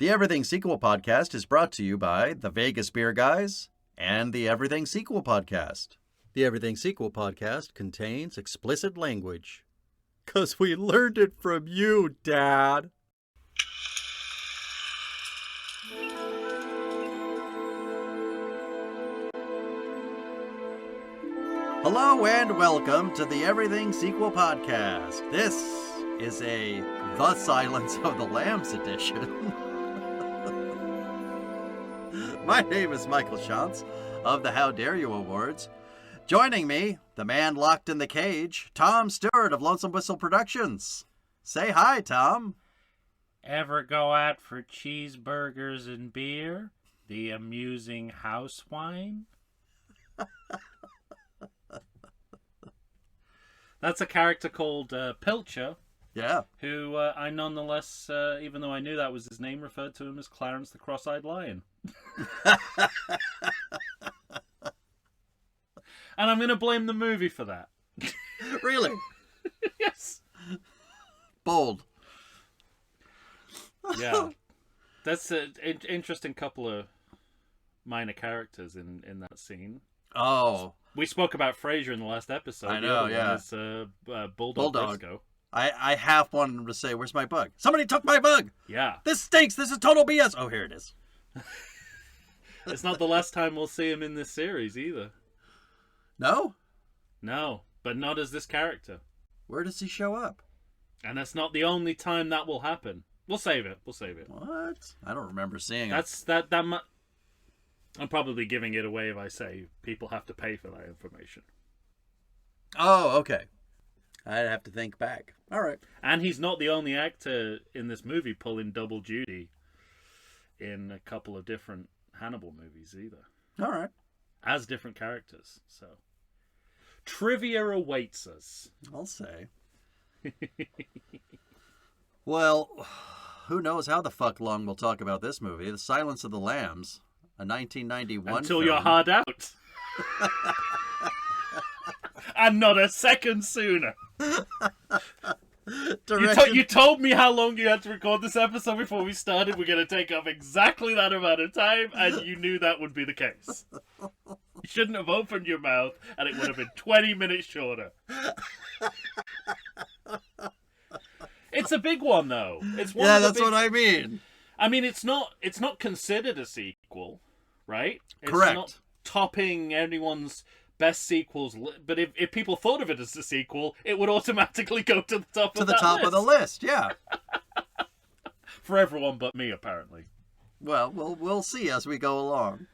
The Everything Sequel Podcast is brought to you by the Vegas Beer Guys and the Everything Sequel Podcast. The Everything Sequel Podcast contains explicit language. 'Cause we learned it from you, Dad. Hello and welcome to the Everything Sequel Podcast. This is a The Silence of the Lambs edition. My name is Michael Shantz of the How Dare You Awards. Joining me, the man locked in the cage, Tom Stewart of Lonesome Whistle Productions. Say hi, Tom. Ever go out for cheeseburgers and beer? The amusing house wine? That's a character called Pilcher. Yeah. Who I nonetheless, even though I knew that was his name, referred to him as Clarence the Cross-Eyed Lion. And I'm going to blame the movie for that. Really? Yes. Bold. Yeah. That's an interesting couple of minor characters in that scene. Oh. We spoke about Frasier in the last episode. I know, yeah. It's Bulldog Briscoe. I half wanted him to say, "Where's my bug? Somebody took my bug! Yeah. This stinks! This is total BS! Oh, here it is." It's not the last time we'll see him in this series, either. No? No, but not as this character. Where does he show up? And that's not the only time that will happen. We'll save it. What? I don't remember seeing it. I'm probably giving it away if I say people have to pay for that information. Oh, okay. I'd have to think back. All right. And he's not the only actor in this movie pulling double duty in a couple of different Hannibal movies either. All right. As different characters. So, trivia awaits us. I'll say. Well, who knows how the fuck long we'll talk about this movie. The Silence of the Lambs, a 1991 Until film. you're hard out. And not a second sooner. You told me how long you had to record this episode before we started. We're going to take up exactly that amount of time, and you knew that would be the case. You shouldn't have opened your mouth, and it would have been 20 minutes shorter. It's a big one, though. It's one. Yeah, that's what I mean. I mean, it's not considered a sequel, right? It's Correct. Not topping anyone's best sequels, but if people thought of it as a sequel, it would automatically go to the top of the list. Yeah. For everyone but me, apparently. Well, we'll see as we go along.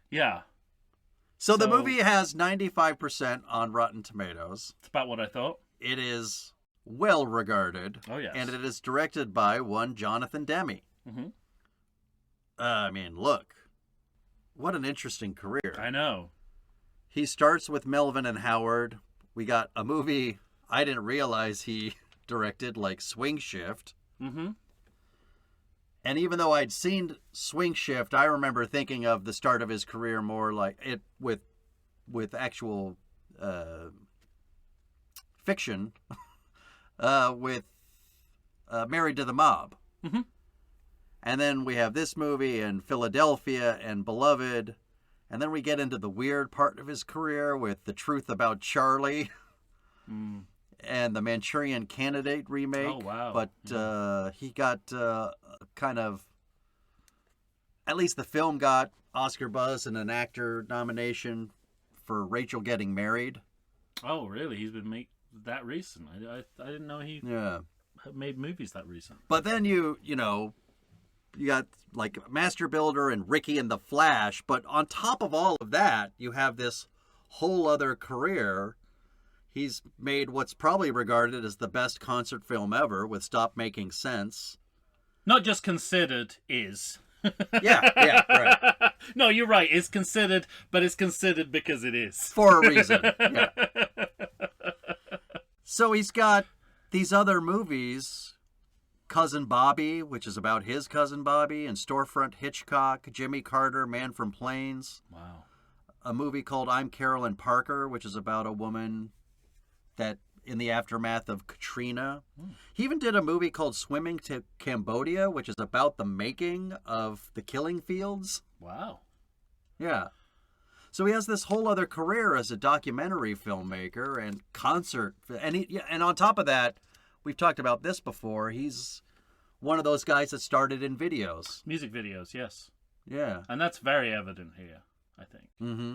Yeah. So the movie has 95% on Rotten Tomatoes. It's about what I thought. It is well regarded. Oh yes. And it is directed by one Jonathan Demme. Mm-hmm. I mean, look, what an interesting career. I know. He starts with Melvin and Howard. We got a movie I didn't realize he directed, like Swing Shift. Mm-hmm. And even though I'd seen Swing Shift, I remember thinking of the start of his career more like it with actual fiction, with Married to the Mob. Mm-hmm. And then we have this movie and Philadelphia and Beloved. And then we get into the weird part of his career with The Truth About Charlie and the Manchurian Candidate remake. Oh, wow. But he got kind of, at least the film got Oscar buzz and an actor nomination for Rachel Getting Married. Oh, really? He's been that recent? I didn't know he made movies that recent. But then you got like Master Builder and Ricky and the Flash, but on top of all of that, you have this whole other career. He's made what's probably regarded as the best concert film ever with Stop Making Sense. Not just considered, is. Yeah, right. No, you're right. It's considered, but it's considered because it is. For a reason. Yeah. So he's got these other movies, Cousin Bobby, which is about his cousin Bobby, and Storefront Hitchcock, Jimmy Carter, Man from Plains. Wow. A movie called I'm Carolyn Parker, which is about a woman that in the aftermath of Katrina. He even did a movie called Swimming to Cambodia, which is about the making of the killing fields. Wow. Yeah. So he has this whole other career as a documentary filmmaker and concert. And on top of that, we've talked about this before, he's one of those guys that started in videos. Music videos, yes. Yeah. And that's very evident here, I think. Mm-hmm.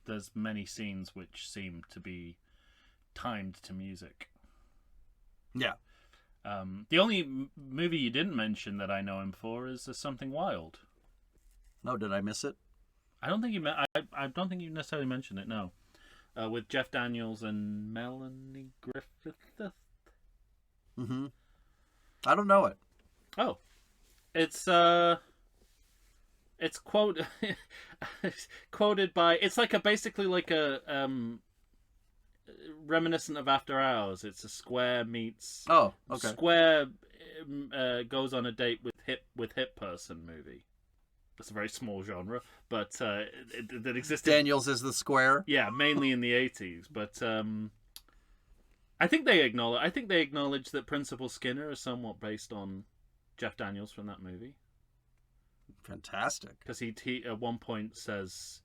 There's many scenes which seem to be timed to music. Yeah. The only movie you didn't mention that I know him for is Something Wild. No, did I miss it? I don't think I don't think you necessarily mentioned it. No, with Jeff Daniels and Melanie Griffith. Mm-hmm. I don't know it. Oh, it's quoted by. It's like basically like a reminiscent of After Hours. It's a Square meets Square goes on a date with hip person movie. It's a very small genre, but that existed. Daniels is the Square. Yeah, mainly in the 80s, but I think they acknowledge that Principal Skinner is somewhat based on Jeff Daniels from that movie. Fantastic. Because he at one point says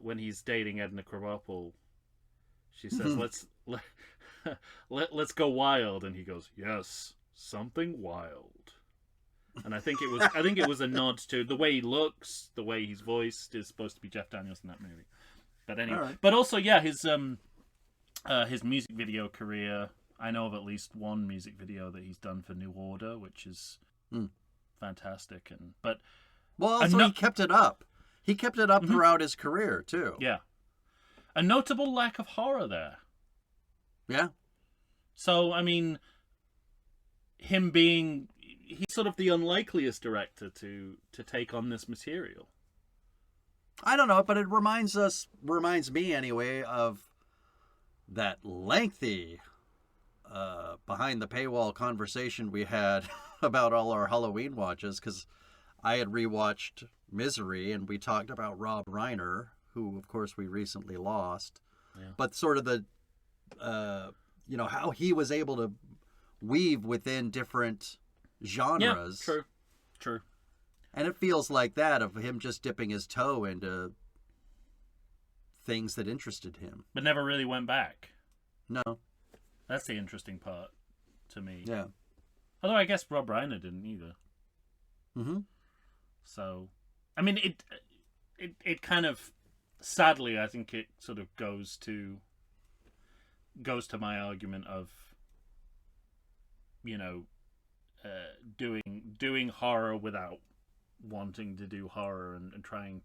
when he's dating Edna Krabappel, she says, "Let's go wild," and he goes, "Yes, something wild." And I think it was a nod to the way he looks, the way he's voiced is supposed to be Jeff Daniels in that movie. But anyway, right. But also, yeah, his music video career. I know of at least one music video that he's done for New Order, which is fantastic. Also he kept it up. He kept it up throughout his career too. Yeah, a notable lack of horror there. Yeah. So I mean, him being. He's sort of the unlikeliest director to take on this material. I don't know, but it reminds me anyway, of that lengthy behind the paywall conversation we had about all our Halloween watches, because I had rewatched Misery and we talked about Rob Reiner, who of course we recently lost, but sort of the how he was able to weave within different genres. Yeah, true. And it feels like that, of him just dipping his toe into things that interested him. But never really went back. No. That's the interesting part to me. Yeah. Although I guess Rob Reiner didn't either. Mm-hmm. So, I mean, it kind of, sadly, I think it sort of goes to my argument of, doing horror without wanting to do horror and trying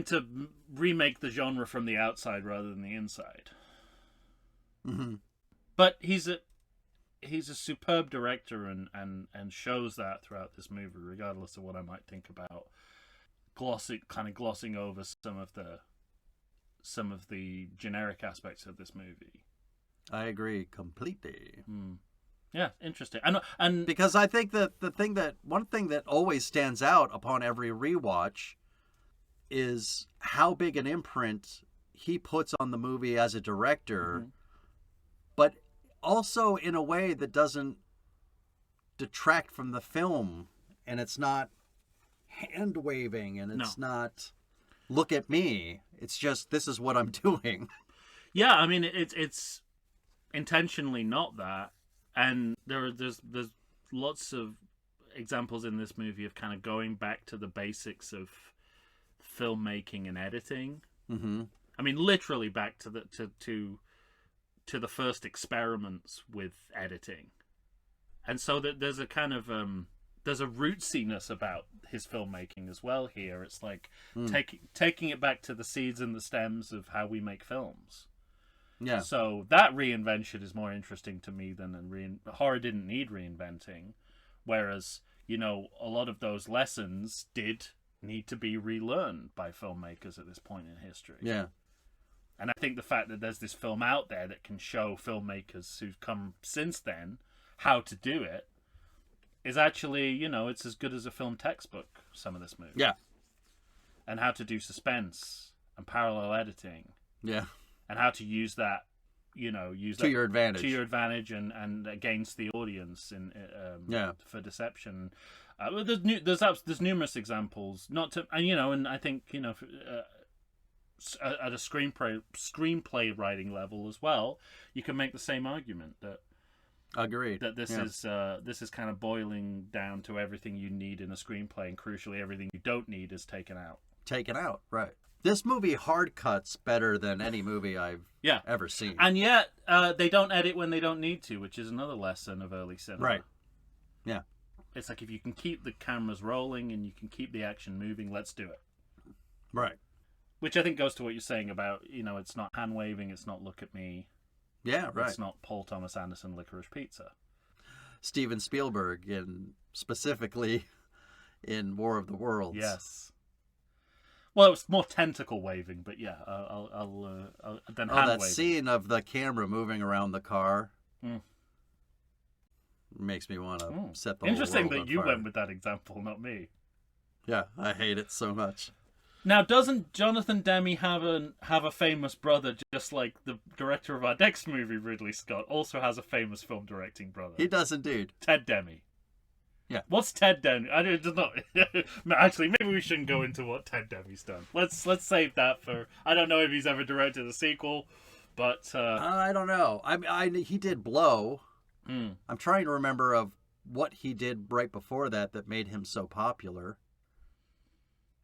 to remake the genre from the outside rather than the inside. Mm-hmm. But he's a superb director and shows that throughout this movie, regardless of what I might think about glossing over some of the generic aspects of this movie. I agree completely. Yeah, interesting. And because I think that one thing that always stands out upon every rewatch is how big an imprint he puts on the movie as a director, but also in a way that doesn't detract from the film, and it's not hand waving, and it's not look at me. It's just, this is what I'm doing. Yeah, I mean it's intentionally not that, and there's lots of examples in this movie of kind of going back to the basics of filmmaking and editing. Mm-hmm. I mean, literally back to the first experiments with editing, and so that there's a kind of there's a rootsiness about his filmmaking as well here. It's like taking it back to the seeds and the stems of how we make films. Yeah. So that reinvention is more interesting to me than horror didn't need reinventing, whereas a lot of those lessons did need to be relearned by filmmakers at this point in history. Yeah. And I think the fact that there's this film out there that can show filmmakers who've come since then how to do it is actually, it's as good as a film textbook, some of this movie. Yeah. And how to do suspense and parallel editing. Yeah. and how to use that, To your advantage. to your advantage and against the audience for deception. There's numerous examples. Not to and I think at a screenplay writing level as well, you can make the same argument that. Agreed. That this is kind of boiling down to everything you need in a screenplay, and crucially, everything you don't need is taken out. Taken out, right. This movie hard cuts better than any movie I've ever seen. And yet, they don't edit when they don't need to, which is another lesson of early cinema. Right. Yeah. It's like, if you can keep the cameras rolling and you can keep the action moving, let's do it. Right. Which I think goes to what you're saying about, it's not hand-waving, it's not look at me. Yeah, right. It's not Paul Thomas Anderson Licorice Pizza. Steven Spielberg, specifically in War of the Worlds. Yes. Well, it was more tentacle waving, but yeah, I'll then hand that waving. scene of the camera moving around the car makes me want to set the Interesting whole world that on you fire. went with that example, not me. Yeah, I hate it so much. Now, doesn't Jonathan Demme have a famous brother, just like the director of our next movie, Ridley Scott, also has a famous film directing brother? He does indeed. Ted Demme. Yeah. What's Ted Demme? I don't know. Actually, maybe we shouldn't go into what Ted Demme's done. Let's save that for. I don't know if he's ever directed a sequel, but I don't know. He did Blow. Mm. I'm trying to remember of what he did right before that made him so popular.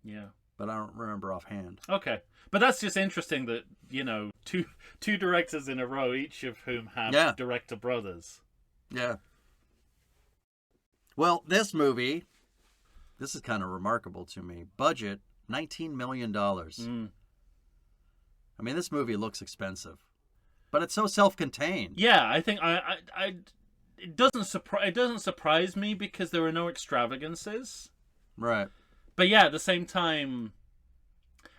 Yeah. But I don't remember offhand. Okay, but that's just interesting that two directors in a row, each of whom have director brothers. Yeah. Well, this movie, this is kind of remarkable to me. Budget $19 million. I mean, this movie looks expensive, but it's so self-contained. Yeah, I think it doesn't surprise me because there are no extravagances. Right. But yeah, at the same time,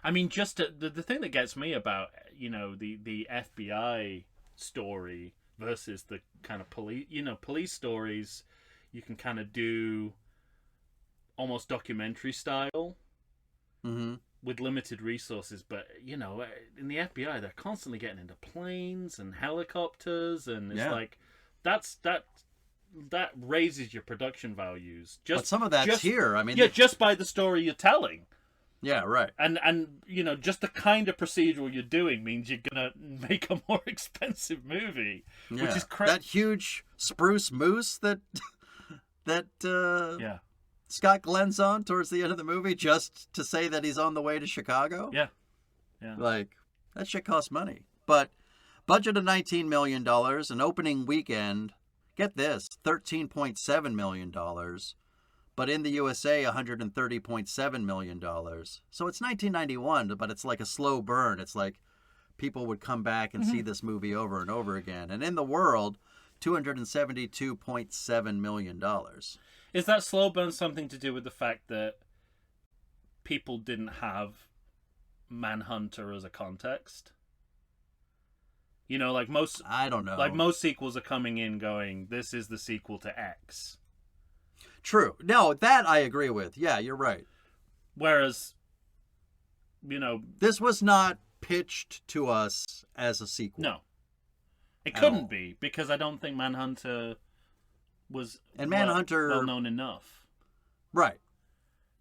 I mean, just the thing that gets me about the FBI story versus the kind of police stories, you can kind of do almost documentary style with limited resources. But in the FBI, they're constantly getting into planes and helicopters, and it's like that raises your production values. But some of that's here. I mean, just by the story you're telling. Yeah, right. And just the kind of procedural you're doing means you're gonna make a more expensive movie, which is crazy. That huge spruce moose that Scott Glenn's on towards the end of the movie just to say that he's on the way to Chicago. Yeah. Like, that shit costs money. But budget of $19 million, an opening weekend. Get this, $13.7 million, but in the USA, $130.7 million. So it's 1991, but it's like a slow burn. It's like people would come back and see this movie over and over again. And in the world, $272.7 million. Is that slow burn something to do with the fact that people didn't have Manhunter as a context? Like most... I don't know. Like most sequels are coming in going, this is the sequel to X. True. No, that I agree with. Yeah, you're right. Whereas, this was not pitched to us as a sequel. No. It couldn't be, because I don't think Manhunter was well known enough. Right.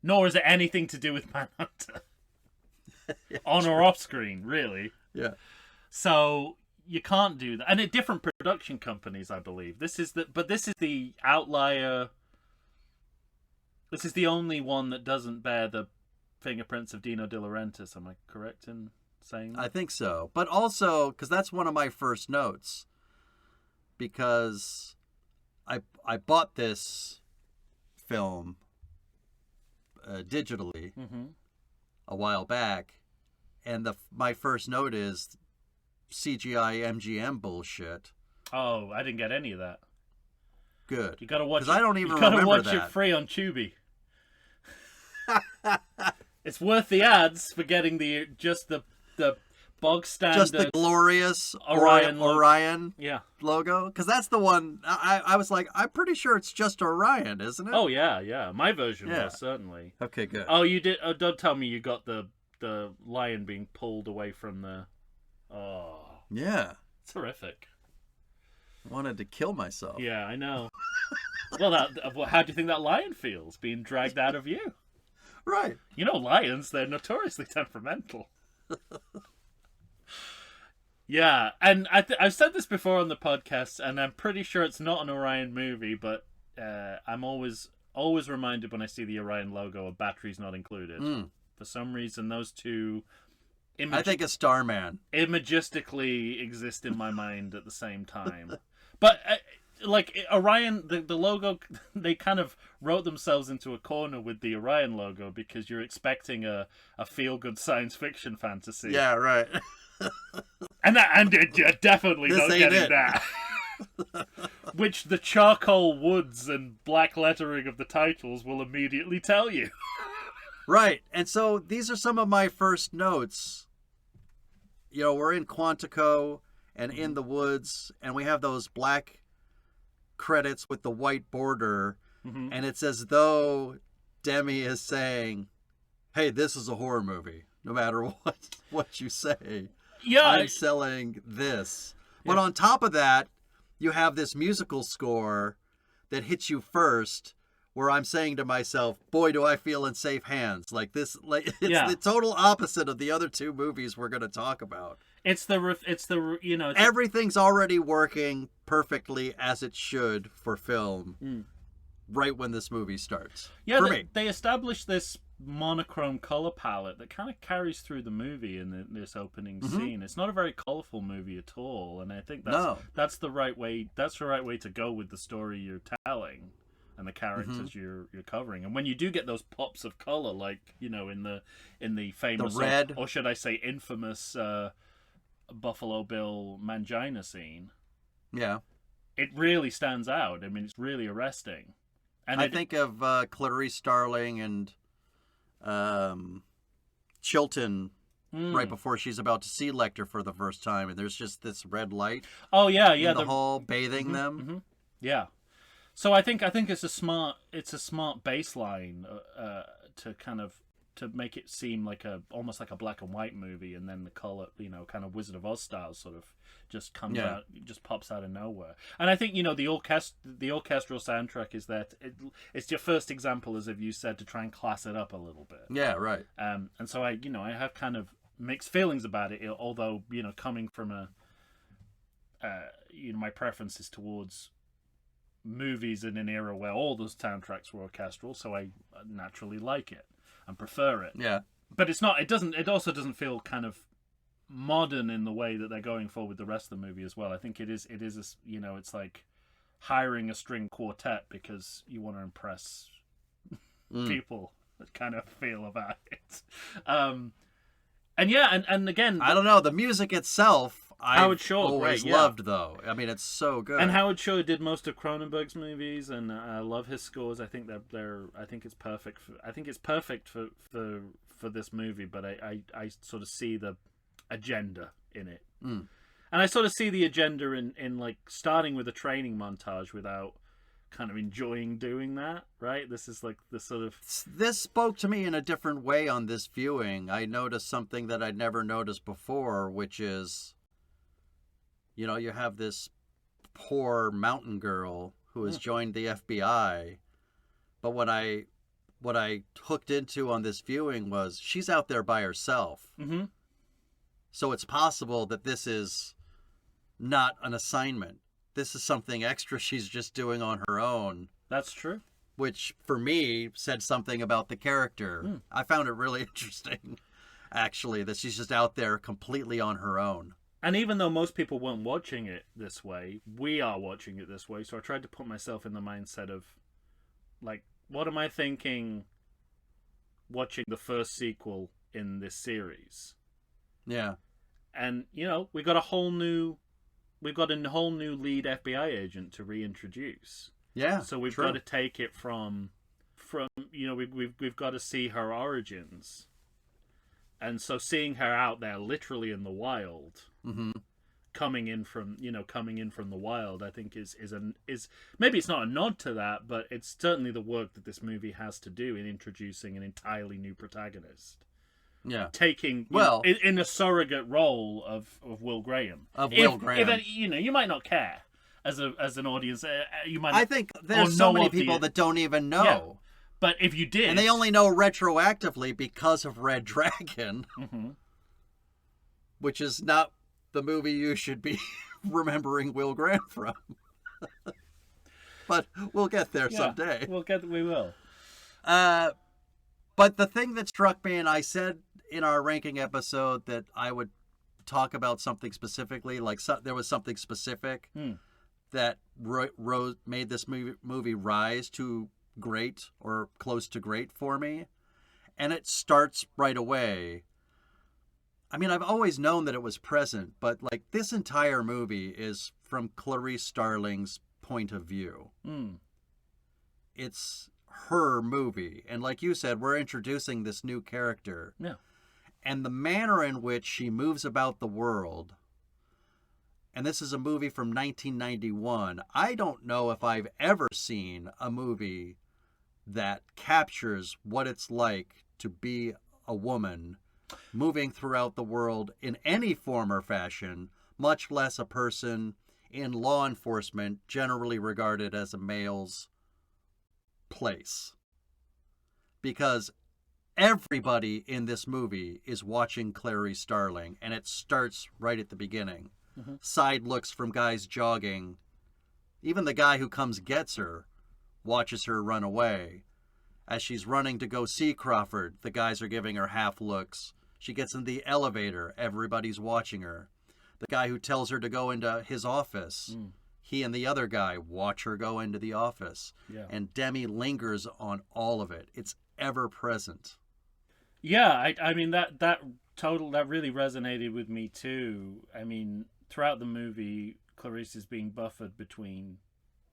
Nor is it anything to do with Manhunter. On or off screen, really. Yeah. So you can't do that. And at different production companies, I believe. This is the outlier. This is the only one that doesn't bear the fingerprints of Dino De Laurentiis. Am I correct in saying that? I think so. But also, because that's one of my first notes. Because I bought this film digitally a while back. And my first note is CGI MGM bullshit. Oh, I didn't get any of that. Good. You gotta watch. Because I don't even remember that. You gotta watch it free on Tubi. It's worth the ads for getting the bog standard. Just the glorious Orion logo. Because that's the one I was like, I'm pretty sure it's just Orion, isn't it? Oh yeah. My version was certainly. Okay, good. Oh, you did. Oh, don't tell me you got the lion being pulled away from the. Oh, Yeah. it's horrific. Wanted to kill myself. Yeah, I know. Well, how do you think that lion feels being dragged out of you? Right. You know, lions, they're notoriously temperamental. Yeah, and I've said this before on the podcast, and I'm pretty sure it's not an Orion movie, but I'm always reminded when I see the Orion logo of batteries not included. For some reason, those two I think a Starman. imagistically exist in my mind at the same time. But like Orion, the logo, they kind of wrote themselves into a corner with the Orion logo because you're expecting a feel-good science fiction fantasy. Yeah, right. And you're definitely This not ain't getting it. that. Which the charcoal woods and black lettering of the titles will immediately tell you. Right. And so these are some of my first notes. You know, we're in Quantico and in the woods, and we have those black credits with the white border, and it's as though Demi is saying, hey, this is a horror movie. No matter what you say, Yeah. I'm selling this. But on top of that, you have this musical score that hits you first, where I'm saying to myself, boy, do I feel in safe hands. Like this, like it's the total opposite of the other two movies we're going to talk about. It's Everything's already working perfectly as it should for film right when this movie starts. Yeah, for me. They established this monochrome color palette that kind of carries through the movie in this opening scene. It's not a very colorful movie at all, and I think that's the right way. That's the right way to go with the story you're telling and the characters you're covering. And when you do get those pops of color, like in the famous red, or should I say infamous Buffalo Bill Mangina scene, it really stands out. I mean, it's really arresting. And I think of Clarice Starling and Chilton right before she's about to see Lecter for the first time, and there's just this red light. Oh yeah, in the hall bathing them. Yeah. So I think it's a smart baseline to kind of to make it seem like almost like a black and white movie, and then the color, kind of Wizard of Oz style sort of just comes out, just pops out of nowhere. And I think the orchestral soundtrack is that it's your first example, as you said, to try and class it up a little bit. Yeah, right. And so I have kind of mixed feelings about it, although coming from my preference is towards movies in an era where all those soundtracks were orchestral, so I naturally like it and prefer it. Yeah. But it's not. It also doesn't feel kind of modern in the way that they're going for with the rest of the movie as well. I think it is. It's like hiring a string quartet because you want to impress people that kind of feel about it. And again, I don't know, the music itself. Howard Shore, always loved, though. I mean, it's so good. And Howard Shore did most of Cronenberg's movies, and I love his scores. I think I think it's perfect. It's perfect for this movie. But I sort of see the agenda in it, and I sort of see the agenda in like starting with a training montage without kind of enjoying doing that. Right? This is like the sort of this spoke to me in a different way on this viewing. I noticed something that I'd never noticed before, which is, you have this poor mountain girl who has joined the FBI, but what I hooked into on this viewing was she's out there by herself. So it's possible that this is not an assignment. This is something extra she's just doing on her own. That's true. Which, for me, said something about the character. I found it really interesting, actually, that she's just out there completely on her own. And even though most people weren't watching it this way, we are watching it this way. So I tried to put myself in the mindset of, like, what am I thinking watching the first sequel in this series? Yeah. And, we got a whole new lead FBI agent to reintroduce. Yeah. So we've got to take it from we've got to see her origins. And so seeing her out there literally in the wild, coming in from the wild, I think is maybe it's not a nod to that, but it's certainly the work that this movie has to do in introducing an entirely new protagonist. Yeah. taking Well, in a surrogate role of Will Graham. Will Graham. If, you might not care as an audience. You might. I think there's so many people that don't even know. Yeah. But if you did, and they only know retroactively because of Red Dragon, which is not the movie you should be remembering Will Graham from. But we'll get there someday. We will. But the thing that struck me, and I said in our ranking episode that I would talk about something specifically, like there was something specific that made this movie rise to great or close to great for me. And it starts right away. I mean, I've always known that it was present, but like this entire movie is from Clarice Starling's point of view. It's her movie. And like you said, we're introducing this new character. Yeah. And the manner in which she moves about the world, and this is a movie from 1991, I don't know if I've ever seen a movie that captures what it's like to be a woman moving throughout the world in any form or fashion, much less a person in law enforcement generally regarded as a male's place. Because everybody in this movie is watching Clarice Starling, and it starts right at the beginning. Side looks from guys jogging. Even the guy who comes gets her watches her run away. As she's running to go see Crawford, the guys are giving her half looks. She gets in the elevator, everybody's watching her. The guy who tells her to go into his office, he and the other guy watch her go into the office. Yeah. And Demi lingers on all of it. It's ever present. Yeah, I mean that really resonated with me too. I mean, throughout the movie, Clarice is being buffered between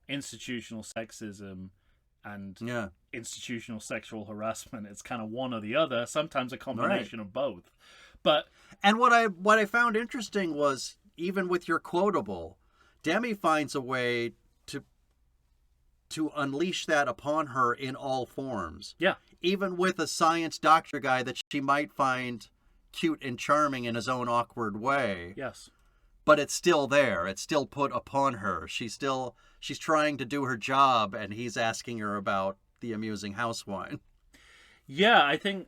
institutional sexism and institutional sexual harassment. It's kind of one or the other, sometimes a combination of both. And what I found interesting was, even with your quotable, Demi finds a way to unleash that upon her in all forms. Yeah. Even with a science doctor guy that she might find cute and charming in his own awkward way. Yes. But it's still there. It's still put upon her. She's trying to do her job, and he's asking her about the amusing house wine. Yeah, I think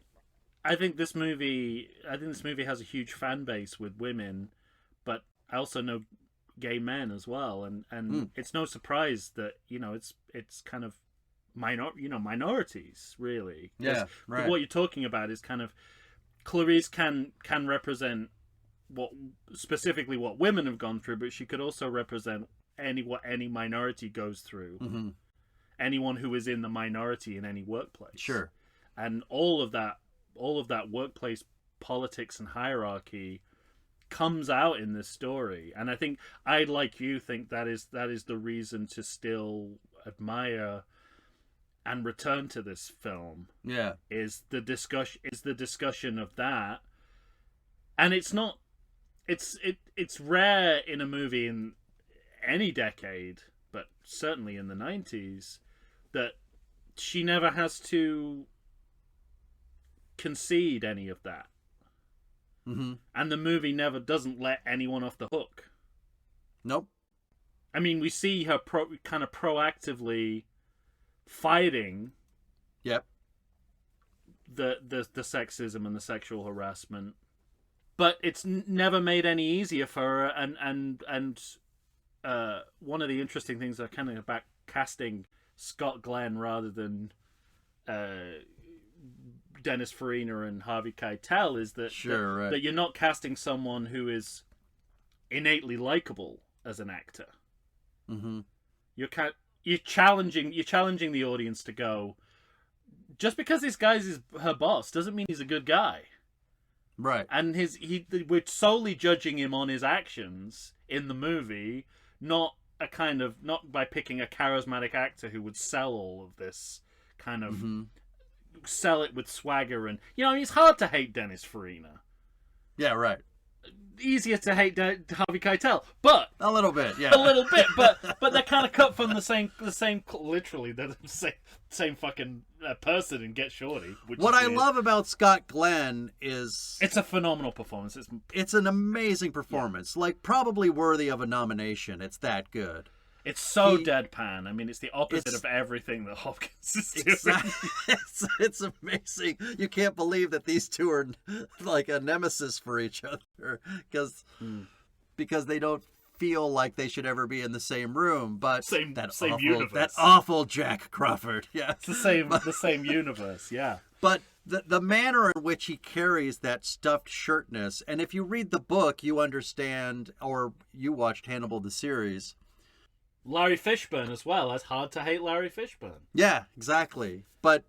this movie has a huge fan base with women, but I also know gay men as well, and it's no surprise that it's kind of minorities really. Yeah, right. What you're talking about is kind of Clarice can represent specifically what women have gone through, but she could also represent what any minority goes through. Anyone who is in the minority in any workplace. Sure. And all of that workplace politics and hierarchy comes out in this story. And I think I, like you, think that is the reason to still admire and return to this film. Yeah. Is the discussion of that. And it's rare in a movie in any decade, but certainly in the 90s, that she never has to concede any of that. And the movie never doesn't let anyone off the hook. Nope. I mean, we see her kind of proactively fighting the sexism and the sexual harassment, but it's never made any easier for her. And one of the interesting things are kind of about casting Scott Glenn rather than Dennis Farina and Harvey Keitel is that that you're not casting someone who is innately likable as an actor. You're challenging the audience to go, just because this guy's her boss doesn't mean he's a good guy. Right. And we're solely judging him on his actions in the movie, not by picking a charismatic actor who would sell all of this kind of sell it with swagger. And it's hard to hate Dennis Farina. Yeah, right. easier to hate Harvey Keitel, but A little bit, yeah. a little bit, but they're kind of cut from the same literally the same fucking person in Get Shorty. What I love about Scott Glenn is it's a phenomenal performance. It's an amazing performance, like probably worthy of a nomination. It's that good. It's so deadpan. I mean, it's the opposite of everything that Hopkins is doing. Exactly. It's amazing. You can't believe that these two are like a nemesis for each other because they don't feel like they should ever be in the same room. But same awful, universe. That awful Jack Crawford. Yeah, it's the same universe. Yeah. But the manner in which he carries that stuffed shirtness, and if you read the book, you understand, or you watched Hannibal the series. Larry Fishburne as well. It's hard to hate Larry Fishburne. Yeah, exactly. But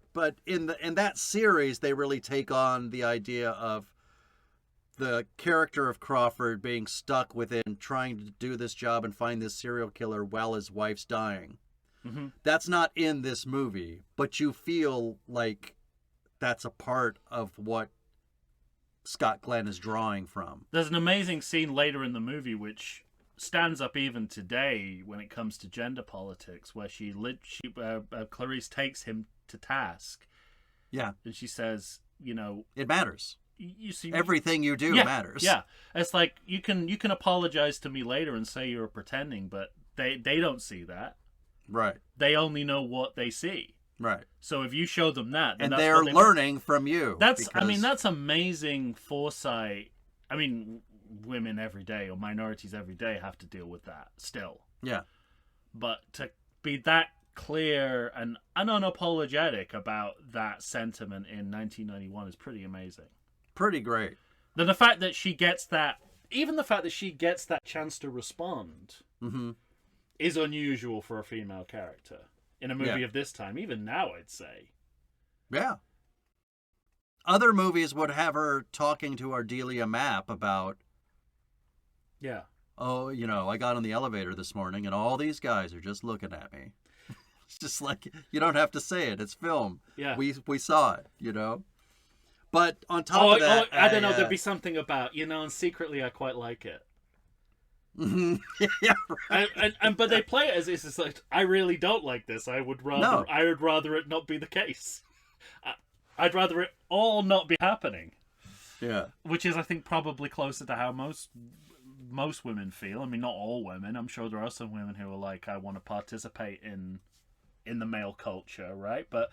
in that series, they really take on the idea of the character of Crawford being stuck within trying to do this job and find this serial killer while his wife's dying. Mm-hmm. That's not in this movie, but you feel like that's a part of what Scott Glenn is drawing from. There's an amazing scene later in the movie which stands up even today when it comes to gender politics, where Clarice takes him to task. Yeah. And she says, you know, it matters. You see, everything you do matters. Yeah. It's like you can apologize to me later and say you're pretending, but they don't see that. Right. They only know what they see. Right. So if you show them that, then and they're learning from you. That's amazing foresight. I mean, women every day or minorities every day have to deal with that still. Yeah. But to be that clear and unapologetic about that sentiment in 1991 is pretty amazing. Pretty great. Then the fact that she gets that chance to respond is unusual for a female character in a movie of this time, even now, I'd say. Yeah. Other movies would have her talking to Ardelia Mapp about, oh, you know, I got on the elevator this morning and all these guys are just looking at me. It's just like, you don't have to say it. It's film. Yeah. We saw it, you know. But on top of that... I don't know, there'd be something about, you know, and secretly I quite like it. Yeah, right. But they play it as it's like, I really don't like this. I would rather it not be the case. I'd rather it all not be happening. Yeah. Which is, I think, probably closer to how most women feel. I mean, not all women. I'm sure there are some women who are like, I want to participate in the male culture, right? But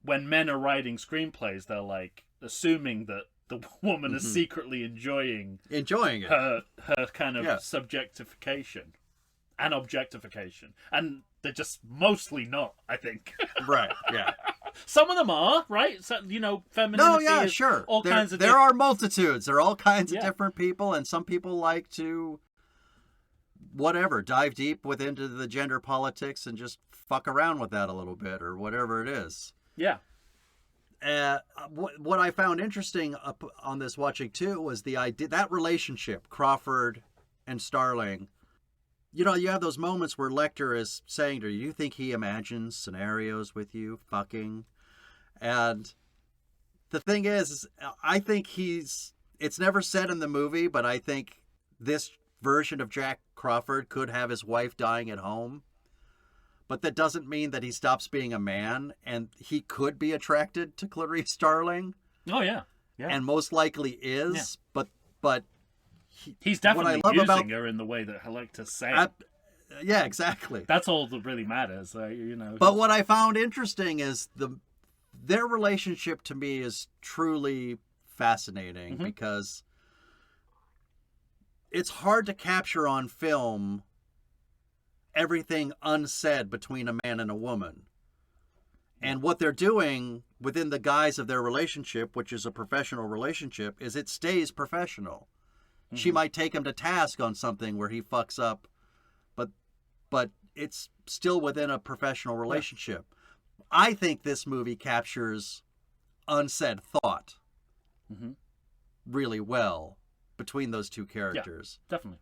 when men are writing screenplays, they're like assuming that the woman is secretly enjoying it. Her kind of subjectification and objectification. And they're just mostly not, I think. Right, yeah. Some of them are, right? So, you know, femininity is sure. all kinds of... There are multitudes. There are all kinds of different people, and some people like to, dive deep into the gender politics and just fuck around with that a little bit, or whatever it is. Yeah. What I found interesting on this watching too was the idea, that relationship, Crawford and Starling. You know, you have those moments where Lecter is saying to you, you think he imagines scenarios with you fucking? And the thing is, I think it's never said in the movie, but I think this version of Jack Crawford could have his wife dying at home. But that doesn't mean that he stops being a man, and he could be attracted to Clarice Starling. Oh, yeah. Yeah. And most likely is, but he's definitely using her in the way that Lecter's saying. Yeah, exactly. That's all that really matters, you know. But what I found interesting is their relationship to me is truly fascinating because it's hard to capture on film everything unsaid between a man and a woman. And what they're doing within the guise of their relationship, which is a professional relationship, is it stays professional. She might take him to task on something where he fucks up, but it's still within a professional relationship. Yeah. I think this movie captures unsaid thought really well between those two characters. Yeah, definitely.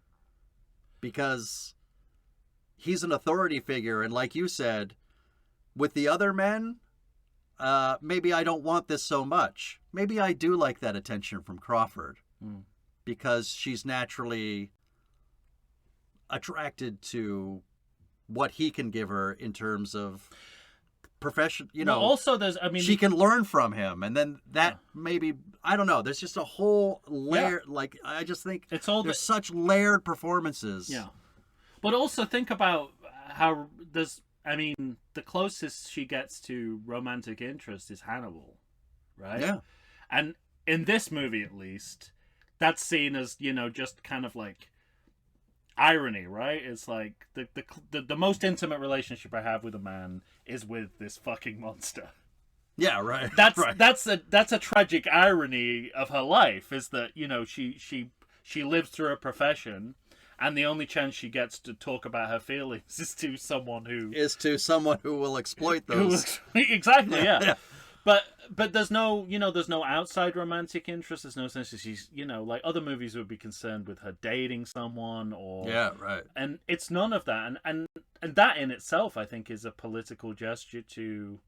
Because he's an authority figure, and like you said, with the other men, maybe I don't want this so much. Maybe I do like that attention from Crawford. because she's naturally attracted to what he can give her in terms of profession. Well, also there's, I mean, she can learn from him, and then that maybe, I don't know. There's just a whole layer. Like, I just think it's all there's such layered performances. Yeah, but also think about how there's. I mean, the closest she gets to romantic interest is Hannibal, right? Yeah. And in this movie, at least, that's seen as, just kind of like irony, right? It's like the most intimate relationship I have with a man is with this fucking monster. Yeah, right. That's a tragic irony of her life, is that, she lives through her profession, and the only chance she gets to talk about her feelings is to someone who will exploit those. Exactly, yeah. But there's no, there's no outside romantic interest. There's no sense that she's, like other movies would be concerned with her dating someone or... Yeah, right. And it's none of that. And that in itself, I think, is a political gesture to,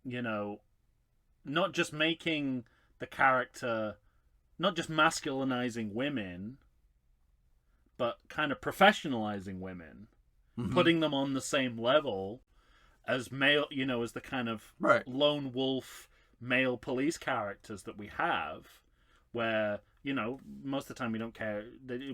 not just making the character, not just masculinizing women, but kind of professionalizing women, putting them on the same level as male, as the kind of lone wolf male police characters that we have, where, most of the time we don't care.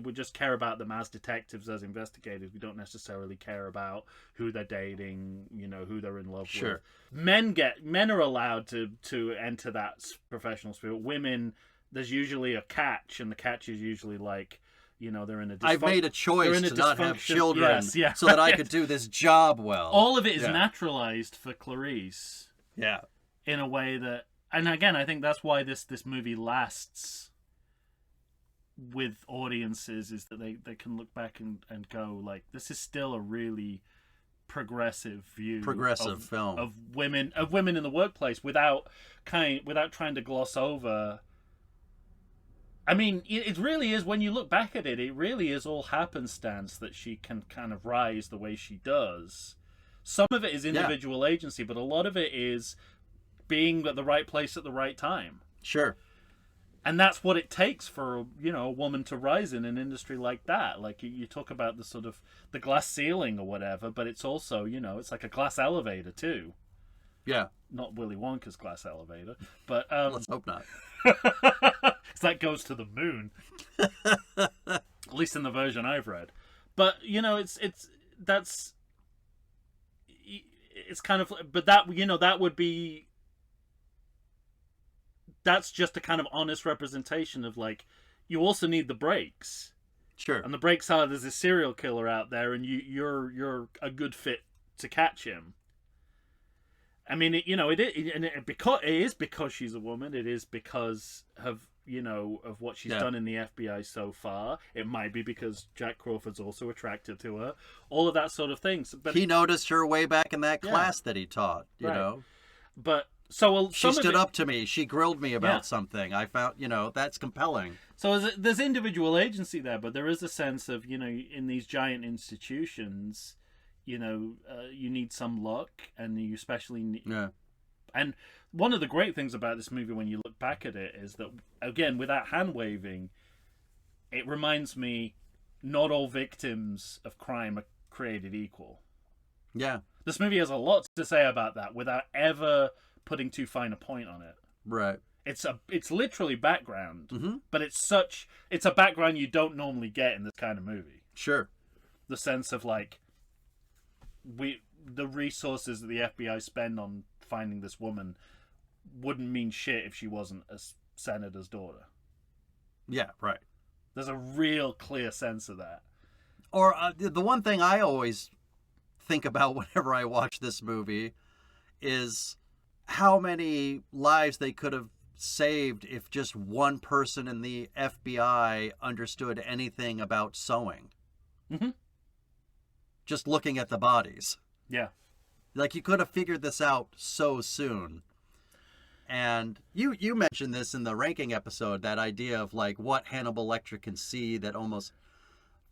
We just care about them as detectives, as investigators. We don't necessarily care about who they're dating, who they're in love with. Men are allowed to enter that professional sphere. Women, there's usually a catch, and the catch is usually like, they're in a I've made a choice to not have children so that I could do this job well. All of it is naturalized for Clarice. Yeah. In a way that, and again, I think that's why this movie lasts with audiences, is that they can look back and go, like, this is still a really progressive film of women in the workplace without trying to gloss over. I mean, it really is, when you look back at it, it really is all happenstance that she can kind of rise the way she does. Some of it is individual agency, but a lot of it is being at the right place at the right time. Sure. And that's what it takes for, a woman to rise in an industry like that. Like, you talk about the sort of the glass ceiling or whatever, but it's also, it's like a glass elevator too. Yeah. Not Willy Wonka's glass elevator, but... let's hope not. Because that goes to the moon. At least in the version I've read. But, it's kind of... But that, that would be... That's just a kind of honest representation of, like, you also need the breaks. Sure. And the breaks are, there's a serial killer out there, and you're a good fit to catch him. I mean, it is because she's a woman. It is because of what she's done in the FBI so far. It might be because Jack Crawford's also attracted to her. All of that sort of things. But he noticed her way back in that class that he taught. You know. But so she stood up to me. She grilled me about something. I found that's compelling. So there's individual agency there, but there is a sense of in these giant institutions. You need some luck, and you especially need... Yeah. And one of the great things about this movie, when you look back at it, is that, again, without hand-waving, it reminds me not all victims of crime are created equal. Yeah. This movie has a lot to say about that without ever putting too fine a point on it. Right. It's literally background, but it's a background you don't normally get in this kind of movie. Sure. The sense of, like... the resources that the FBI spend on finding this woman wouldn't mean shit if she wasn't a senator's daughter. Yeah, right. There's a real clear sense of that. Or the one thing I always think about whenever I watch this movie is how many lives they could have saved if just one person in the FBI understood anything about sewing. Mm-hmm. Just looking at the bodies. Yeah. Like, you could have figured this out so soon. And you mentioned this in the ranking episode, that idea of, like, what Hannibal Lecter can see that almost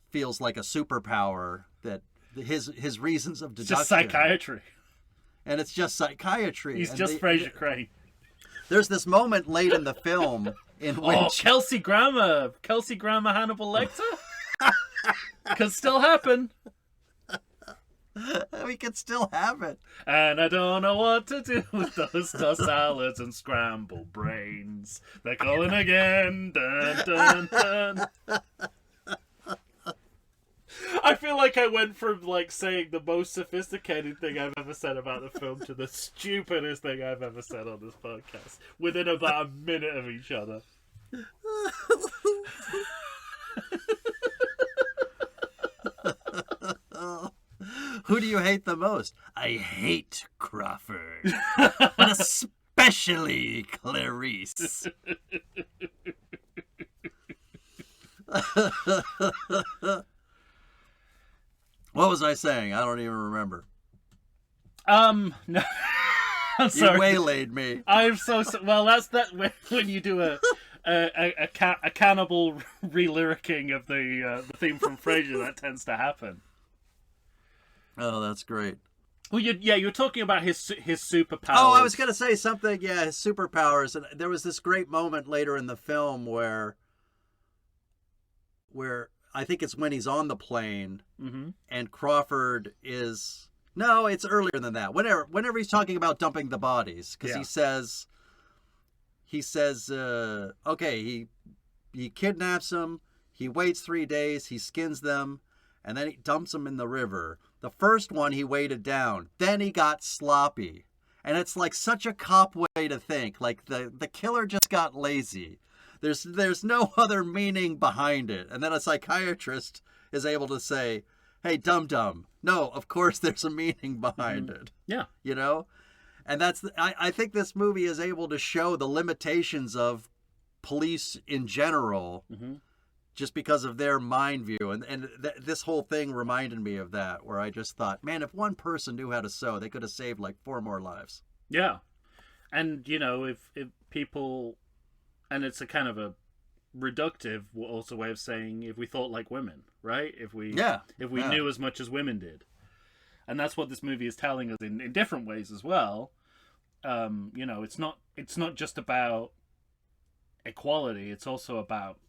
feels like a superpower, that his reasons of deduction. It's just psychiatry. And it's just psychiatry. He's just Fraser Crane. There's this moment late in the film in which... Oh, Kelsey Grammer Hannibal Lecter? Could still happen. We could still have it. And I don't know what to do with those tossed salads and scrambled brains. They're calling again. Dun, dun, dun. I feel like I went from like saying the most sophisticated thing I've ever said about the film to the stupidest thing I've ever said on this podcast within about a minute of each other. Who do you hate the most? I hate Crawford, but especially Clarice. What was I saying? I don't even remember. No. I'm sorry. You waylaid me. I'm so well. That's that when you do a cannibal re-lyricking of the theme from Frasier, that tends to happen. Oh, that's great. Well, you were talking about his superpowers. Oh, I was going to say something. Yeah, his superpowers. And there was this great moment later in the film where I think it's when he's on the plane, and Crawford is... No, it's earlier than that. Whenever he's talking about dumping the bodies, because he says, okay, he kidnaps them, he waits 3 days, he skins them, and then he dumps them in the river. The first one he weighted down, then he got sloppy, and it's like such a cop way to think. Like the killer just got lazy. There's no other meaning behind it, and then a psychiatrist is able to say, hey, dum-dum, no, of course there's a meaning behind it. Yeah. You know? And I think this movie is able to show the limitations of police in general just because of their mind view. And this whole thing reminded me of that, where I just thought, man, if one person knew how to sew, they could have saved like 4 more lives. Yeah. And, you know, if people... And it's a kind of a reductive also way of saying if we thought like women, right? If we knew as much as women did. And that's what this movie is telling us in different ways as well. You know, it's not just about equality, it's also about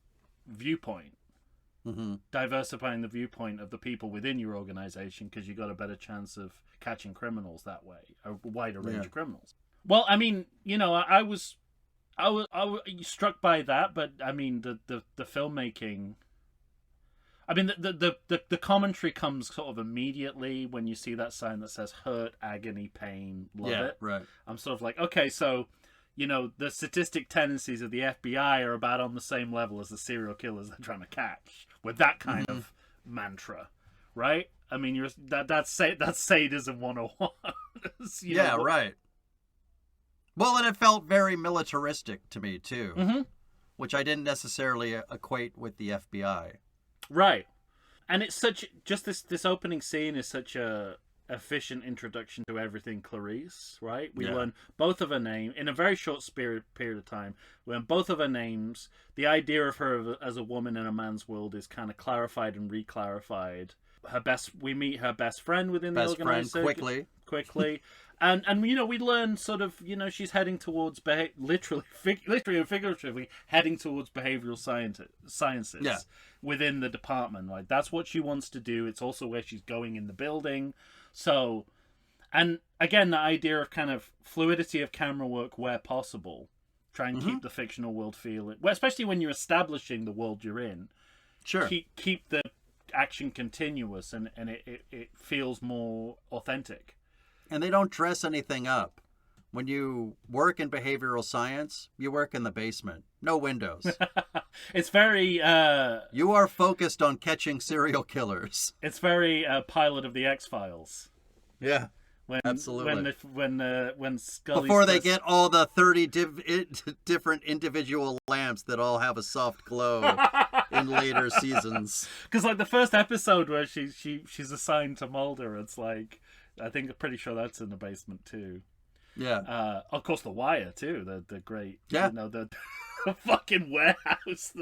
viewpoint. Diversifying the viewpoint of the people within your organization, because you got a better chance of catching criminals that way, a wider range of criminals. Well, I mean, you know, I was struck by that, but I mean the filmmaking. I mean the commentary comes sort of immediately when you see that sign that says hurt, agony, pain, love it. Right. I'm sort of like, okay, so you know the sadistic tendencies of the FBI are about on the same level as the serial killers they're trying to catch with that kind of mantra, right? I mean, that's sadism 101. Yeah, right. Well, and it felt very militaristic to me, too, which I didn't necessarily equate with the FBI. Right. And it's just this opening scene is such a efficient introduction to everything Clarice, right? We learn both of her names in a very short period of time. We learn both of her names. The idea of her as a woman in a man's world is kind of clarified and reclarified. We meet her best friend within the organization. Quickly. And you know, we learn sort of, you know, she's heading towards literally and figuratively heading towards behavioral sciences within the department, right? That's what she wants to do. It's also where she's going in the building. So, and again, the idea of kind of fluidity of camera work where possible. Try and keep the fictional world feeling, well, especially when you're establishing the world you're in. Sure. Keep the action continuous and it feels more authentic. And they don't dress anything up. When you work in behavioral science, you work in the basement. No windows. It's very... you are focused on catching serial killers. It's very pilot of the X-Files. Yeah, absolutely. When Scully... Before they get all the 30 different individual lamps that all have a soft glow in later seasons. Because like the first episode where she's assigned to Mulder, it's like... I'm pretty sure that's in the basement too. Yeah. Of course, The Wire too. The great. Yeah. You know, the a fucking warehouse.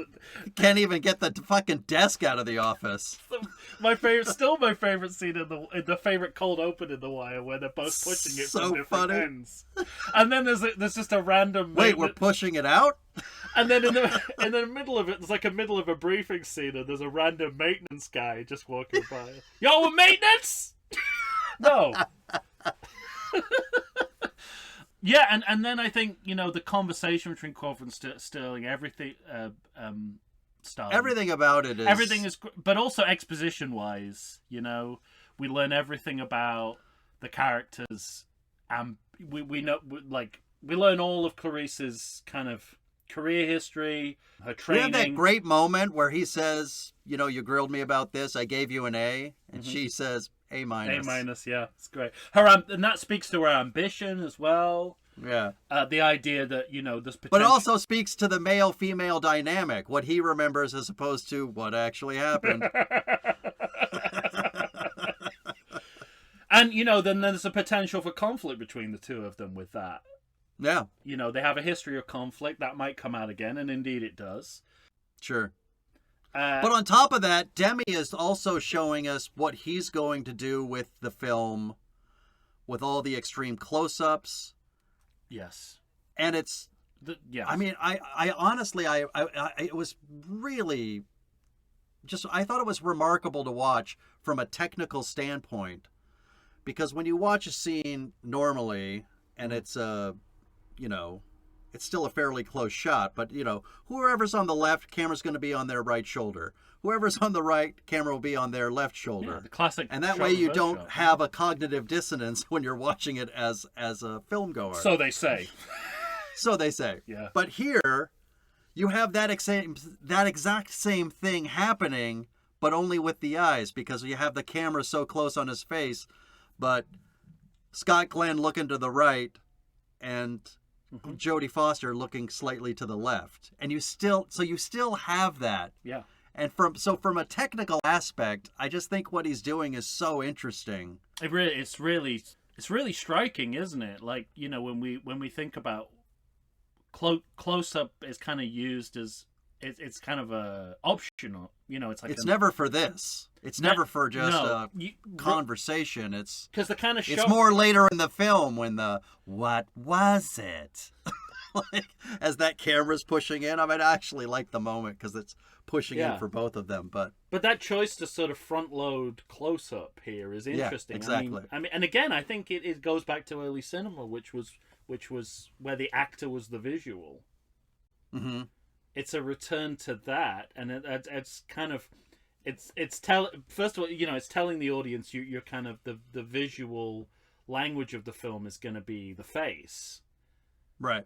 Can't even get the fucking desk out of the office. My favorite scene in the favorite cold open in The Wire, where they're both pushing it So from different funny. ends. And then there's just a random Wait, we're pushing it out? and then in the middle of it, there's like a middle of a briefing scene, and there's a random maintenance guy just walking by. Yo, maintenance! No. Yeah, and then I think, the conversation between Crawford and Sterling, everything, Starling, Everything about it is... everything is, but also exposition-wise, we learn everything about the characters, and we know, like, we learn all of Clarice's kind of career history, her training. We have that great moment where he says, you grilled me about this, I gave you an A, and she says, A-. A-, yeah, it's great. And that speaks to her ambition as well. Yeah. The idea that, this potential... But it also speaks to the male-female dynamic, what he remembers as opposed to what actually happened. And, then there's a potential for conflict between the two of them with that. Yeah. They have a history of conflict. That might come out again, and indeed it does. Sure. But on top of that, Demi is also showing us what he's going to do with the film, with all the extreme close-ups. Yes. And it's... yes. I mean, I honestly, it was really... I thought it was remarkable to watch from a technical standpoint. Because when you watch a scene normally, and it's it's still a fairly close shot, but, whoever's on the left, camera's going to be on their right shoulder. Whoever's on the right, camera will be on their left shoulder. Yeah, the classic. And that way you don't have a cognitive dissonance when you're watching it as a film goer. So they say. So they say. Yeah. But here, you have that exact same thing happening, but only with the eyes, because you have the camera so close on his face, but Scott Glenn looking to the right, and Jodie Foster looking slightly to the left, and you still have that. Yeah. And from a technical aspect, I just think what he's doing is so interesting. It's really striking, isn't it? Like, when we think about close up is kind of used as it's kind of a optional. It's never for this. It's never for just a conversation. It's because the kind of it's more later in the film when the what was it? Like, as that camera's pushing in. I mean, I actually like the moment because it's pushing in for both of them. But that choice to sort of front load close up here is interesting. Yeah, exactly. I mean, and again, I think it goes back to early cinema, which was where the actor was the visual. Mm-hmm. It's a return to that, and it's kind of first of all, it's telling the audience you're kind of the visual language of the film is going to be the face, right?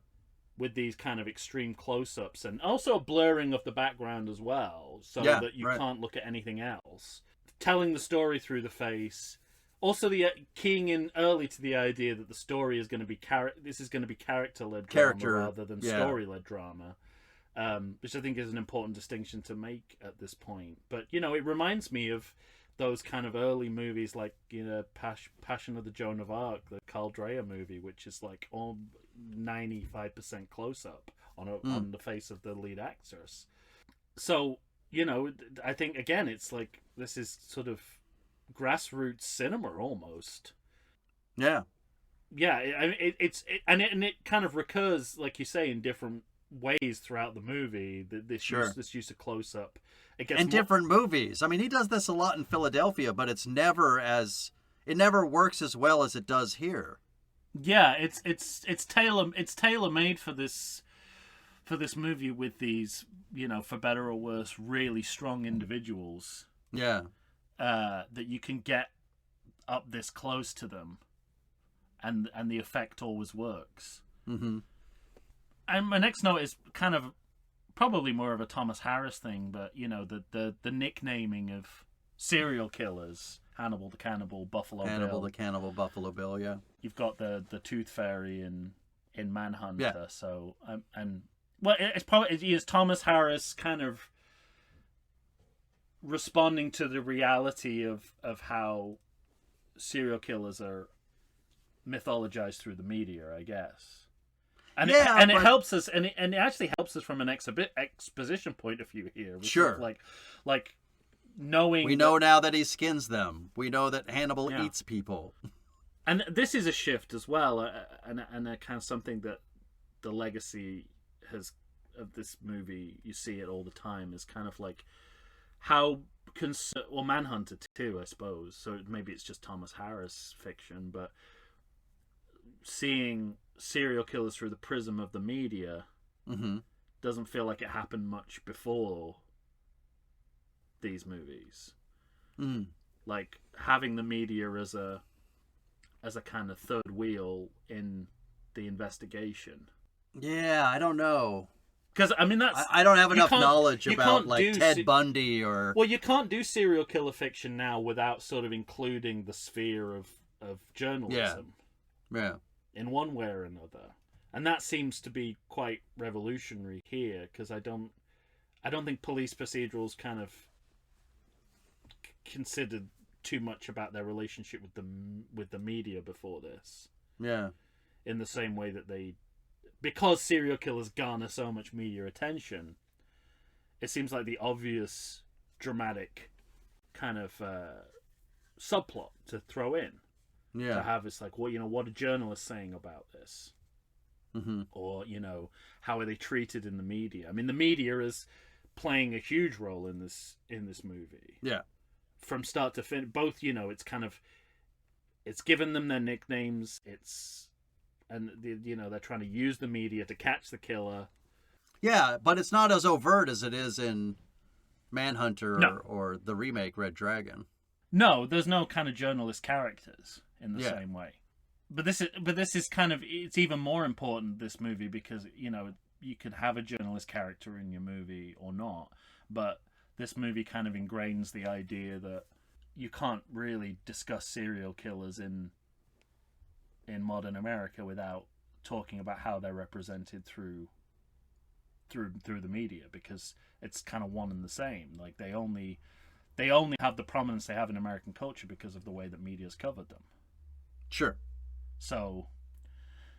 With these kind of extreme close-ups and also a blurring of the background as well, so that you can't look at anything else. Telling the story through the face. Also, the keying in early to the idea that the story is going to be character-led drama rather than story-led drama, which I think is an important distinction to make at this point. But it reminds me of those kind of early movies like Passion of the Joan of Arc, the Carl Dreyer movie, which is like all 95% close-up on the face of the lead actress. So I think again it's like this is sort of grassroots cinema almost. Yeah. It kind of recurs, like you say, in different ways throughout the movie. This use of close up. Different movies. I mean, he does this a lot in Philadelphia, but it never works as well as it does here. Yeah, it's tailor made for this movie with these, for better or worse, really strong individuals. Yeah. That you can get up this close to them, and the effect always works. Mm-hmm. And my next note is kind of probably more of a Thomas Harris thing, but the nicknaming of serial killers: Hannibal the Cannibal, Buffalo Bill. The Cannibal, Buffalo Bill. Yeah. You've got the Tooth Fairy in Manhunter. Yeah. So it's Thomas Harris kind of responding to the reality of how serial killers are mythologized through the media, I guess. And Yeah, it but helps us, and it actually helps us from an exposition point of view here. Which sure. is like knowing We know now that he skins them. We know that Hannibal Yeah. eats people. and this is a shift as well, and a kind of something that the legacy has of this movie. You see it all the time. Is kind of like how Manhunter too, I suppose. So maybe it's just Thomas Harris fiction, but seeing serial killers through the prism of the media Mm-hmm. doesn't feel like it happened much before these movies. Mm. Like having the media as a kind of third wheel in the investigation. Yeah, I don't know. Because I mean that's I don't have you enough can't- knowledge you about can't like do Ted Bundy or well, you can't do serial killer fiction now without sort of including the sphere of journalism yeah. in one way or another, and that seems to be quite revolutionary here. Because I don't think police procedurals kind of considered too much about their relationship with the media before this. Yeah. In the same way that because serial killers garner so much media attention, it seems like the obvious dramatic kind of subplot to throw in. Yeah. To have it's like, well, what are journalists saying about this? Mm-hmm. Or, how are they treated in the media? I mean, the media is playing a huge role in this movie. Yeah. From start to finish, both, it's kind of, it's given them their nicknames. They're trying to use the media to catch the killer. Yeah, but it's not as overt as it is in Manhunter No. or the remake Red Dragon. No, there's no kind of journalist characters in the Yeah. same way. But this is kind of, it's even more important, this movie, because you could have a journalist character in your movie or not, but this movie kind of ingrains the idea that you can't really discuss serial killers in modern America without talking about how they're represented through the media, because it's kind of one and the same. Like they only have the prominence they have in American culture because of the way that media's covered them. Sure. So,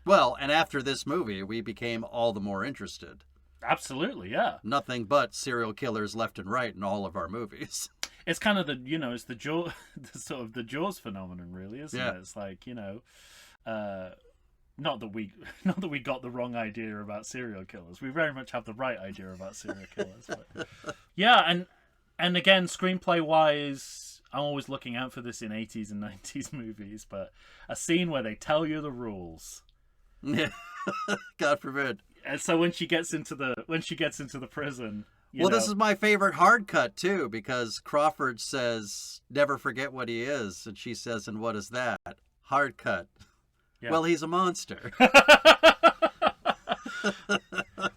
well, and after this movie, we became all the more interested. absolutely, yeah. Nothing but serial killers left and right in all of our movies. It's kind of it's the sort of the Jaws phenomenon, really, isn't Yeah. it? It's like, not that we got the wrong idea about serial killers. We very much have the right idea about serial killers. But, yeah, and again, screenplay wise, I'm always looking out for this in 80s and 90s movies, but a scene where they tell you the rules. Yeah. God forbid. And so when she gets into the prison, This is my favorite hard cut too, because Crawford says, "Never forget what he is," and she says, "And what is that?" Hard cut. Yeah. Well, he's a monster.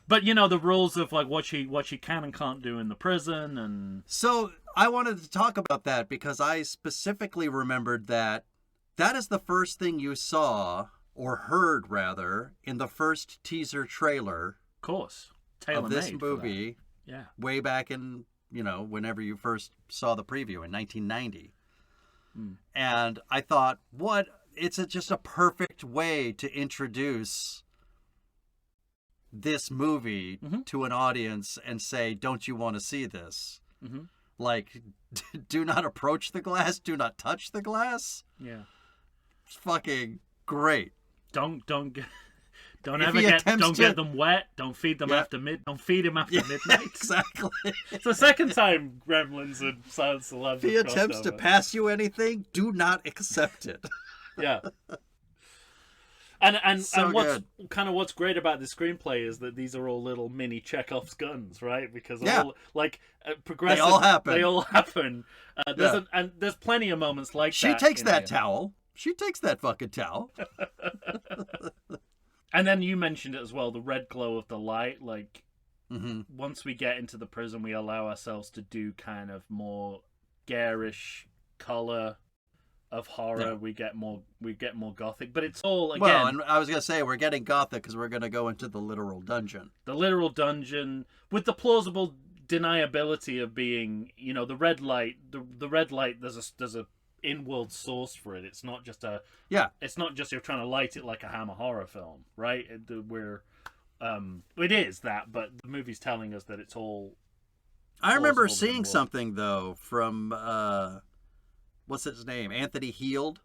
But the rules of like what she can and can't do in the prison, and So I wanted to talk about that because I specifically remembered that is the first thing you saw, or heard rather, in the first teaser trailer of course, of this tailor-made for that. movie Yeah. way back in, whenever you first saw the preview in 1990. And I thought, it's just a perfect way to introduce this movie to an audience and say, don't you want to see this? Mm-hmm. Like, do not approach the glass, do not touch the glass. Yeah. It's fucking great. Don't If ever he get attempts get to- them wet. Don't feed them Don't feed him after Yeah, midnight. exactly. It's the second time Gremlins and Silence of the Lambs If he have attempts crossed to over. pass you anything, do not accept it. Yeah. And So what's great about the screenplay is that these are all little mini Chekhov's guns, right? Because Yeah. progressive, They all happen. They all happen. There's plenty of moments like She that. takes in that here. towel. She takes that fucking towel. And then you mentioned it as well, the red glow of the light. Like, Mm-hmm. once we get into the prison, we allow ourselves to do kind of more garish color of horror. Yeah. We get more gothic, but it's all again Well, and I was gonna say we're getting gothic because we're gonna go into the literal dungeon. the literal dungeon with the plausible deniability of being, the red light. The red light. There's a in-world source for it. It's not just a Yeah. It's not just you're trying to light it like a Hammer horror film, right? It is that, but the movie's telling us that it's all. I remember plausible seeing in the world. something though from what's his name, Anthony Heald,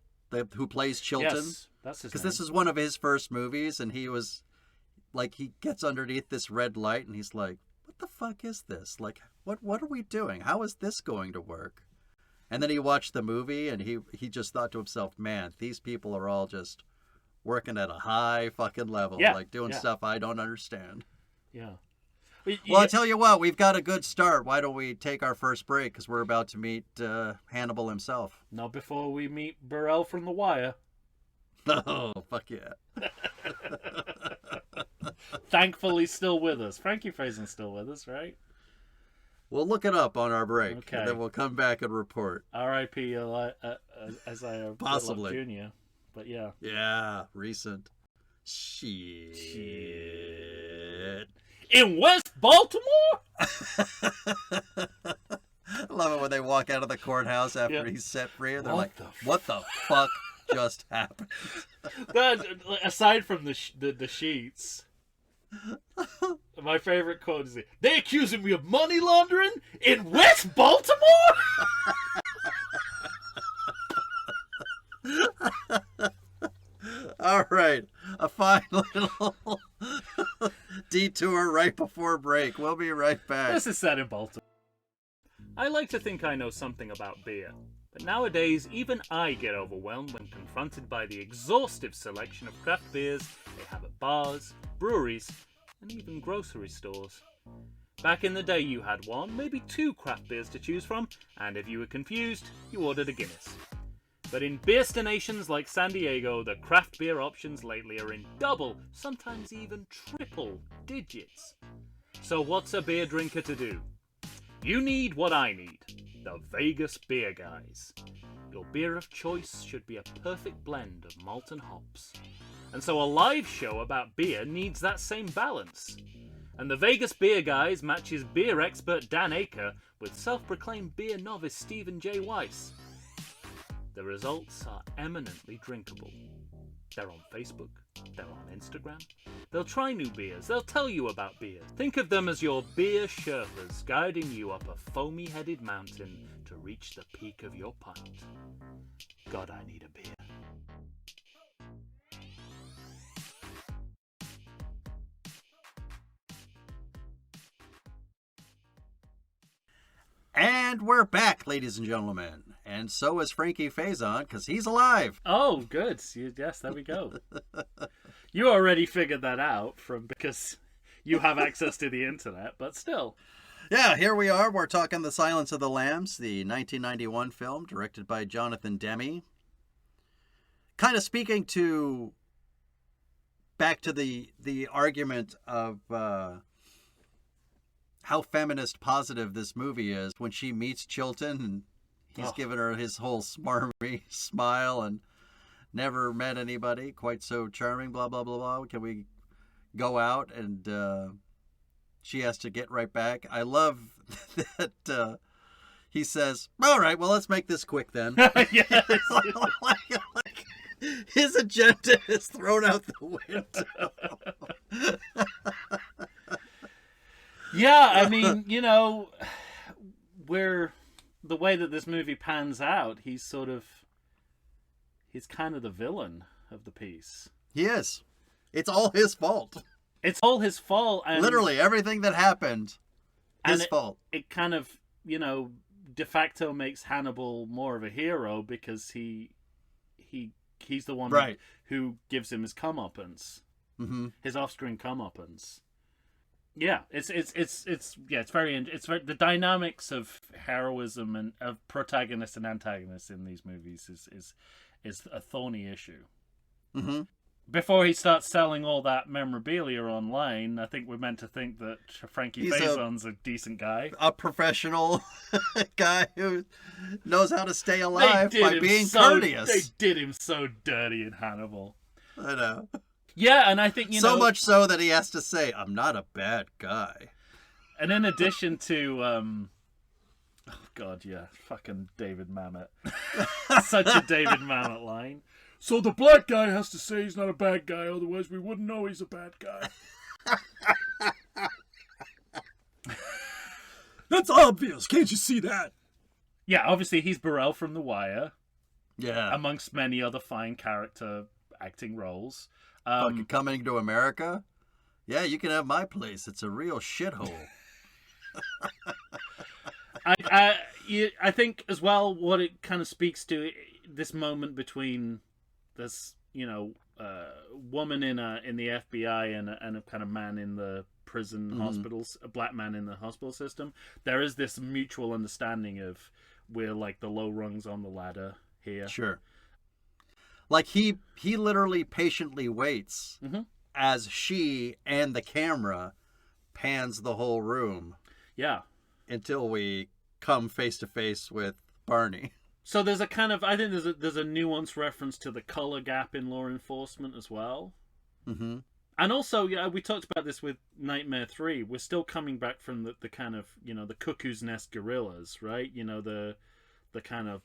who plays Chilton. Yes, that's his Because name. this is one of his first movies, and he was like, he gets underneath this red light, and he's like, "What the fuck is this? Like, what are we doing? How is this going to work?" And then he watched the movie, and he just thought to himself, "Man, these people are all just working at a high fucking level, Yeah, like doing yeah. stuff I don't understand." Yeah. Well, I tell you what, we've got a good start. Why don't we take our first break? Because we're about to meet Hannibal himself. Not before we meet Burrell from The Wire. Oh, fuck yeah. Thankfully, still with us. Frankie Faison's still with us, right? We'll look it up on our break, Okay. and then we'll come back and report. R.I.P. Isaiah Possibly. Jr. But yeah. Yeah, recent. Shit. In West Baltimore? I love it when they walk out of the courthourhouse after Yeah. he's set free, and they're What like, the what the fuck just happened? Aside from the sheets, my favorite quote is, "They accusing me of money laundering in West Baltimore?" All right, a fine little detour right before break. We'll be right back. This is set in Baltimore. I like to think I know something about beer, but nowadays even I get overwhelmed when confronted by the exhaustive selection of craft beers they have at bars, breweries, and even grocery stores. Back in the day you had one, maybe two craft beers to choose from, and if you were confused, you ordered a Guinness. But in beer-stinations like San Diego, the craft beer options lately are in double, sometimes even triple digits. So what's a beer drinker to do? You need what I need, the Vegas Beer Guys. Your beer of choice should be a perfect blend of malt and hops. And so a live show about beer needs that same balance. And the Vegas Beer Guys matches beer expert Dan Aker with self-proclaimed beer novice Stephen J. Weiss. The results are eminently drinkable. They're on Facebook, they're on Instagram. They'll try new beers, they'll tell you about beer. Think of them as your beer Sherpas guiding you up a foamy-headed mountain to reach the peak of your pint. God, I need a beer. And we're back, ladies and gentlemen. And so is Frankie Faison, because he's alive. Oh, good. Yes, there we go. You already figured that out because you have access to the internet, but still. Yeah, here we are. We're talking The Silence of the Lambs, the 1991 film directed by Jonathan Demme. Kind of speaking to back to the argument of how feminist positive this movie is when she meets Chilton and he's giving her his whole smarmy smile and never met anybody quite so charming, blah, blah, blah, blah. Can we go out? And she has to get right back. I love that he says, all right, well, let's make this quick then. Yes. like, his agenda is thrown out the window. Yeah, I mean, where the way that this movie pans out, he's kind of the villain of the piece. He is. It's all his fault. It's all his fault. And Literally everything that happened, his fault. It kind of, de facto makes Hannibal more of a hero because he's the one Right. who gives him his comeuppance, his off-screen comeuppance. Yeah, it's very the dynamics of heroism and of protagonist and antagonist in these movies is a thorny issue. Mm-hmm. Before he starts selling all that memorabilia online, I think we're meant to think that Frankie Faison's a decent guy. A professional guy who knows how to stay alive by being courteous. They did him so dirty in Hannibal. I know. Yeah, and I think, so much so that he has to say, I'm not a bad guy. And in addition to Oh, God, yeah. Fucking David Mamet. Such a David Mamet line. So the black guy has to say he's not a bad guy, otherwise we wouldn't know he's a bad guy. That's obvious. Can't you see that? Yeah, obviously he's Burrell from The Wire. Yeah. Amongst many other fine character acting roles. Fucking Coming to America? Yeah, you can have my place. It's a real shithole. I think as well what it kind of speaks to, this moment between this, woman in the FBI and a kind of man in the prison hospitals, a black man in the hospital system. There is this mutual understanding of we're like the low rungs on the ladder here. Sure. Like he literally patiently waits as she and the camera pans the whole room. Yeah. Until we come face to face with Barney. So there's a kind of, I think there's a nuanced reference to the color gap in law enforcement as well. Mm-hmm. And also, yeah, we talked about this with Nightmare 3. We're still coming back from the kind of, the Cuckoo's Nest guerrillas, right? The kind of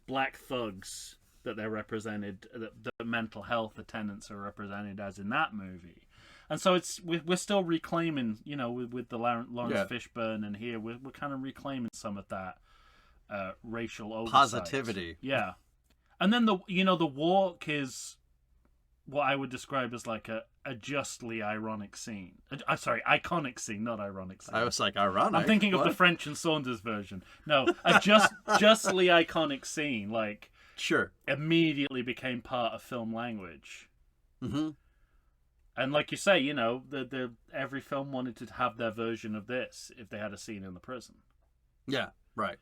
black thugs that they're represented, the mental health attendants are represented as in that movie. And so we're still reclaiming, with the Lawrence Fishburne, and here we're kind of reclaiming some of that racial oversight. Positivity. Yeah. And then the walk is what I would describe as like a justly ironic scene. Sorry, iconic scene, not ironic scene. I was like, ironic? I'm thinking of the French and Saunders version. No, a justly iconic scene, like, sure, immediately became part of film language. Mm-hmm. And like you say, the every film wanted to have their version of this if they had a scene in the prison. Yeah, right.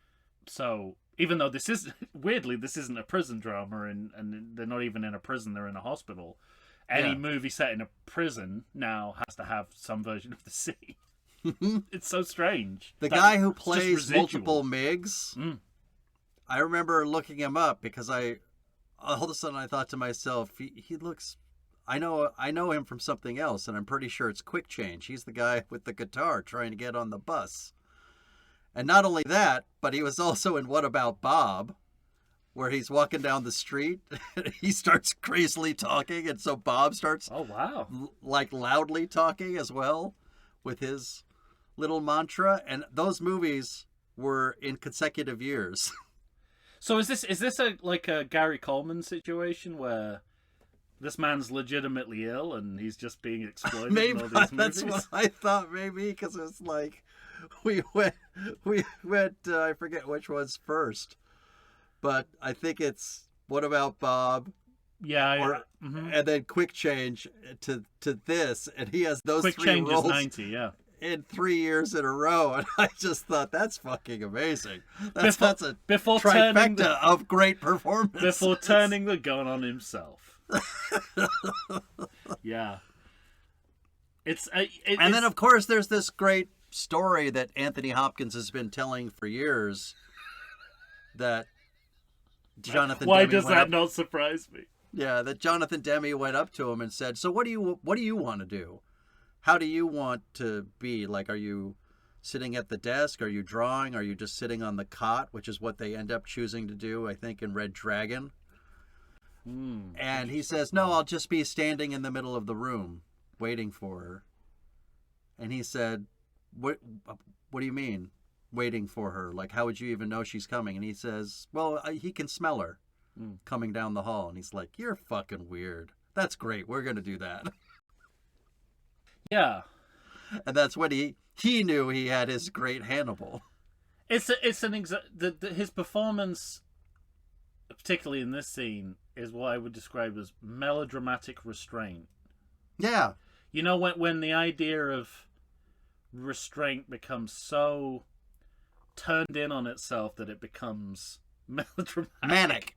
So even though this isn't a prison drama, and they're not even in a prison, they're in a hospital. Any movie set in a prison now has to have some version of the scene. It's so strange. The guy who plays multiple Migs, I remember looking him up because all of a sudden I thought to myself, he looks... I know him from something else, and I'm pretty sure it's Quick Change. He's the guy with the guitar trying to get on the bus. And not only that, but he was also in What About Bob, where he's walking down the street, and he starts crazily talking, and so Bob starts loudly talking as well with his little mantra. And those movies were in consecutive years. So is this a Gary Coleman situation where this man's legitimately ill and he's just being exploited? Maybe in all these that's movies? what I thought. Maybe because it's like we went. I forget which one's first, but I think it's What About Bob? Yeah, and then Quick Change to this, and he has those Quick three Change roles is 90, yeah, in 3 years in a row, and I just thought that's fucking amazing. That's a trifecta of great performances. Before turning the gun on himself. Yeah. And then, of course, there's this great story that Anthony Hopkins has been telling for years that Jonathan Why Demme does that not surprise me? Yeah, that Jonathan Demme went up to him and said, so what do you want to do? How do you want to be? Like, are you sitting at the desk? Are you drawing? Are you just sitting on the cot, which is what they end up choosing to do, I think, in Red Dragon? And he says, no, I'll just be standing in the middle of the room waiting for her. And he said, what do you mean waiting for her? Like, how would you even know she's coming? And he says, well, he can smell her coming down the hall. And he's like, you're fucking weird. That's great. We're going to do that. Yeah. And that's when he knew he had his great Hannibal. His performance, particularly in this scene, is what I would describe as melodramatic restraint. Yeah. When the idea of restraint becomes so turned in on itself that it becomes melodramatic. Manic.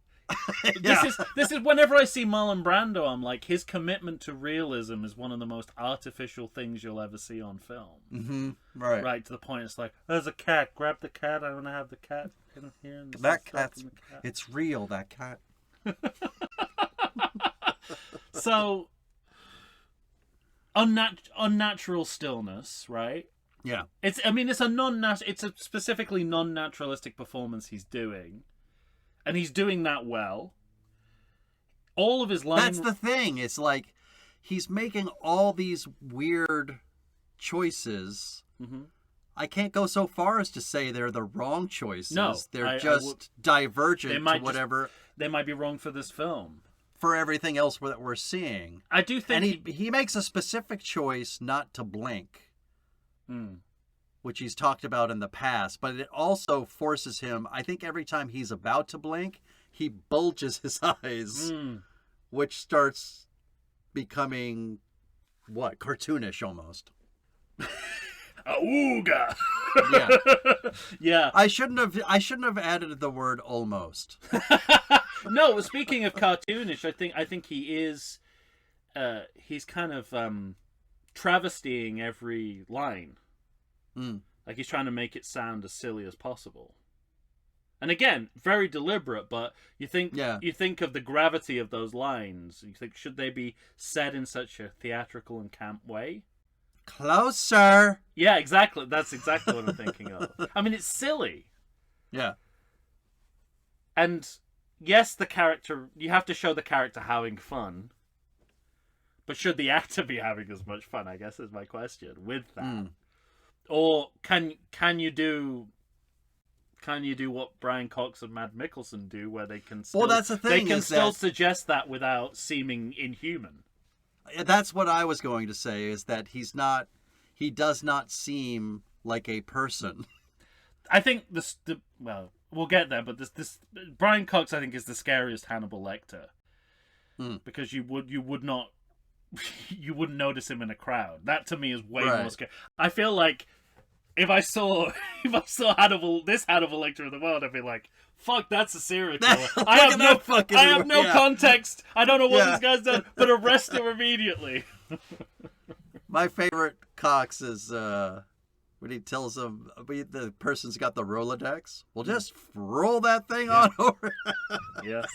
This is whenever I see Marlon Brando, I'm like, his commitment to realism is one of the most artificial things you'll ever see on film. Mm-hmm. Right. Right, to the point it's like, there's a cat, grab the cat, I want to have the cat in here. And that cat's, it's real, that cat. So, unnatural stillness, right? Yeah. It's a specifically non-naturalistic performance he's doing, and he's doing that well. All of his lines. That's the thing. It's like he's making all these weird choices. Mm-hmm. I can't go so far as to say they're the wrong choices. No, they're just divergent to whatever. They might be wrong for this film. For everything else that we're seeing. I do think... And he makes a specific choice not to blink. Which he's talked about in the past. But it also forces him... I think every time he's about to blink, he bulges his eyes. Which starts becoming... what? Cartoonish almost. Auga! Yeah. Yeah. I shouldn't have added the word almost. No, speaking of cartoonish, I think he is he's kind of travestying every line. Like he's trying to make it sound as silly as possible. And again, very deliberate, but you think of the gravity of those lines. You think, should they be said in such a theatrical and camp way? Closer. Yeah, exactly. That's exactly what I'm thinking of. I mean, it's silly. Yeah. And yes, you have to show the character having fun. But should the actor be having as much fun, I guess is my question, with that. Or can you do what Brian Cox and Matt Mikkelsen do, where they can still, that's the thing, they can still suggest that without seeming inhuman. That's what I was going to say, is that he does not seem like a person. I think well, we'll get there, but this Brian Cox, I think, is the scariest Hannibal Lecter. Because you wouldn't notice him in a crowd. That to me is way more scary. I feel like if I saw Hannibal Lecter in the world, I'd be like, fuck, that's a serial killer. I have no context. I don't know what this guy's done, but arrest him immediately. My favorite Cox is when he tells him the person's got the Rolodex. Well, just roll that thing on over. Yes.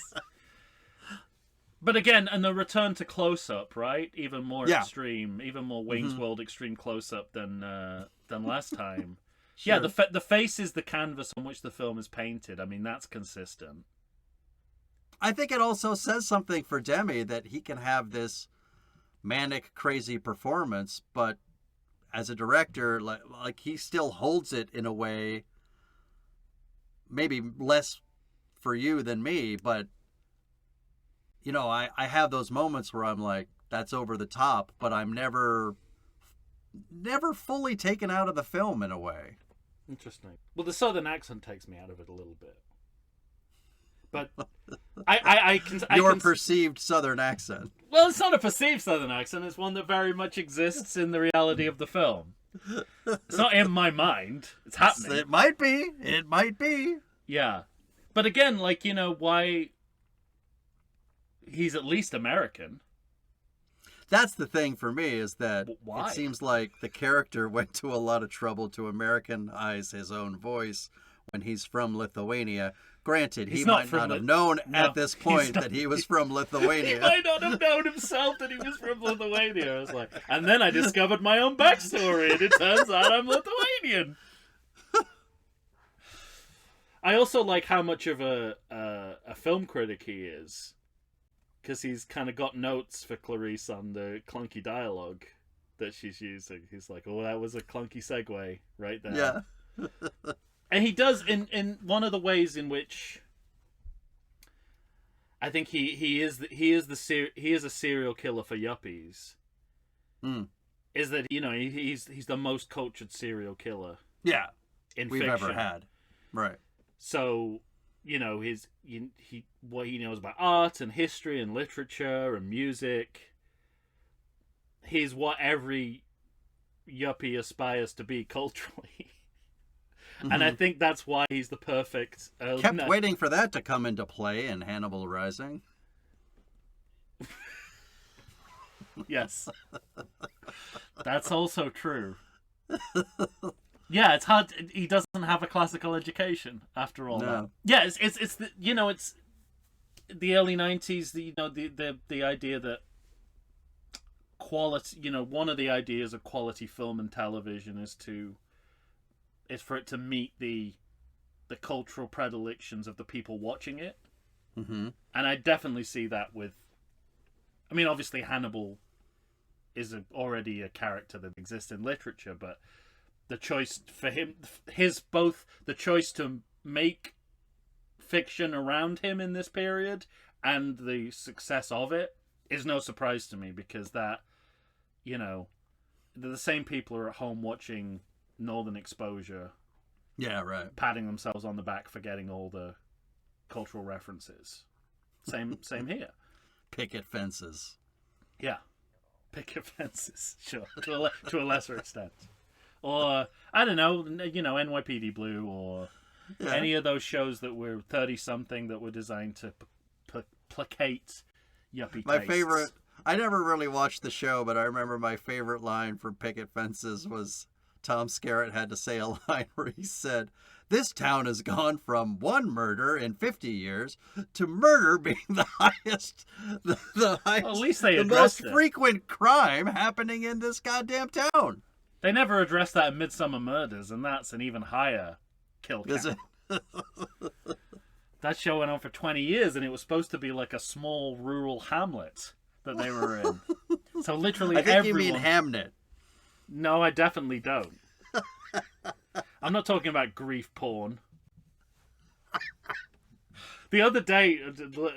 But again, and the return to close-up, right? Even more extreme, even more Wayne's World extreme close-up than last time. Sure. Yeah, the face is the canvas on which the film is painted. I mean, that's consistent. I think it also says something for Demme that he can have this manic, crazy performance, but as a director, like he still holds it in a way, maybe less for you than me, but you know, I have those moments where I'm like, that's over the top, but I'm never fully taken out of the film in a way. Interesting. Well, the southern accent takes me out of it a little bit. But I can perceived southern accent. Well, it's not a perceived southern accent. It's one that very much exists in the reality of the film. It's not in my mind. It's happening. It might be. It might be. Yeah. But again, like, you know, why... He's at least American. That's the thing for me, is that why? It seems like the character went to a lot of trouble to Americanize his own voice when he's from Lithuania. Granted, he might not have known at this point that he was from Lithuania. He might not have known himself that he was from Lithuania. I was like, and then I discovered my own backstory, and it turns out I'm Lithuanian. I also like how much of a film critic he is. Because he's kind of got notes for Clarice on the clunky dialogue that she's using. He's like, oh, that was a clunky segue right there. Yeah. And he does, in one of the ways in which I think he is a serial killer for yuppies. Is that, you know, he's the most cultured serial killer. Yeah. In we've fiction. ever had. Right. So, you know, what he knows about art and history and literature and music. He's what every yuppie aspires to be culturally. And I think that's why he's the perfect... Kept waiting for that to come into play in Hannibal Rising. Yes. That's also true. Yeah, it's hard. He doesn't have a classical education after all. No. Yeah, it's the, you know, it's the early 90s. The idea that quality, one of the ideas of quality film and television is for it to meet the cultural predilections of the people watching it. Mm-hmm. And I definitely see that with, obviously Hannibal is already a character that exists in literature, but the choice for him, the choice to make fiction around him in this period and the success of it is no surprise to me, because that, the same people are at home watching Northern Exposure. Yeah, right. Patting themselves on the back for getting all the cultural references. Same here. Picket fences. Yeah. Picket fences, sure. To a lesser extent. Or, I don't know, NYPD Blue, or any of those shows that were 30-something that were designed to placate yuppie My tastes. favorite, I never really watched the show, but I remember my favorite line from Picket Fences was Tom Skerritt had to say a line where he said, "This town has gone from one murder in 50 years to murder being the highest, the highest, Well, at least they the addressed most it. frequent crime happening in this goddamn town." They never addressed that in Midsummer Murders, and that's an even higher kill Is count. it? That show went on for 20 years, and it was supposed to be like a small rural hamlet that they were in. So literally I think everyone... you mean Hamnet. No, I definitely don't. I'm not talking about grief porn. The other day,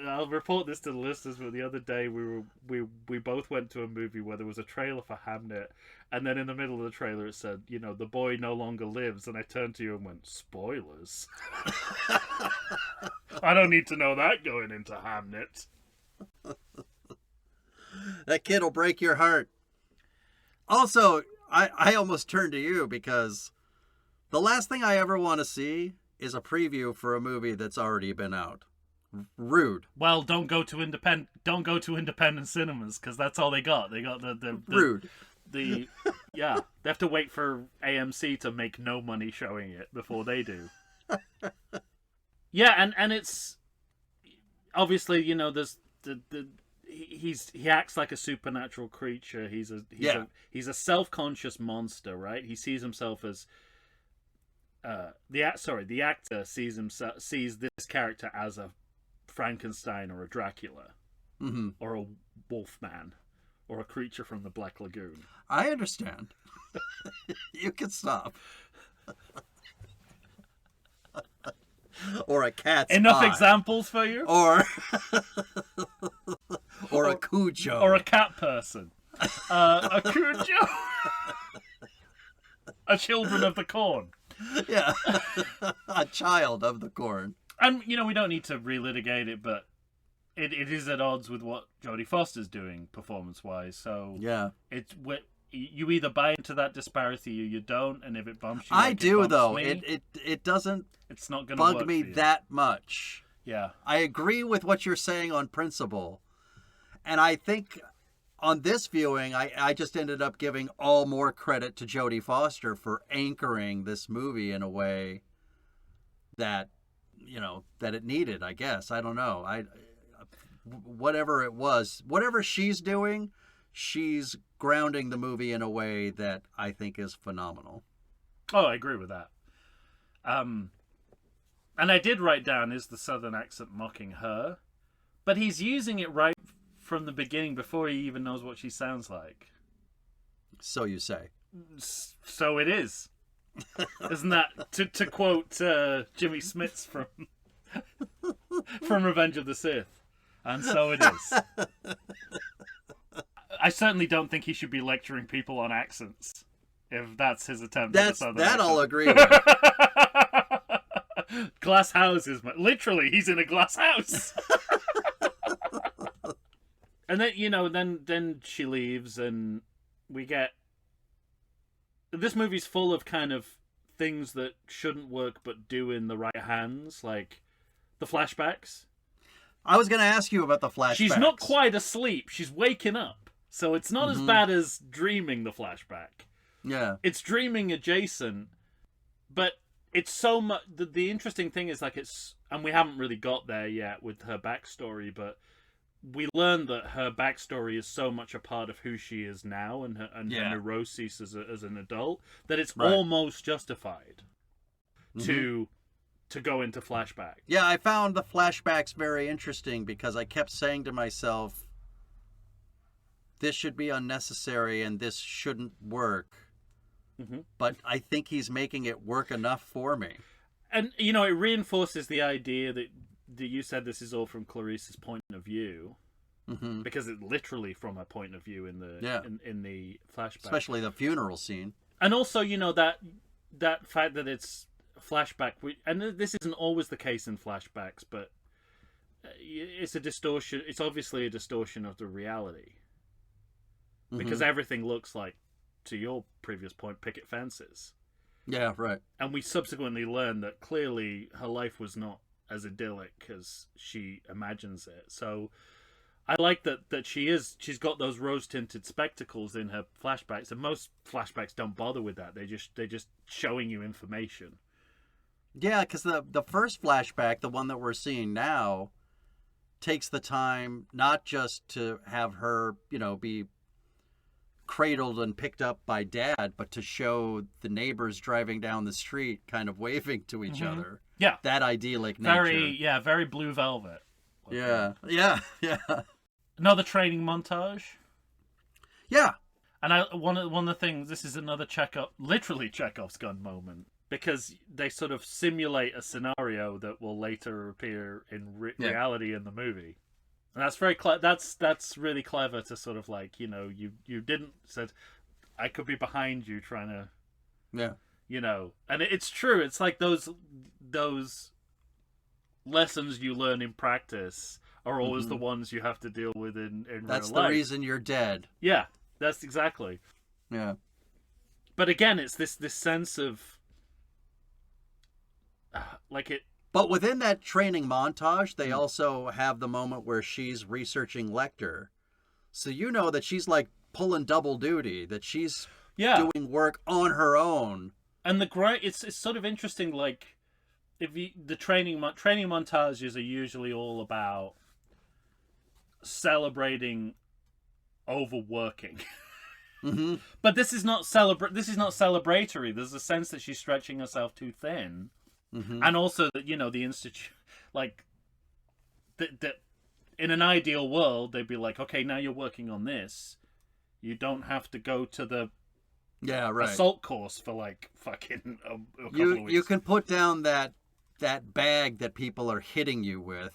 I'll report this to the listeners, but the other day we both went to a movie where there was a trailer for Hamnet, and then in the middle of the trailer it said, the boy no longer lives, and I turned to you and went, spoilers. I don't need to know that going into Hamnet. That kid will break your heart. Also, I almost turned to you because the last thing I ever want to see is a preview for a movie that's already been out. Rude. Well, don't go to independent cinemas, because that's all they got. They got the Rude. They have to wait for AMC to make no money showing it before they do. Yeah, and it's obviously, there's he acts like a supernatural creature. He's a self-conscious monster, right? He sees himself as the actor sees this character as a Frankenstein or a Dracula, Mm-hmm. or a Wolfman, or a creature from the Black Lagoon. I understand. You can stop. Or a cat's Enough eye. examples for you? Or a Cujo. Or a cat person. A Cujo. A Children of the Corn. Yeah. A child of the corn. And, we don't need to relitigate it, but it is at odds with what Jodie Foster's doing performance-wise. So Yeah. you either buy into that disparity or you don't, and if it bumps you, I like do, it bumps though. me, It doesn't it's not going to bug work me for you. that much. Yeah. I agree with what you're saying on principle. And I think on this viewing, I just ended up giving all more credit to Jodie Foster for anchoring this movie in a way that, that it needed, I guess. I don't know. Whatever it was, whatever she's doing, she's grounding the movie in a way that I think is phenomenal. Oh, I agree with that. And I did write down, is the Southern accent mocking her? But he's using it right from the beginning before he even knows what she sounds like. So you say. So it is. Isn't that, to quote Jimmy Smits from Revenge of the Sith? And so it is. I certainly don't think he should be lecturing people on accents, if that's his attempt at a Southern accent. I'll agree with. Glass houses. Literally, he's in a glass house. And then, then she leaves, and we get... This movie's full of kind of things that shouldn't work but do in the right hands, like the flashbacks. I was going to ask you about the flashbacks. She's not quite asleep. She's waking up. So it's not as bad as dreaming the flashback. Yeah. It's dreaming adjacent, but it's so much... The interesting thing is, like, it's... And we haven't really got there yet with her backstory, but we learn that her backstory is so much a part of who she is now and her Yeah. neuroses as an adult that it's Right. almost justified to go into flashback. Yeah, I found the flashbacks very interesting because I kept saying to myself, this should be unnecessary and this shouldn't work. But I think he's making it work enough for me. And, you know, it reinforces the idea that you said this is all from Clarice's point of view. Because it's literally from her point of view in the in the flashback. Especially the funeral scene. And also, you know, that fact that it's flashback, and this isn't always the case in flashbacks, but it's a distortion. It's obviously a distortion of the reality. Because everything looks like, to your previous point, picket fences. Yeah, right. And we subsequently learn that clearly her life was not as idyllic as she imagines it. So I like that she's got those rose-tinted spectacles in her flashbacks, and most flashbacks don't bother with that. They're just showing you information. Yeah, because the first flashback, the one that we're seeing now, takes the time not just to have her, you know, be cradled and picked up by Dad, but to show the neighbors driving down the street kind of waving to each other. Yeah. That idyllic nature. Very Blue Velvet. Yeah. Another training montage. Yeah. And one of the things, this is another literally Chekhov's gun moment, because they sort of simulate a scenario that will later appear in reality in the movie. And that's very that's really clever to sort of like, you know, you didn't said I could be behind you trying to, you know, and it's true. It's like those lessons you learn in practice are always the ones you have to deal with in real life. That's the reason you're dead. Yeah, that's exactly. Yeah. But again, it's this sense of like it. But within that training montage, they also have the moment where she's researching Lecter. So you know that she's like pulling double duty, that she's doing work on her own. And it's sort of interesting, like, the training montages are usually all about celebrating overworking. But this is not celebratory. There's a sense that she's stretching herself too thin. And also that, you know, the institute, like, that in an ideal world, they'd be like, okay, now you're working on this. You don't have to go to the assault course for, like, fucking a couple of weeks. You can put down that bag that people are hitting you with.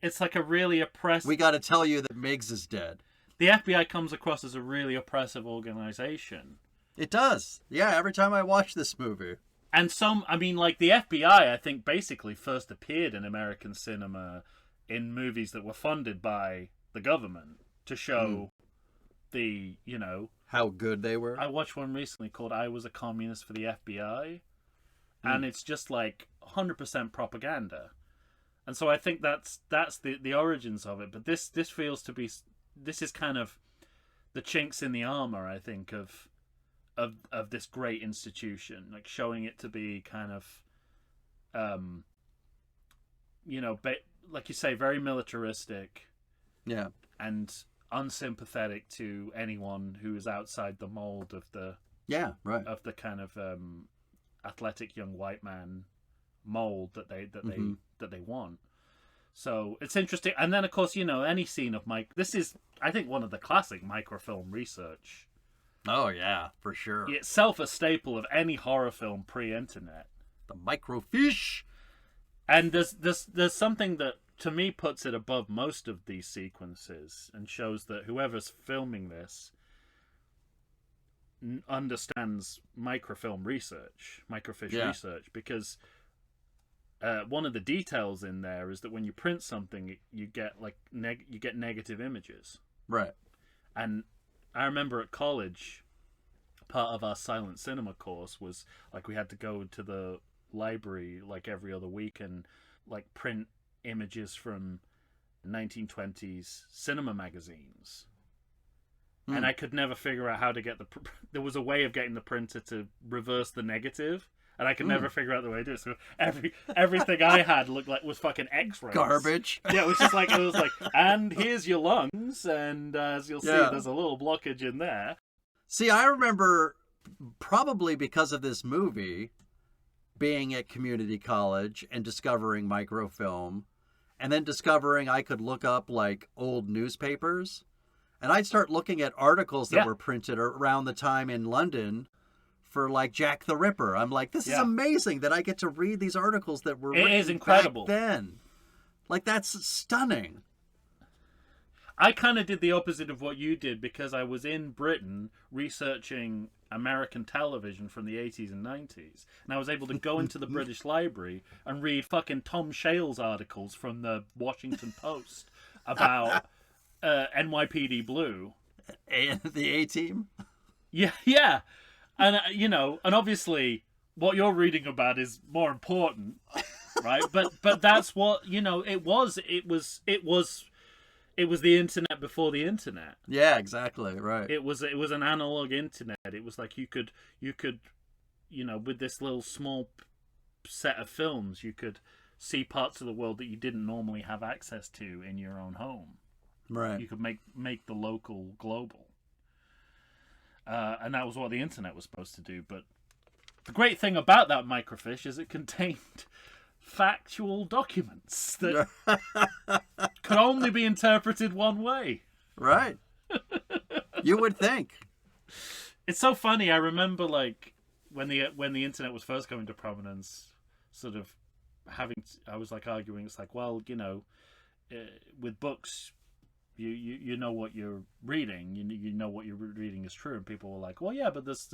It's like a really oppressive... We got to tell you that Miggs is dead. The FBI comes across as a really oppressive organization. It does. Yeah, every time I watch this movie. And like the FBI, I think, basically first appeared in American cinema in movies that were funded by the government to show the, you know... how good they were. I watched one recently called I Was a Communist for the FBI. And it's just like 100% propaganda. And so I think that's the origins of it. But this feels to be... This is kind of the chinks in the armor, I think, of this great institution, like showing it to be kind of, you know, like you say, very militaristic, and unsympathetic to anyone who is outside the mold of the of the kind of athletic young white man mold that they want. So it's interesting. And then, of course, you know, any scene of Mike. This is, I think, one of the classic microfilm research. Oh, yeah, for sure. Itself a staple of any horror film pre-internet. The microfiche. And there's something that, to me, puts it above most of these sequences and shows that whoever's filming this understands microfilm research, microfiche research, because one of the details in there is that when you print something, you get like you get negative images. Right. And I remember at college, part of our silent cinema course was like we had to go to the library like every other week and like print images from 1920s cinema magazines. And I could never figure out how to get there was a way of getting the printer to reverse the negative And I could never figure out the way to do it. So everything I had was fucking X-rays. Garbage. Yeah, it was like, and here's your lungs, and as you'll see, there's a little blockage in there. See, I remember, probably because of this movie, being at community college and discovering microfilm, and then discovering I could look up like old newspapers, and I'd start looking at articles that were printed around the time in London for like Jack the Ripper. I'm like, this is amazing that I get to read these articles that were written back then. Like, that's stunning. I kind of did the opposite of what you did because I was in Britain researching American television from the 80s and 90s. And I was able to go into the British Library and read fucking Tom Shales articles from the Washington Post about NYPD Blue. And the A-Team? Yeah. And, and obviously what you're reading about is more important, right? But that's what, it was the internet before the internet. Yeah, exactly, right. It was an analog internet. It was like you could, with this little small set of films, you could see parts of the world that you didn't normally have access to in your own home. Right. You could make the local global. And that was what the internet was supposed to do. But the great thing about that microfiche is it contained factual documents that could only be interpreted one way. Right. You would think. It's so funny. I remember like when the internet was first coming to prominence, sort of I was like arguing. It's like, well, with books, you know what you're reading. You know what you're reading is true, and people were like, well, yeah, but there's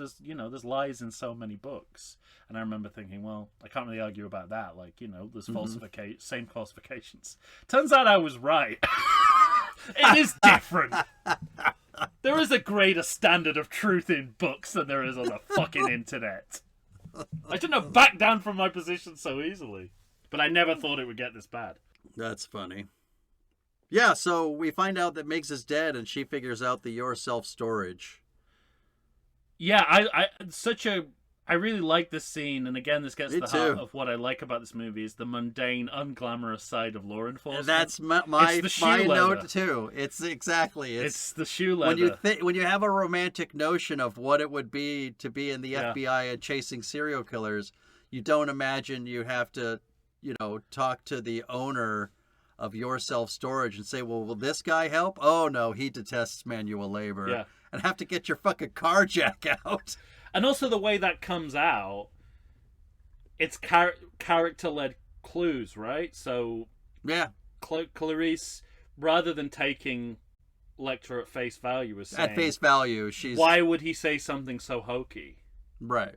lies in so many books. And I remember thinking, well, I can't really argue about that. Like, there's same falsifications. Turns out I was right. It is different. There is a greater standard of truth in books than there is on the fucking internet. I shouldn't have backed down from my position so easily. But I never thought it would get this bad. That's funny. Yeah, so we find out that Miggs is dead, and she figures out the yourself storage. Yeah, I really like this scene, and again, this gets to the heart of what I like about this movie is the mundane, unglamorous side of law enforcement. That's my note too. It's the shoe leather. When you have a romantic notion of what it would be to be in the FBI and chasing serial killers, you don't imagine you have to, talk to the owner of your self-storage and say, well, will this guy help? Oh, no, he detests manual labor. Yeah. And have to get your fucking car jack out. And also the way that comes out, it's character-led clues, right? So, yeah, Clarice, rather than taking Lecter at face value, is saying... At face value, why would he say something so hokey? Right.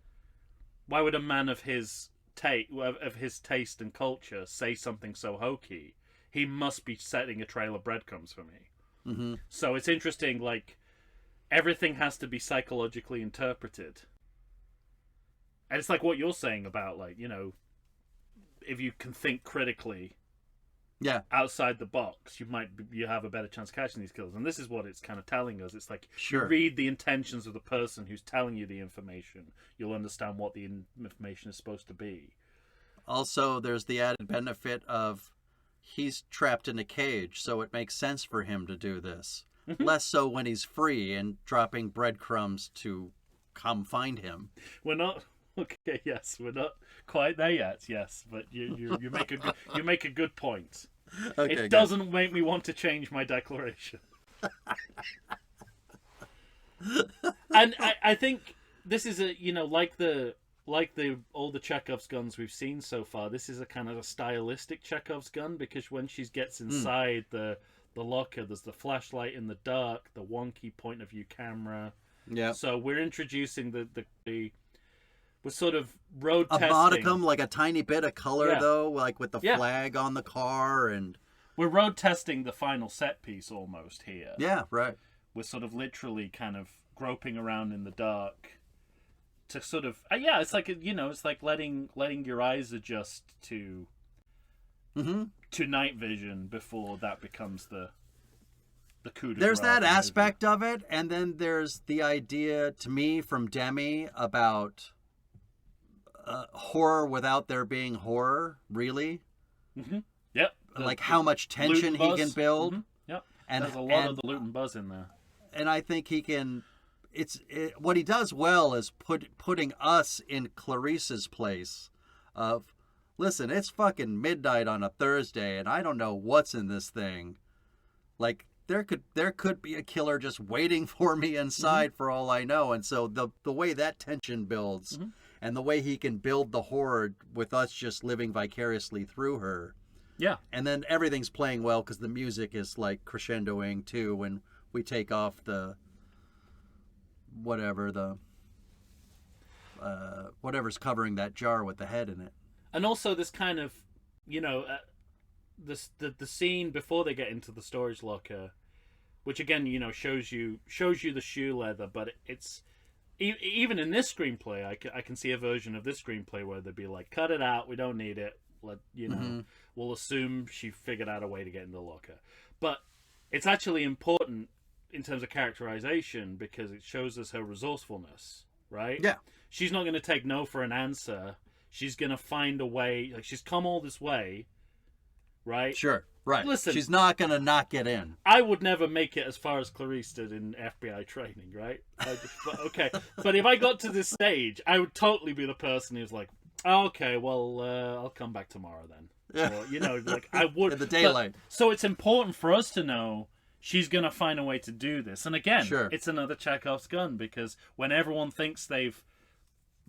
Why would a man of his taste and culture say something so hokey? He must be setting a trail of breadcrumbs for me. Mm-hmm. So it's interesting, like, everything has to be psychologically interpreted. And it's like what you're saying about, like, if you can think critically outside the box, you have a better chance of catching these killers. And this is what it's kind of telling us. It's like, you read the intentions of the person who's telling you the information, you'll understand what the information is supposed to be. Also, there's the added benefit of he's trapped in a cage, so it makes sense for him to do this. Mm-hmm. Less so when he's free and dropping breadcrumbs to come find him. We're not quite there yet. Yes, but you make a good point. Okay, it doesn't make me want to change my declaration. And I think this is like all the Chekhov's guns we've seen so far. This is a kind of a stylistic Chekhov's gun, because when she gets inside the locker, there's the flashlight in the dark, the wonky point of view camera. Yeah. So we're introducing we're sort of road testing. A modicum, like a tiny bit of color though, like with the flag on the car, and we're road testing the final set piece almost here. Yeah, right. We're sort of literally kind of groping around in the dark to sort of it's like it's like letting your eyes adjust to night vision before that becomes the coup de grace. There's that aspect of it, and then there's the idea to me from Demi about horror without there being horror, really. Mm-hmm. Yep. Like how much tension he can build. Mm-hmm. Yep. And there's a lot of the loot and buzz in there. And I think he can. What he does well is putting us in Clarice's place. Of, listen, it's fucking midnight on a Thursday, and I don't know what's in this thing. Like there could be a killer just waiting for me inside for all I know. And so the way that tension builds, and the way he can build the horror with us just living vicariously through her. Yeah. And then everything's playing well because the music is like crescendoing too when we take off the whatever's covering that jar with the head in it. And also this kind of, the scene before they get into the storage locker, which again, shows you the shoe leather, but it's even in this screenplay, I can see a version of this screenplay where they'd be like, cut it out, we don't need it. We'll assume she figured out a way to get in the locker. But it's actually important in terms of characterization because it shows us her resourcefulness, right? Yeah. She's not going to take no for an answer. She's going to find a way. Like, she's come all this way, right? Sure, right. Listen, she's not going to not get in. I would never make it as far as Clarice did in FBI training, right? Okay. But if I got to this stage, I would totally be the person who's like, oh, okay, well, I'll come back tomorrow then. Yeah. Or, like I would. In the daylight. So it's important for us to know she's going to find a way to do this. And again, sure. It's another Chekhov's gun because when everyone thinks they've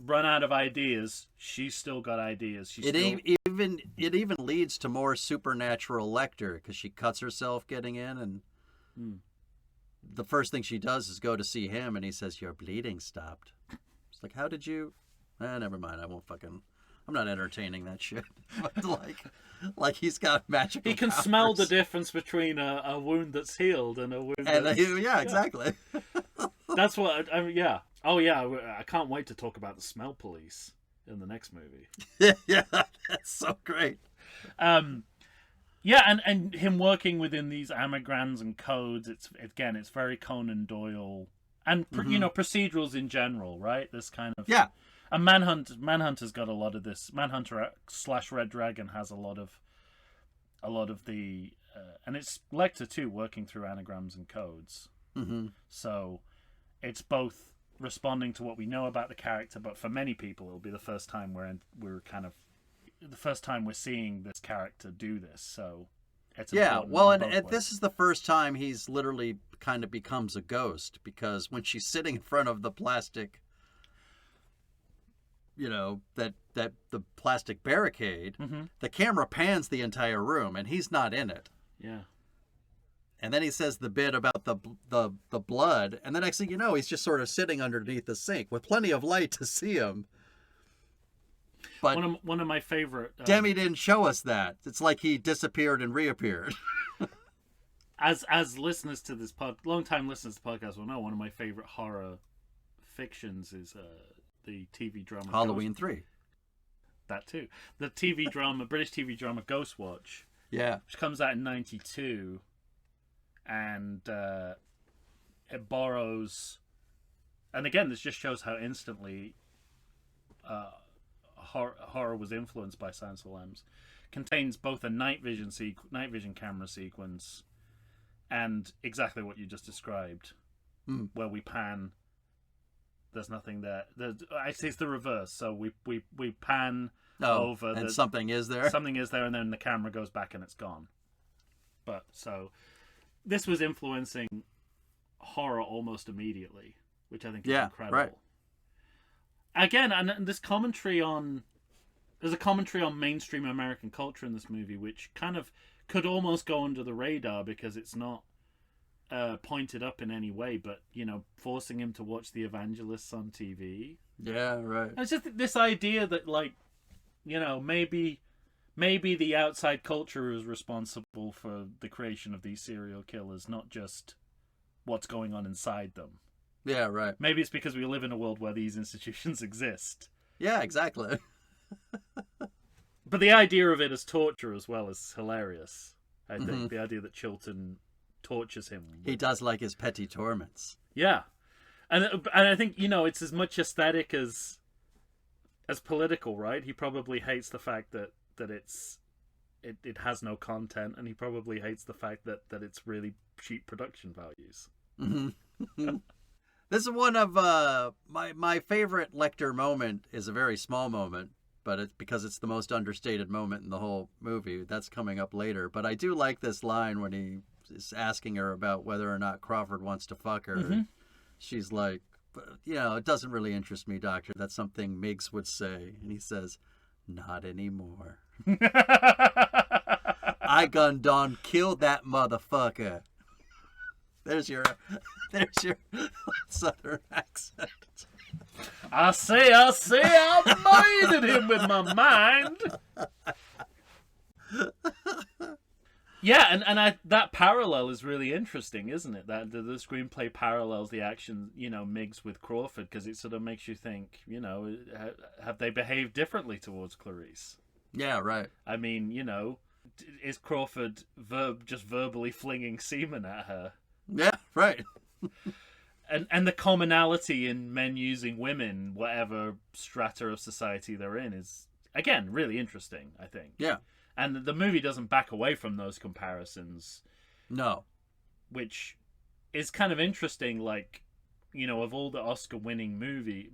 run out of ideas, she's still got ideas. It even leads to more supernatural Lecter because she cuts herself getting in, and the first thing she does is go to see him, and he says, "Your bleeding stopped." It's like, how did you? Never mind. I'm not entertaining that shit. But like he's got magical. He can powers. smell the difference between a wound that's healed and a wound. Yeah, exactly. That's what. Yeah. Oh yeah. I can't wait to talk about the smell police in the next movie. Yeah, that's so great. Yeah, and him working within these anagrams and codes. It's very Conan Doyle and procedurals in general, right? This kind of And Manhunter's got a lot of this. Manhunter / Red Dragon has a lot of the, and it's Lecter too, working through anagrams and codes. Mm-hmm. So it's both responding to what we know about the character, but for many people, it'll be the first time we're seeing this character do this. So it's and this is the first time he's literally kind of becomes a ghost because when she's sitting in front of the plastic. That the plastic barricade, the camera pans the entire room, and he's not in it. Yeah. And then he says the bit about the blood, and the next thing you know, he's just sort of sitting underneath the sink with plenty of light to see him. But one of my favorite Demi didn't show us that. It's like he disappeared and reappeared. As listeners to this long-time listeners to the podcast will know, one of my favorite horror fictions is the TV drama Halloween 3. That too. The TV drama, British TV drama Ghostwatch. Yeah. Which comes out in 92. And it borrows... And again, this just shows how instantly horror was influenced by Silence of the Lambs. Contains both a night vision camera sequence and exactly what you just described. Where we pan... There's nothing there. Actually, it's the reverse. So we pan over, and something is there. Something is there, and then the camera goes back and it's gone. But so this was influencing horror almost immediately, which I think is incredible. Right. Again, and there's a commentary on mainstream American culture in this movie, which kind of could almost go under the radar because it's not pointed up in any way, but forcing him to watch The Evangelists on TV. Yeah, right. And it's just this idea that, maybe the outside culture is responsible for the creation of these serial killers, not just what's going on inside them. Yeah, right. Maybe it's because we live in a world where these institutions exist. Yeah, exactly. But the idea of it as torture as well is hilarious. I think the idea that Chilton tortures him. He does like his petty torments. Yeah. And I think, it's as much aesthetic as as political, right? He probably hates the fact that it has no content, and he probably hates the fact that it's really cheap production values. Mm-hmm. This is one of my favorite Lecter moment. Is a very small moment, but it's because it's the most understated moment in the whole movie. That's coming up later. But I do like this line when he is asking her about whether or not Crawford wants to fuck her. Mm-hmm. She's like, it doesn't really interest me, Doctor. That's something Miggs would say. And he says, not anymore. I done killed that motherfucker. There's your southern accent. I say, I minded him with my mind. Yeah, and that parallel is really interesting, isn't it? That the screenplay parallels the action, Miggs with Crawford, because it sort of makes you think, have they behaved differently towards Clarice? Yeah, right. I mean, is Crawford just verbally flinging semen at her? Yeah, right. And the commonality in men using women, whatever strata of society they're in, is, again, really interesting, I think. Yeah. And the movie doesn't back away from those comparisons. No. Which is kind of interesting, like, of all the Oscar-winning movie,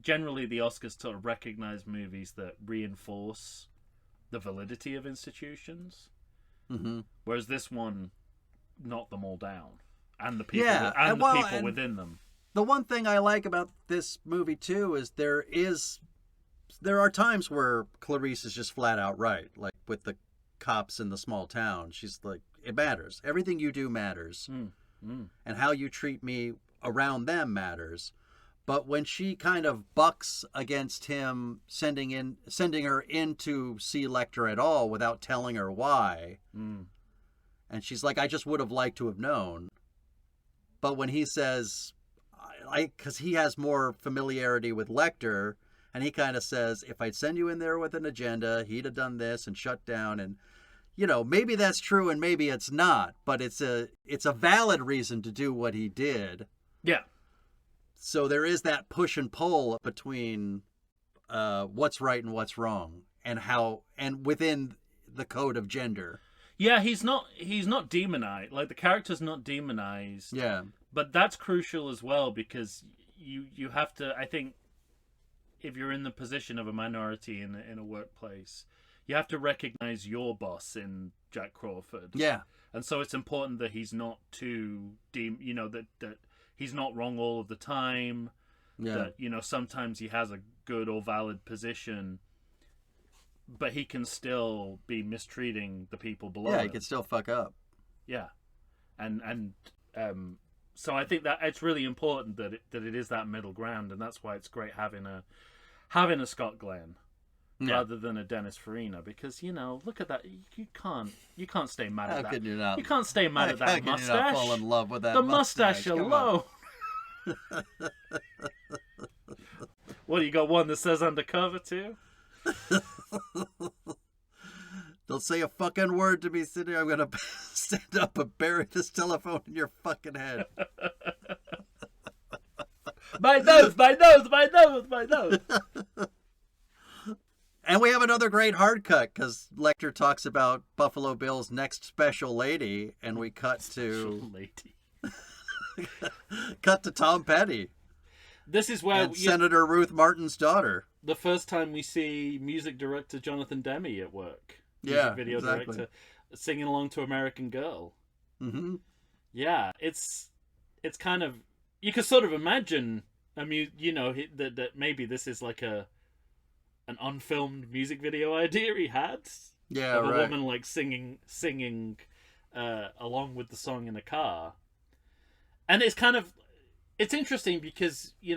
generally the Oscars sort of recognize movies that reinforce the validity of institutions. Mm-hmm. Whereas this one knocked them all down. And the people, and the people within them. The one thing I like about this movie, too, is there are times where Clarice is just flat out right. Like with the cops in the small town. She's like, it matters. Everything you do matters. And how you treat me around them matters. But when she kind of bucks against him sending her in to see Lecter at all without telling her why, and she's like, I just would have liked to have known. But when he says, because he has more familiarity with Lecter, and he kind of says, if I'd send you in there with an agenda, he'd have done this and shut down. And, maybe that's true and maybe it's not. But it's a valid reason to do what he did. Yeah. So there is that push and pull between what's right and what's wrong. And within the code of gender. Yeah, he's not demonized. Like, the character's not demonized. Yeah. But that's crucial as well, because you have to, I think, if you're in the position of a minority in a workplace, you have to recognize your boss in Jack Crawford. Yeah. And so it's important that he's not too that he's not wrong all of the time. Yeah. That, sometimes he has a good or valid position, but he can still be mistreating the people below him. He can still fuck up. Yeah. And so I think that it's really important that it is that middle ground, and that's why it's great having a Scott Glenn rather than a Dennis Farina, because look at that, you can't stay mad at that. How could you not? You can't stay mad at that mustache. How can you not fall in love with that the mustache alone. What, you got one that says undercover too? Don't say a fucking word to me, Sydney. I'm gonna stand up and bury this telephone in your fucking head. My nose. And we have another great hard cut, because Lecter talks about Buffalo Bill's next special lady, and we cut to cut to Tom Petty. This is where Senator Ruth Martin's daughter. The first time we see music director Jonathan Demme at work. Video director singing along to American Girl. Mm-hmm. Yeah, it's kind of, you could sort of imagine that maybe this is like an unfilmed music video idea he had. Yeah, of a right. woman like singing along with the song in a car. And it's interesting because we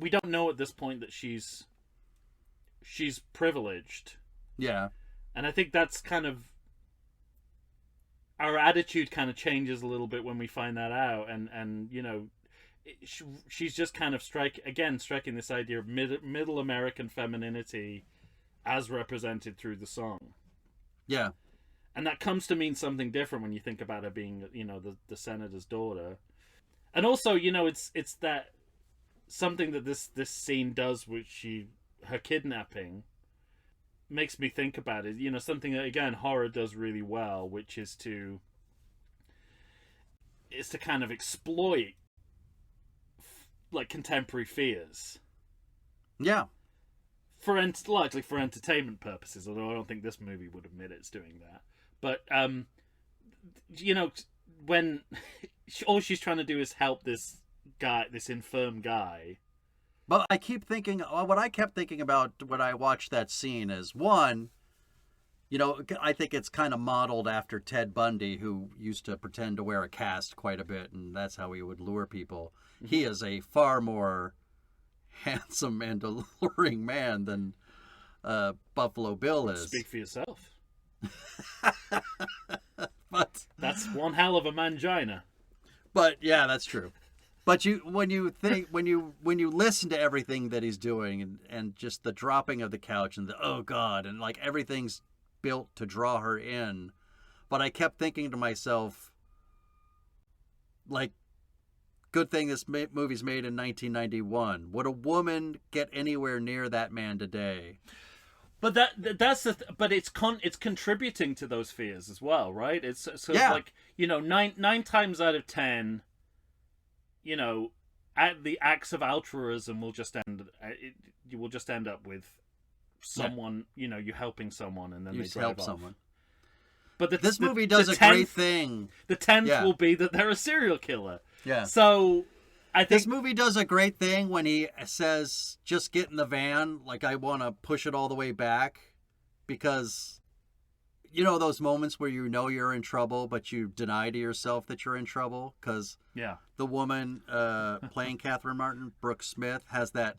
don't know at this point that she's privileged. Yeah. And I think that's kind of, our attitude kind of changes a little bit when we find that out, and she's just kind of striking this idea of middle American femininity as represented through the song. Yeah. And that comes to mean something different when you think about her being, the senator's daughter. And also, it's that something that this scene does, which her kidnapping, makes me think about it. You know, something that again horror does really well, which is to kind of exploit like contemporary fears. Yeah. Largely for entertainment purposes, although I don't think this movie would admit it's doing that. But you know, when all she's trying to do is help this infirm guy. But I keep thinking, what I kept thinking about when I watched that scene is, one, you know, I think it's kind of modeled after Ted Bundy, who used to pretend to wear a cast quite a bit, and that's how he would lure people. Mm-hmm. He is a far more handsome and alluring man than Buffalo Bill is. Speak for yourself. But that's one hell of a mangina. But yeah, that's true. But when you listen to everything that he's doing and just the dropping of the couch and the oh god, and like everything's built to draw her in. But I kept thinking to myself, like, good thing this movie's made in 1991. Would a woman get anywhere near that man today? But but it's contributing to those fears as well, right? It's sort yeah. of like, you know, nine times out of 10, you know, the acts of altruism will just you will just end up with someone, you know, you helping someone and then you they drive help off. someone. But this movie does a great thing. The 10th will be that they're a serial killer. Yeah. So I think this movie does a great thing when he says, just get in the van. Like, I want to push it all the way back, because you know those moments where you know you're in trouble, but you deny to yourself that you're in trouble. Because the woman playing Catherine Martin, Brooke Smith, has that,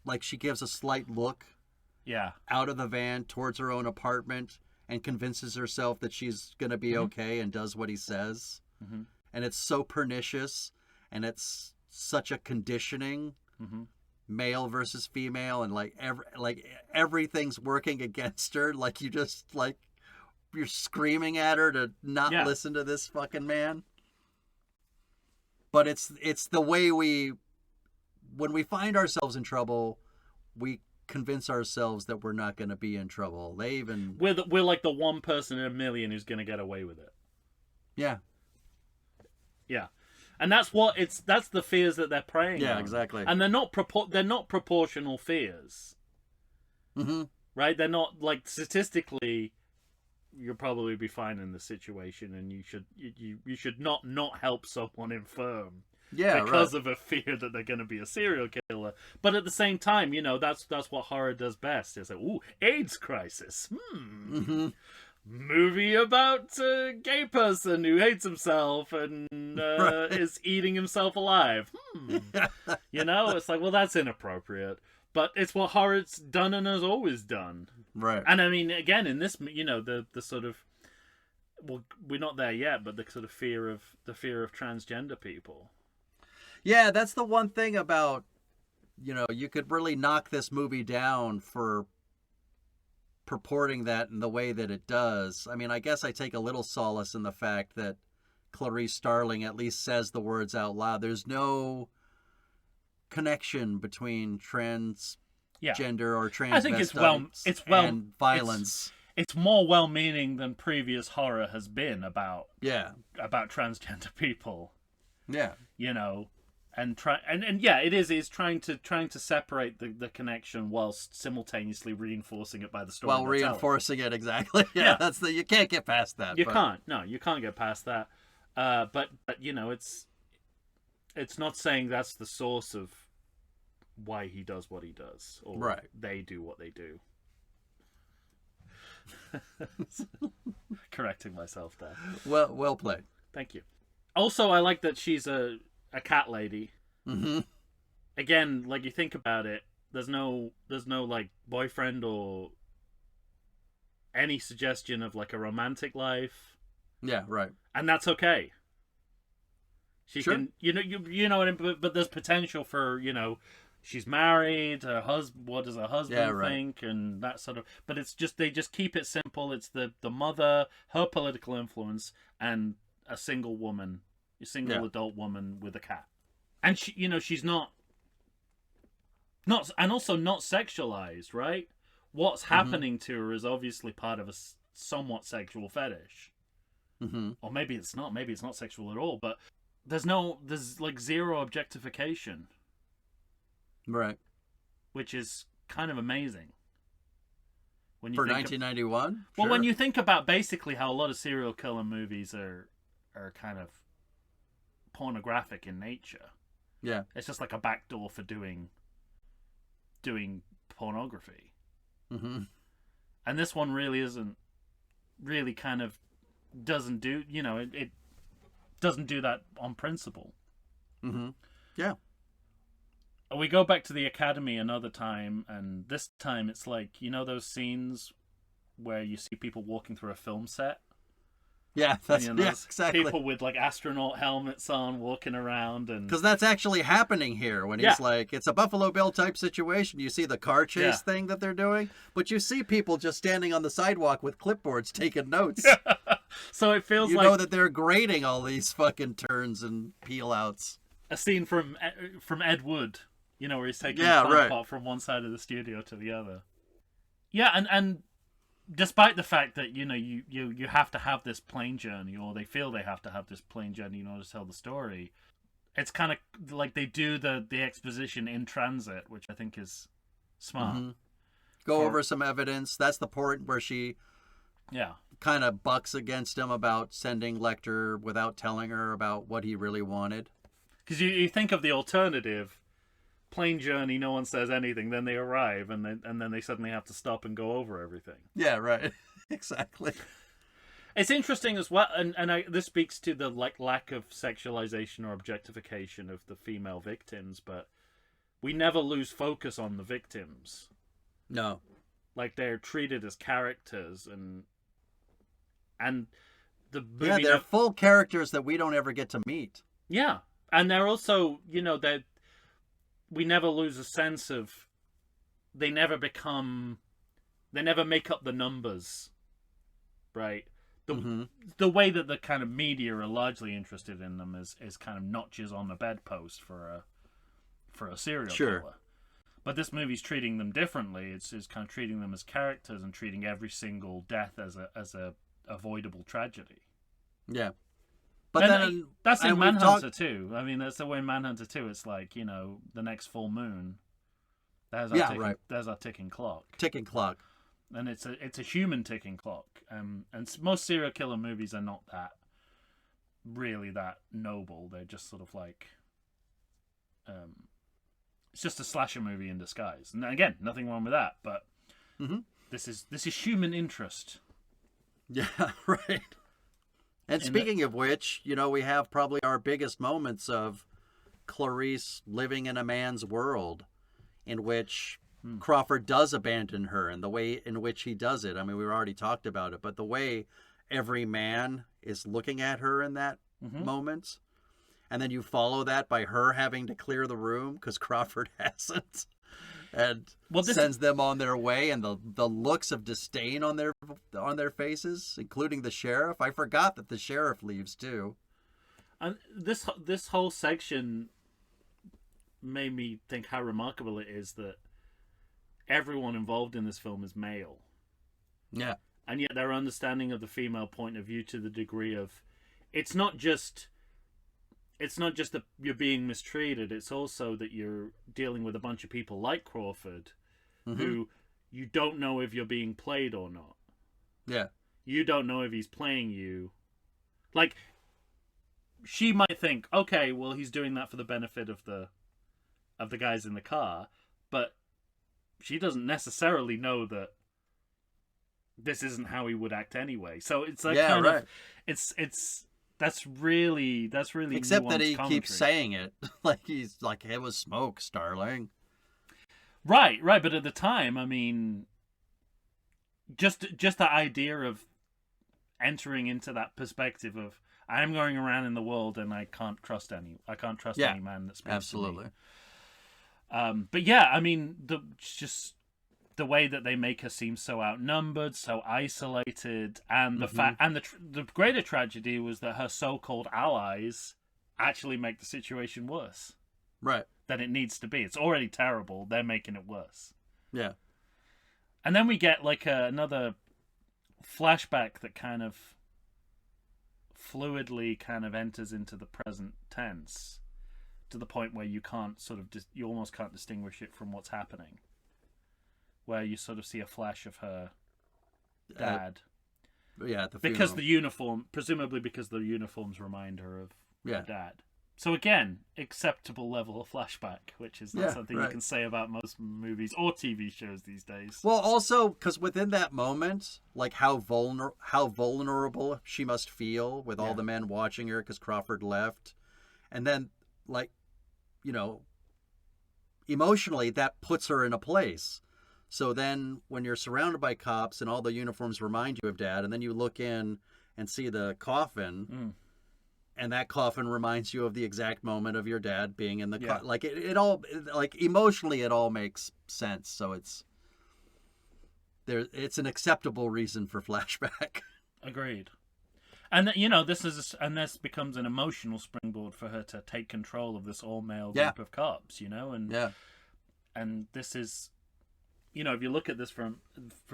like, she gives a slight look out of the van towards her own apartment and convinces herself that she's going to be okay and does what he says. Mm-hmm. And it's so pernicious, and it's such a conditioning, male versus female, and like everything's working against her. Like, you just, like, you're screaming at her to not listen to this fucking man. But it's the way when we find ourselves in trouble, we convince ourselves that we're not going to be in trouble. We're like the one person in a million who's going to get away with it. Yeah. Yeah. And that's the fears that they're preying on. Yeah, exactly. And they're not proportional fears. Mm-hmm. Right? They're not, like, statistically, you'll probably be fine in the situation, and you should not help someone infirm. Yeah, because of a fear that they're going to be a serial killer. But at the same time, you know, that's what horror does best. It's like, ooh, AIDS crisis. Mm-hmm. Movie about a gay person who hates himself and is eating himself alive. You know, it's like, well, that's inappropriate. But it's what horror's done and has always done. Right. And I mean, again, in this, you know, the sort of, well, we're not there yet, but the sort of fear of transgender people. Yeah, that's the one thing about, you know, you could really knock this movie down for purporting that in the way that it does. I mean, I guess I take a little solace in the fact that Clarice Starling at least says the words out loud. There's connection between transgender or transvestites I think and violence. It's more well-meaning than previous horror has been about transgender people. Yeah. You know, and yeah, it is. It's trying to separate the connection whilst simultaneously reinforcing it by the story. While reinforcing it, exactly. Yeah, that's you can't get past that. You can't get past that. But you know, it's not saying that's the source of why he does what he does, or they do what they do. Correcting myself there. Well played. Thank you. Also, I like that she's a cat lady. Mm-hmm. Again, like, you think about it, there's no like boyfriend or any suggestion of like a romantic life. Yeah, right. And that's okay. She sure. can, you know what I mean? But there's potential for, you know, she's married, her husband, what does her husband think, and that sort of. But it's just, they just keep it simple. It's the mother, her political influence, and a single woman, adult woman with a cat. And she, you know, she's not not and also not sexualized, right? What's happening to her is obviously part of a somewhat sexual fetish. Or maybe it's not. Maybe it's not sexual at all. But there's like zero objectification, Right. which is kind of amazing. When you For think 1991? well, Sure. when you think about basically how a lot of serial killer movies are kind of pornographic in nature. Yeah. It's just like a backdoor for doing pornography. And this one really isn't, really kind of doesn't do, it doesn't do that on principle. Yeah. We go back to the academy another time, and this time it's like, those scenes where you see people walking through a film set? Yeah, that's And, there's exactly. people with like astronaut helmets on walking around, and Because that's actually happening here when he's like, it's a Buffalo Bill type situation. You see the car chase thing that they're doing, but you see people just standing on the sidewalk with clipboards taking notes. So it feels You like know that they're grading all these fucking turns and peel outs. a scene from Ed Wood, where he's taking Yeah, the car right. apart from one side of the studio to the other. Yeah, and despite the fact that you have to have this plane journey, or they feel they have to have this plane journey in order to tell the story, it's kind of like they do the exposition in transit, which I think is smart. Go over some evidence. That's the point where she kind of bucks against him about sending Lecter without telling her about what he really wanted. Because you think of the alternative, plane journey, no one says anything, then they arrive, and then they suddenly have to stop and go over everything. Yeah, right. Exactly. It's interesting as well, and this speaks to the lack of sexualization or objectification of the female victims, but we never lose focus on the victims. No. Like, they're treated as characters, and the movie... Yeah, they're full characters that we don't ever get to meet. Yeah, and they're also, that we never lose a sense of... They never make up the numbers, right? The way that the kind of media are largely interested in them is kind of notches on the bedpost for a serial killer. But this movie's treating them differently. It's kind of treating them as characters and treating every single death as a avoidable tragedy. Yeah. But And then that's in and we've Manhunter too. I mean, that's the way in Manhunter too. It's like, the next full moon. There's our ticking clock. Ticking clock. And it's a human ticking clock. And most serial killer movies are not really that noble. They're just sort of like, it's just a slasher movie in disguise. And again, nothing wrong with that. But this is human interest. Yeah, right. And speaking of which, we have probably our biggest moments of Clarice living in a man's world, in which Crawford does abandon her, and the way in which he does it. I mean, we've already talked about it, but the way every man is looking at her in that moment, and then you follow that by her having to clear the room because Crawford hasn't, and sends them on their way, and the looks of disdain on their faces, including the sheriff. I forgot that the sheriff leaves too. And this whole section made me think how remarkable it is that everyone involved in this film is male. Yeah. And yet their understanding of the female point of view to the degree of it's not just that you're being mistreated, it's also that you're dealing with a bunch of people like Crawford who you don't know if you're being played or not. Yeah. You don't know if he's playing you. Like, she might think, okay, well, he's doing that for the benefit of the guys in the car, but she doesn't necessarily know that this isn't how he would act anyway. So it's like of that's really except that he nuanced keeps commentary. saying it like he's like, it was smoke, starling. Right, but at the time, I mean, just the idea of entering into that perspective of I'm going around in the world and I can't trust any man that speaks absolutely. to me. But yeah, I mean, the way that they make her seem so outnumbered, so isolated, and the fact, and the greater tragedy was that her so-called allies actually make the situation worse. Right. than it needs to be. It's already terrible. They're making it worse. Yeah. And then we get like another flashback that kind of fluidly kind of enters into the present tense to the point where you can't sort of you almost can't distinguish it from what's happening. Where you sort of see a flash of her dad. At the because funeral. the uniform, presumably because the uniforms remind her of her dad. So again, acceptable level of flashback, which is not something you can say about most movies or TV shows these days. Well, also because within that moment, like how vulnerable she must feel with all the men watching her because Crawford left, and then like, you know, emotionally that puts her in a place. So then when you're surrounded by cops and all the uniforms remind you of Dad, and then you look in and see the coffin, and that coffin reminds you of the exact moment of your dad being in the coffin. Like it all, like emotionally, it all makes sense. So it's an acceptable reason for flashback. Agreed. And you know, this becomes an emotional springboard for her to take control of this all-male group of cops. You know, and this is. You know, if you look at this from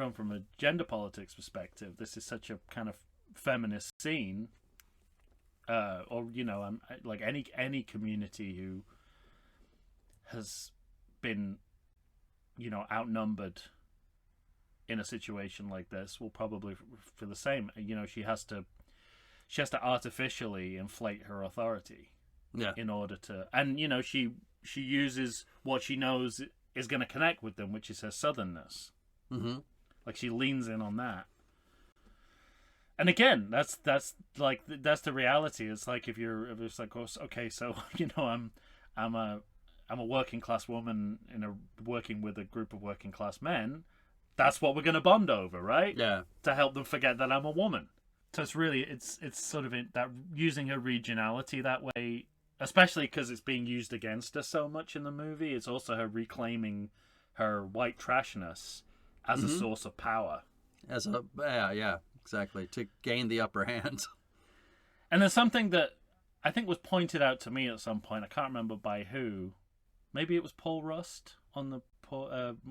a gender politics perspective, this is such a kind of feminist scene, or you know, like any community who has been, you know, outnumbered in a situation like this will probably feel the same. You know, she has to artificially inflate her authority, in order to, and you know, she uses what she knows is going to connect with them, which is her southernness. Mm-hmm. Like she leans in on that. And again, that's the reality. It's like if it's like, okay, so you know, I'm a working class woman working with a group of working class men. That's what we're going to bond over, right? Yeah. To help them forget that I'm a woman. So it's really it's sort of that using her regionality that way. Especially because it's being used against her so much in the movie. It's also her reclaiming her white trashness as a source of power. Exactly. To gain the upper hand. And there's something that I think was pointed out to me at some point. I can't remember by who. Maybe it was Paul Rust on the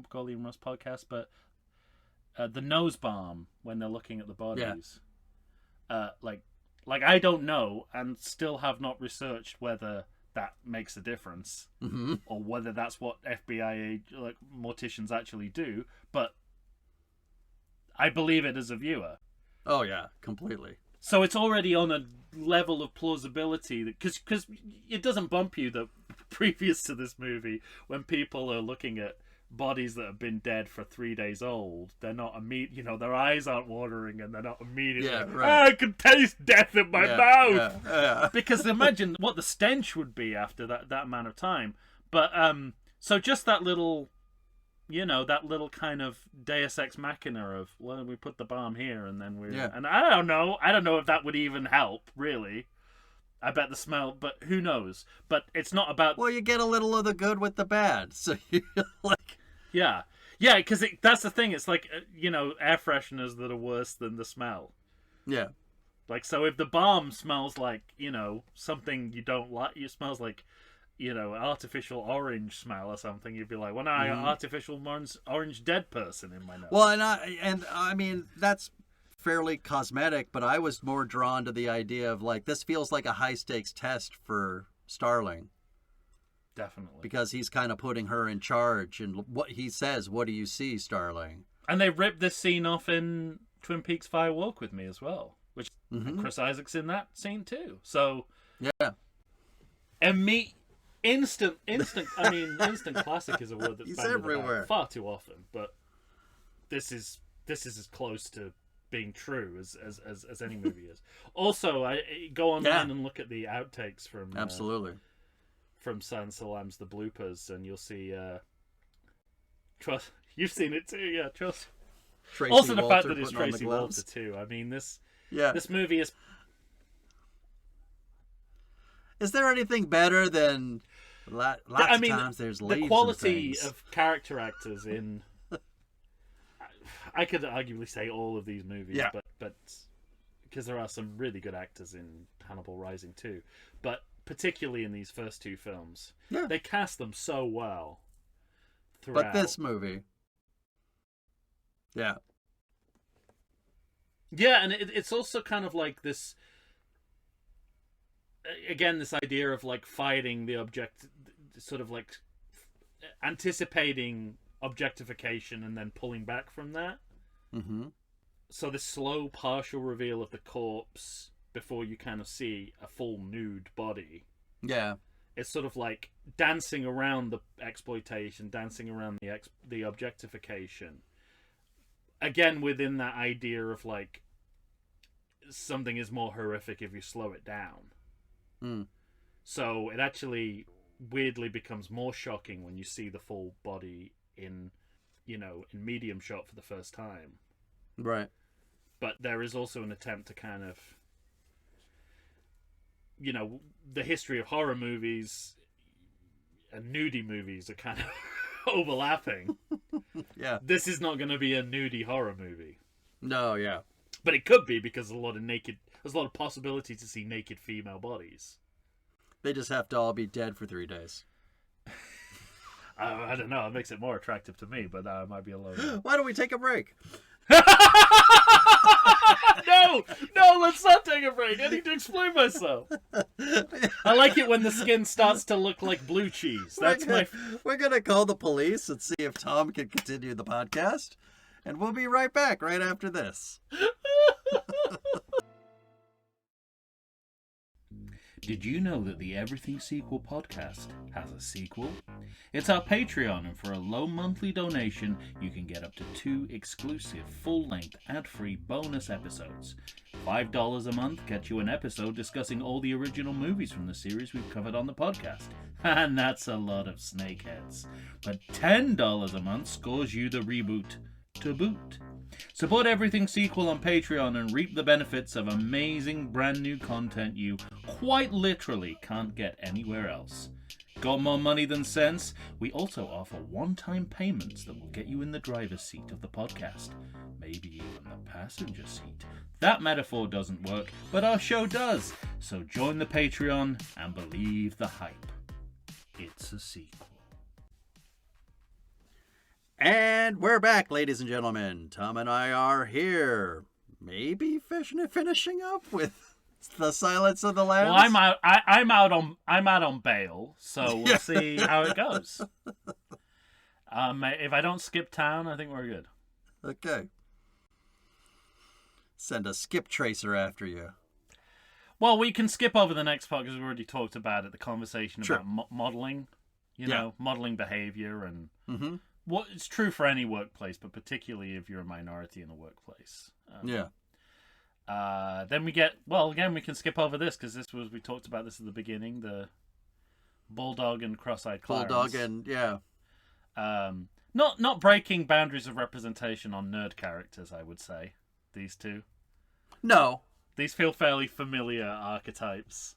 Golly and Rust podcast. But the nose balm when they're looking at the bodies. Like, I don't know and still have not researched whether that makes a difference or whether that's what FBI morticians actually do, but I believe it as a viewer. Oh, yeah, completely. So it's already on a level of plausibility because it doesn't bump you that previous to this movie, when people are looking at bodies that have been dead for 3 days old, they're not you know, their eyes aren't watering and they're not immediately I can taste death in my mouth because imagine what the stench would be after that amount of time. But so just that little, you know, that little kind of Deus Ex Machina of, well, we put the bomb here and then and I don't know if that would even help really. I bet the smell, but who knows? But it's not about. Well, you get a little of the good with the bad, so you like. Yeah, because that's the thing. It's like, you know, air fresheners that are worse than the smell. Yeah. Like, so if the balm smells like, you know, something you don't like, it smells like, you know, artificial orange smell or something, you'd be like, well, no, I got artificial orange dead person in my nose. Well, and I mean that's fairly cosmetic, but I was more drawn to the idea of like this feels like a high stakes test for Starling. Definitely. Because he's kind of putting her in charge, and what he says, what do you see, Starling? And they ripped this scene off in Twin Peaks Fire Walk with Me as well, which Chris Isaac's in that scene too. So yeah. And instant classic is a word that's he's bandied everywhere about far too often, but this is as close to being true as any movie is. Also, I go online and look at the outtakes from absolutely from Silence of the Lambs, the bloopers, and you'll see. Trust, you've seen it too, yeah. Trust. Tracy Also, the Walter fact that it's putting on the Tracy gloves. Walter too. I mean, this movie is. Is there anything better than lots of times there's leaves the quality and things. of character actors in. I could arguably say all of these movies, but because there are some really good actors in Hannibal Rising too, but particularly in these first two films, they cast them so well throughout. But this movie, yeah, and it's also kind of like this. Again, this idea of like fighting the object, sort of like anticipating objectification and then pulling back from that. Mm-hmm. So this slow partial reveal of the corpse before you kind of see a full nude body. Yeah. It's sort of like dancing around the exploitation, dancing around the objectification. Again, within that idea of like something is more horrific if you slow it down. Mm. So it actually weirdly becomes more shocking when you see the full body in medium shot for the first time. Right. But there is also an attempt to kind of, the history of horror movies and nudie movies are kind of overlapping. Yeah. This is not going to be a nudie horror movie. No, yeah. But it could be because there's a lot of possibility to see naked female bodies. They just have to all be dead for 3 days. I don't know. It makes it more attractive to me, but I might be alone. Why don't we take a break? No, let's not take a break. I need to explain myself. I like it when the skin starts to look like blue cheese. We're going to call the police and see if Tom can continue the podcast. And we'll be right back right after this. Did you know that the Everything Sequel podcast has a sequel? It's our Patreon, and for a low monthly donation, you can get up to 2 exclusive, full-length, ad-free bonus episodes. $5 a month gets you an episode discussing all the original movies from the series we've covered on the podcast. And that's a lot of snakeheads. But $10 a month scores you the reboot to boot. Support Everything Sequel on Patreon and reap the benefits of amazing brand new content you quite literally can't get anywhere else. Got more money than sense? We also offer one-time payments that will get you in the driver's seat of the podcast. Maybe even the passenger seat. That metaphor doesn't work, but our show does. So join the Patreon and believe the hype. It's a sequel. And we're back, ladies and gentlemen. Tom and I are here. Maybe finishing up with The Silence of the Lambs. Well, I'm out on bail, so we'll see how it goes. If I don't skip town, I think we're good. Okay. Send a skip tracer after you. Well, we can skip over the next part because we already talked about it. The conversation Sure. about modeling, modeling behavior and. Mm-hmm. Well, it's true for any workplace, but particularly if you're a minority in the workplace. Then we get, again, we can skip over this because we talked about this at the beginning, the Bulldog and Cross-Eyed Clarence. Bulldog and, not breaking boundaries of representation on nerd characters, I would say, these two. No. These feel fairly familiar archetypes.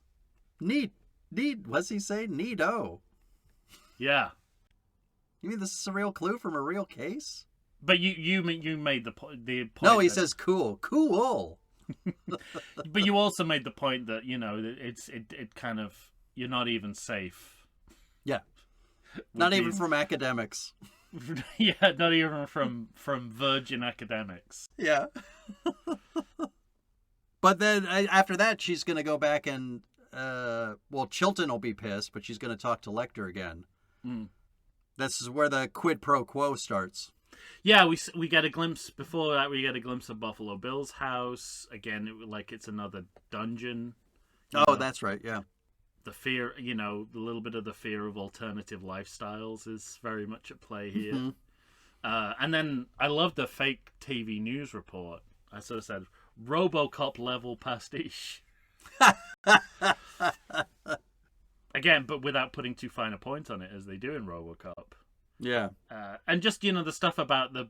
What's he say? Neato. Yeah. You mean this is a real clue from a real case? But you made the point. No, he says cool. Cool. But you also made the point that, it kind of, you're not even safe. Yeah. Not even from academics. Yeah, not even from virgin academics. Yeah. But then after that, she's going to go back and, Chilton will be pissed, but she's going to talk to Lecter again. Mm. This is where the quid pro quo starts. Yeah, we get a glimpse, before that we get a glimpse of Buffalo Bill's house. Again, it's another dungeon. That's right, yeah. The fear, a little bit of the fear of alternative lifestyles is very much at play here. Mm-hmm. And then I love the fake TV news report. I sort of said, RoboCop level pastiche. Again, but without putting too fine a point on it, as they do in RoboCop. Yeah. And just, the stuff about the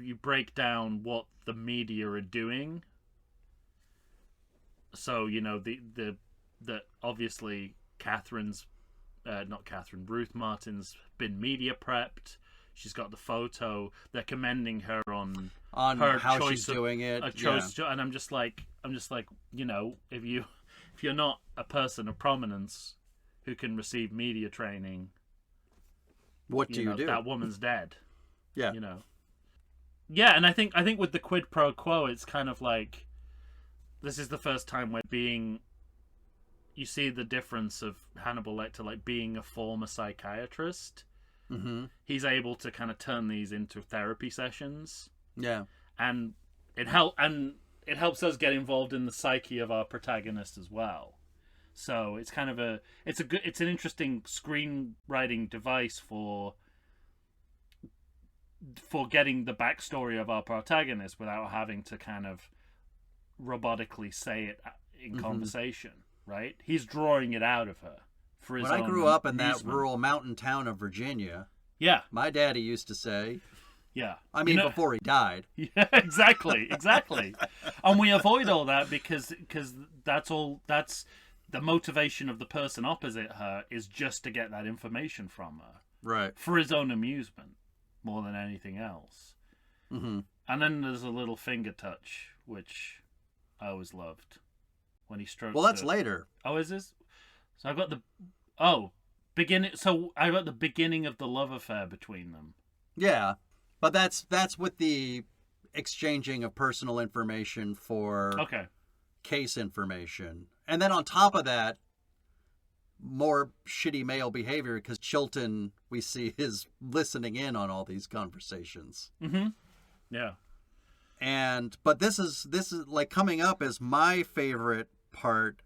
you break down what the media are doing. So, the obviously Ruth Martin's been media prepped. She's got the photo. They're commending her on how choice she's doing it. a choice, and I'm just like, you know, if you're not a person of prominence who can receive media training, What do you do? That woman's dead. Yeah. You know. Yeah, and I think with the quid pro quo, it's kind of like this is the first time where you see the difference of Hannibal Lecter, like being a former psychiatrist. Mm-hmm. He's able to kind of turn these into therapy sessions. Yeah. And it helps us get involved in the psyche of our protagonist as well. So it's kind of it's an interesting screenwriting device for getting the backstory of our protagonist without having to kind of robotically say it in conversation, right? He's drawing it out of her for his own When I grew up in that amusement. rural mountain town of Virginia, Yeah. my daddy used to say, Yeah. I mean, before he died. Yeah, exactly. And we avoid all that because that's the motivation of the person opposite her is just to get that information from her. Right. For his own amusement, more than anything else. Mm-hmm. And then there's a little finger touch, which I always loved. When he strokes. Well, that's her. later. Oh, is this? So I've got beginning. So I got the beginning of the love affair between them. Yeah. But that's with the exchanging of personal information for case information. And then on top of that, more shitty male behavior because Chilton, we see, is listening in on all these conversations. Mm-hmm. Yeah. But this is like coming up as my favorite part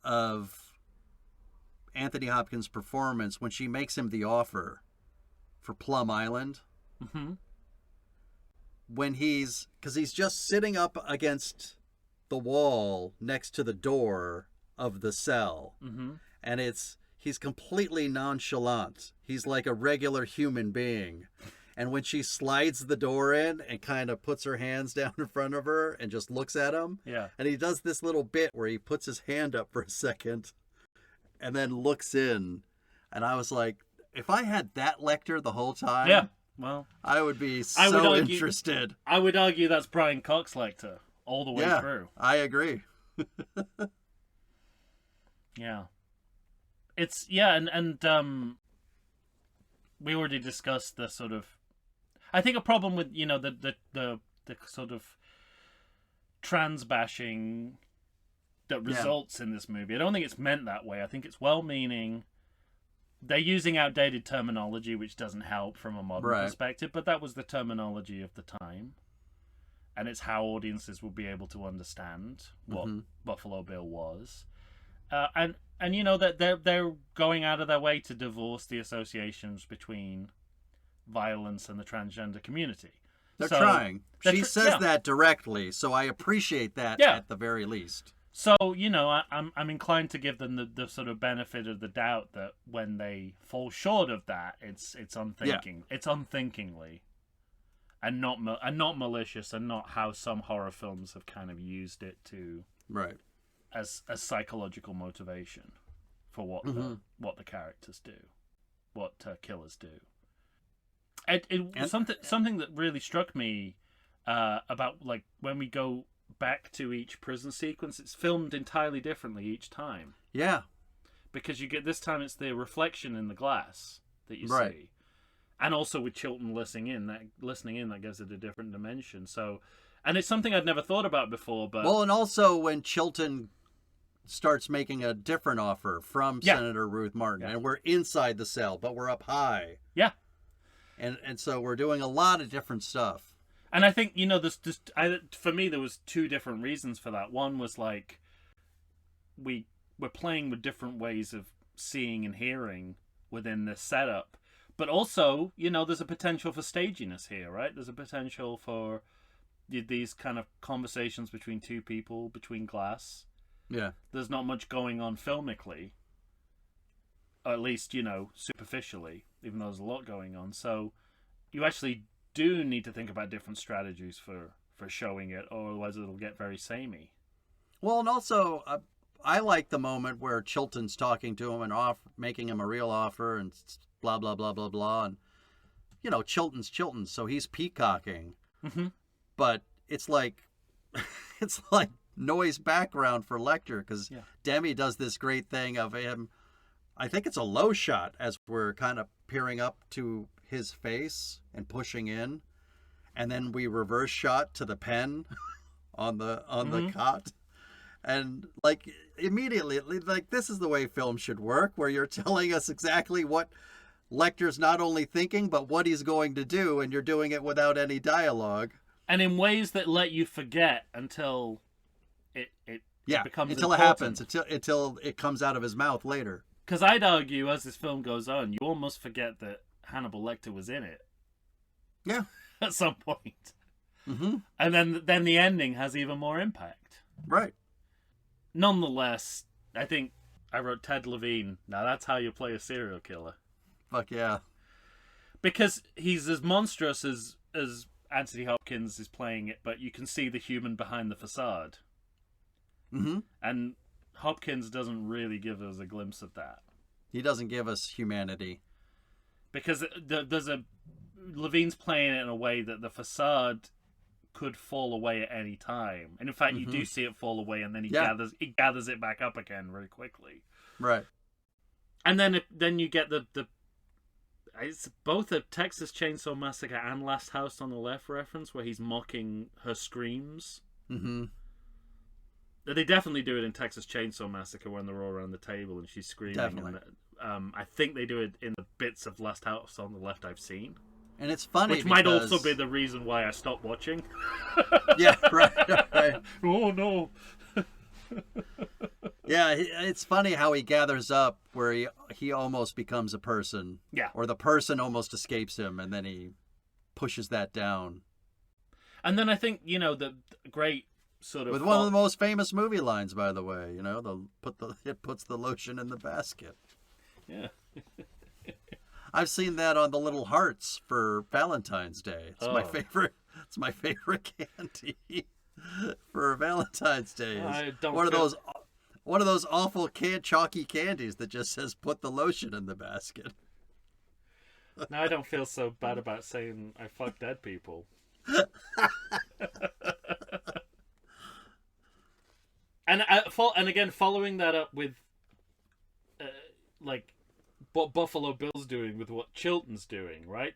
of Anthony Hopkins' performance when she makes him the offer for Plum Island. Mm-hmm. Because he's just sitting up against the wall next to the door of the cell. Mm-hmm. And he's completely nonchalant. He's like a regular human being. And when she slides the door in and kind of puts her hands down in front of her and just looks at him. Yeah. And he does this little bit where he puts his hand up for a second and then looks in. And I was like, if I had that Lecter the whole time, Yeah. Well, I would be so interested. I would argue that's Brian Cox Lecter all the way through. I agree. Yeah. It's and we already discussed the sort of I think a problem with, the sort of trans bashing that results in this movie. I don't think it's meant that way. I think it's well meaning. They're using outdated terminology, which doesn't help from a modern perspective, but that was the terminology of the time. And it's how audiences will be able to understand what Buffalo Bill was. And that they're going out of their way to divorce the associations between violence and the transgender community. They're trying. She says that directly, so I appreciate that at the very least. So, I'm inclined to give them the sort of benefit of the doubt that when they fall short of that, it's unthinking. It's unthinkingly. And not malicious, and not how some horror films have kind of used it to as psychological motivation for what the characters do, what killers do. Something that really struck me about, like, when we go back to each prison sequence, it's filmed entirely differently each time. Yeah, because you get this time it's the reflection in the glass that you see. And also with Chilton listening in, that gives it a different dimension. So, and it's something I'd never thought about before. But and also when Chilton starts making a different offer from Senator Ruth Martin, and we're inside the cell, but we're up high. Yeah, and so we're doing a lot of different stuff. And I think for me there was two different reasons for that. One was like we're playing with different ways of seeing and hearing within this setup. But also, there's a potential for staginess here, right? There's a potential for these kind of conversations between two people, between glass. Yeah. There's not much going on filmically. Or at least, superficially, even though there's a lot going on. So you actually do need to think about different strategies for showing it, or otherwise it'll get very samey. Well, and also, I like the moment where Chilton's talking to him and making him a real offer and blah, blah, blah, blah, blah. And Chilton's, so he's peacocking. Mm-hmm. But it's like it's like noise background for Lecter, because Demi does this great thing of him. I think it's a low shot as we're kind of peering up to his face and pushing in, and then we reverse shot to the pen on the cot, and like immediately, like, this is the way film should work, where you're telling us exactly what Lecter's not only thinking but what he's going to do, and you're doing it without any dialogue. And in ways that let you forget until it becomes until important. it happens, until it comes out of his mouth later. Because I'd argue, as this film goes on, you almost forget that Hannibal Lecter was in it. Yeah. At some point. Mm-hmm. And then the ending has even more impact. Right. Nonetheless, I think I wrote Ted Levine. Now that's how you play a serial killer. Fuck yeah. Because he's as monstrous as Anthony Hopkins is playing it, but you can see the human behind the facade. Mm-hmm. And Hopkins doesn't really give us a glimpse of that. He doesn't give us humanity. Because Levine's playing it in a way that the facade could fall away at any time. And in fact, you do see it fall away, and then he gathers it back up again very quickly. Right. And then you get the it's both a Texas Chainsaw Massacre and Last House on the Left reference, where he's mocking her screams. Mm-hmm. They definitely do it in Texas Chainsaw Massacre when they're all around the table and she's screaming. Definitely. And, I think they do it in the bits of Last House on the Left I've seen. And it's funny, which might also be the reason why I stopped watching. Yeah, right. Oh, no. Yeah, it's funny how he gathers up where he almost becomes a person. Yeah. Or the person almost escapes him, and then he pushes that down. And then I think, the great sort of... With one of the most famous movie lines, by the way, it puts the lotion in the basket. Yeah. I've seen that on the little hearts for Valentine's Day. It's my favorite. It's my favorite candy for Valentine's Day. One of those awful chalky candies that just says "put the lotion in the basket." Now I don't feel so bad about saying I fuck dead people. And again, following that up with what Buffalo Bill's doing with what Chilton's doing, right?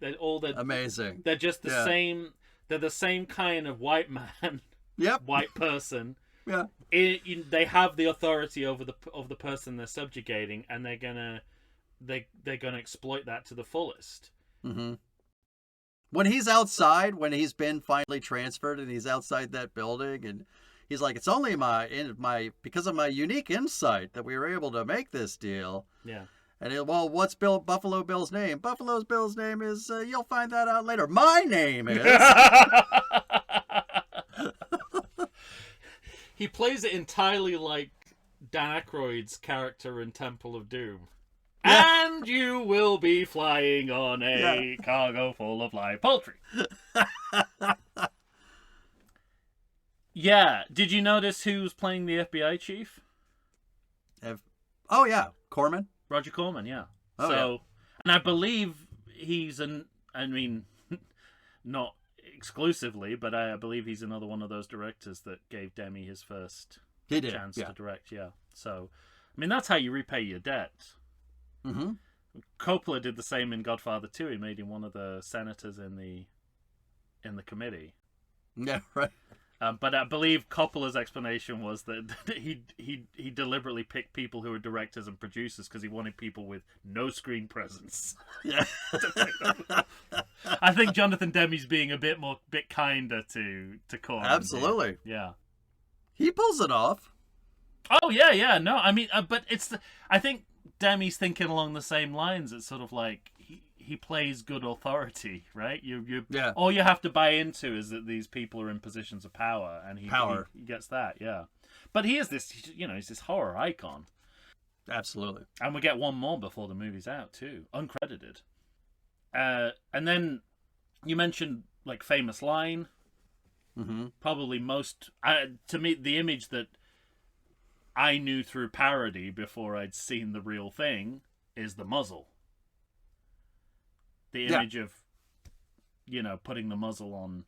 Amazing. They're just the same. They're the same kind of white man. Yep. White person. Yeah. They have the authority over the person they're subjugating, and they're gonna exploit that to the fullest. Mm-hmm. When he's outside, when he's been finally transferred, and he's outside that building, and he's like, "It's only because of my unique insight that we were able to make this deal." Yeah. And what's Buffalo Bill's name? Buffalo Bill's name is, you'll find that out later. My name is... He plays it entirely like Dan Aykroyd's character in Temple of Doom. Yeah. And you will be flying on a cargo full of live poultry. Yeah. Did you notice who's playing the FBI chief? Oh, yeah. Corman? Roger Corman, yeah. Oh, and I believe he's not exclusively, but I believe he's another one of those directors that gave Demi his first chance to direct, yeah. So, that's how you repay your debt. Mm-hmm. Coppola did the same in Godfather 2. He made him one of the senators in the committee. Yeah, right. But I believe Coppola's explanation was that he deliberately picked people who were directors and producers because he wanted people with no screen presence. Yeah. I think Jonathan Demme's being a bit kinder to Corman. Absolutely. Yeah. He pulls it off. Oh yeah. No, but I think Demme's thinking along the same lines. It's sort of like he plays good authority, right? All you have to buy into is that these people are in positions of power, and he gets that, yeah. But he is this, he's this horror icon. Absolutely. And we get one more before the movie's out too, uncredited. And then you mentioned famous line. Mm-hmm. Probably to me, the image that I knew through parody before I'd seen the real thing is the muzzle. The image of putting the muzzle on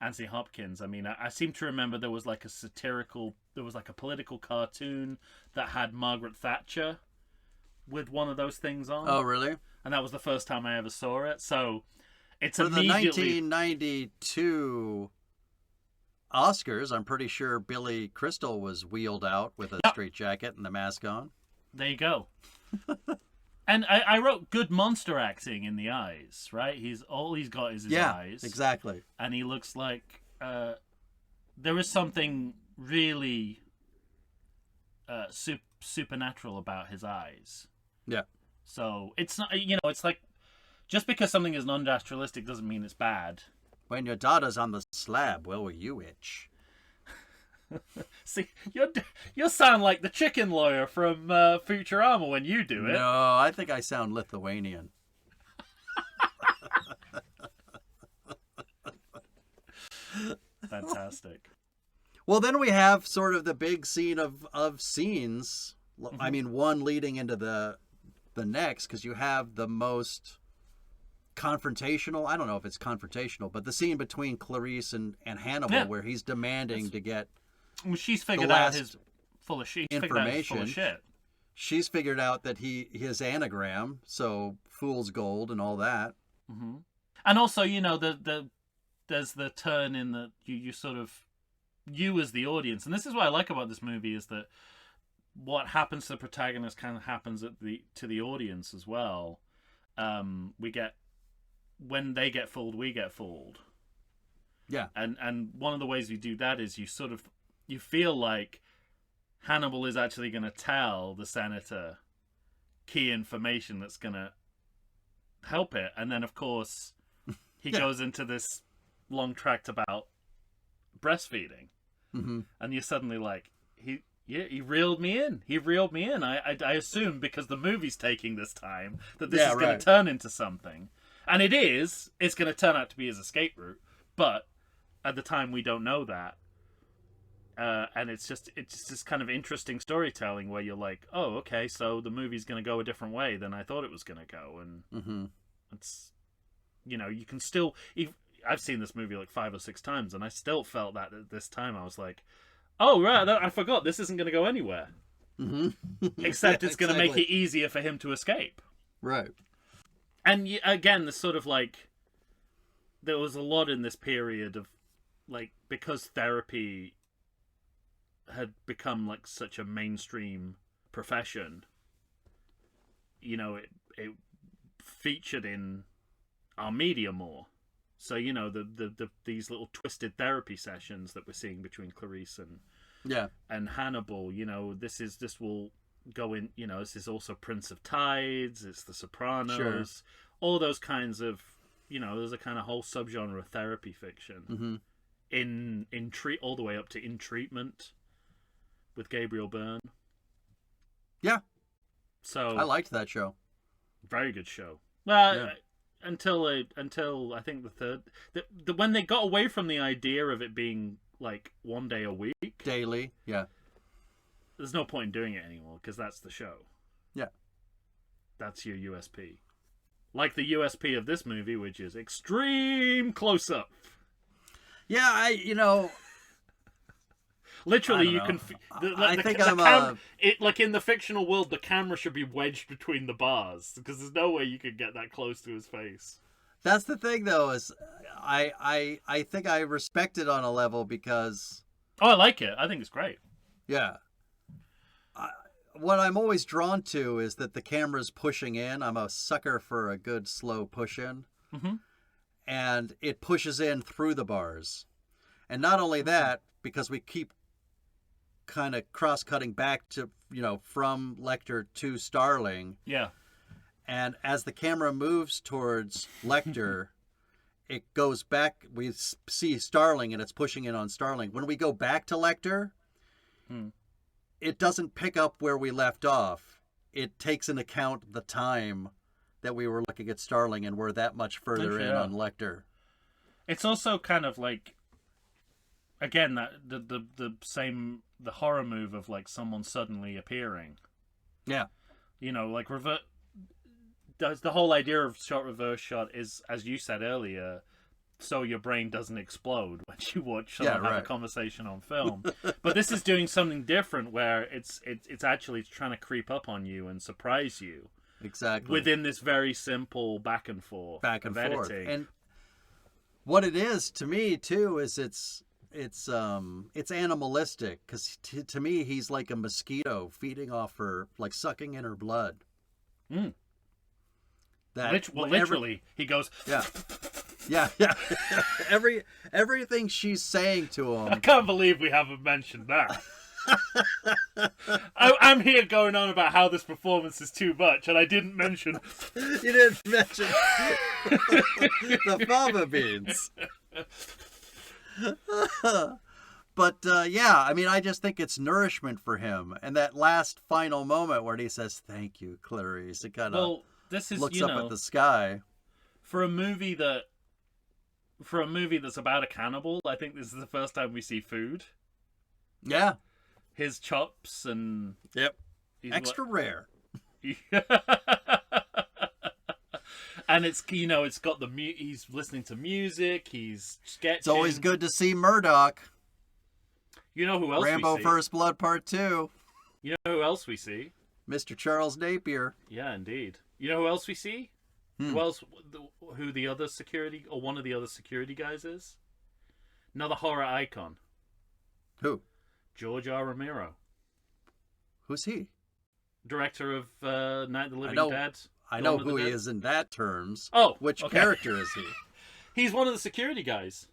Anthony Hopkins. I mean, I seem to remember there was like a political cartoon that had Margaret Thatcher with one of those things on. Oh, really? And that was the first time I ever saw it. So it's For the immediately 1992 Oscars, I'm pretty sure Billy Crystal was wheeled out with a straitjacket and the mask on. There you go. And I wrote good monster acting in the eyes, right? All he's got is his eyes. Exactly. And he looks like there is something really supernatural about his eyes. Yeah. So it's not, it's like, just because something is non-naturalistic doesn't mean it's bad. When your daughter's on the slab, where will you itch? See, you sound like the chicken lawyer from Futurama when you do it. No, I think I sound Lithuanian. Fantastic. Well, then we have sort of the big scene of scenes. Mm-hmm. I mean, one leading into the next, because you have the most confrontational, I don't know if it's confrontational, but the scene between Clarice and Hannibal, where he's demanding to get she's figured out his full of shit. Information. She's figured out that his anagram, so fool's gold and all that. Mm-hmm. And also, there's the turn in that you sort of, you as the audience, and this is what I like about this movie, is that what happens to the protagonist kind of happens to the audience as well. When they get fooled, we get fooled. Yeah. And one of the ways we do that is you feel like Hannibal is actually going to tell the senator key information that's going to help it. And then, of course, he goes into this long tract about breastfeeding. Mm-hmm. And you're suddenly like, he reeled me in. He reeled me in. I assume because the movie's taking this time that this is going to turn into something. And it is. It's going to turn out to be his escape route. But at the time, we don't know that. And it's just kind of interesting storytelling where you're like, oh, okay, so the movie's going to go a different way than I thought it was going to go. And it's, you can still... I've seen this movie like 5 or 6 times, and I still felt that at this time. I was like, oh, right, I forgot. This isn't going to go anywhere. Mm-hmm. Except it's going to make it easier for him to escape. Right. And again, the sort of like... There was a lot in this period of, like, because therapy had become like such a mainstream profession, it featured in our media more. So these little twisted therapy sessions that we're seeing between Clarice and Hannibal, this will go in, this is also Prince of Tides, it's The Sopranos, all those kinds of, there's a kind of whole subgenre of therapy fiction in all the way up to In Treatment with Gabriel Byrne. Yeah. So I liked that show. Very good show. Well, until I think the third, when they got away from the idea of it being like one day a week, daily. Yeah. There's no point in doing it anymore because that's the show. Yeah. That's your USP. Like the USP of this movie, which is extreme close up. Yeah, Literally, you can. Like in the fictional world, the camera should be wedged between the bars because there's no way you could get that close to his face. That's the thing, though, is I think I respect it on a level because. Oh, I like it. I think it's great. Yeah. What I'm always drawn to is that the camera's pushing in. I'm a sucker for a good slow push in, and it pushes in through the bars, and not only that, because we keep kind of cross-cutting back to, from Lecter to Starling. Yeah. And as the camera moves towards Lecter, it goes back. We see Starling, and it's pushing in on Starling. When we go back to Lecter, it doesn't pick up where we left off. It takes into account the time that we were looking at Starling, and we're that much further in on Lecter. It's also kind of like, again, that the horror move of like someone suddenly appearing. Yeah. The whole idea of shot reverse shot is, as you said earlier, so your brain doesn't explode when you watch Yeah, someone have a right. conversation on film. But this is doing something different, where it's actually trying to creep up on you and surprise you Exactly. within this very simple back and forth of editing. And what it is to me too is it's animalistic, because to me he's like a mosquito feeding off her, like sucking in her blood. Mm. That Literally, he goes. Yeah. Yeah. Everything she's saying to I him. can't believe we haven't mentioned that. I'm here going on about how this performance is too much, and I didn't mention. You didn't mention the fava beans. But yeah, I mean, I just think it's nourishment for him. And that last final moment where he says, "Thank you, Clarice," it kind of this is, looks up at the sky. For a movie that's about a cannibal, I think this is the first time we see food. Yeah. His chops and Yep. Extra rare. And it's got he's listening to music, he's sketching. It's always good to see Murdoch. You know who else Rambo we see? First Blood Part 2. You know who else we see? Mr. Charles Napier. Yeah, indeed. You know who else we see? Who the other security, or one of the other security guys is? Another horror icon. Who? George R. Romero. Who's he? Director of Night of the Living Dead. I know who he is in that terms. Oh, which okay. character is he? He's one of the security guys.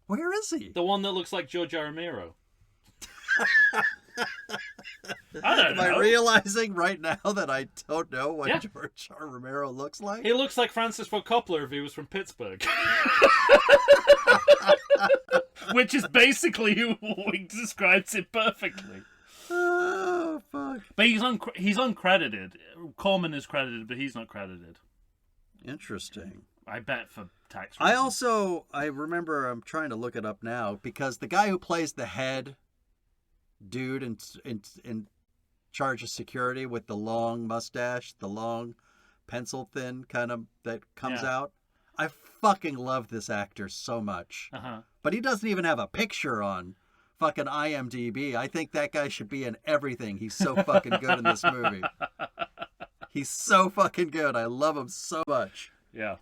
Where is he? The one that looks like George R. Romero. I don't know. Am I realizing right now that I don't know what George R. Romero looks like? He looks like Francis Ford Coppola if he was from Pittsburgh. Which is basically who describes it perfectly. Oh, fuck. But he's uncredited. Corman is credited, but he's not credited. Interesting. I bet for tax reasons. I remember, I'm trying to look it up now, because the guy who plays the head dude in charge of security with the long mustache, the long pencil thin kind of that comes out. I fucking love this actor so much. Uh-huh. But he doesn't even have a picture on fucking IMDb. I think that guy should be in everything. He's so fucking good in this movie. He's so fucking good. I love him so much. Yeah.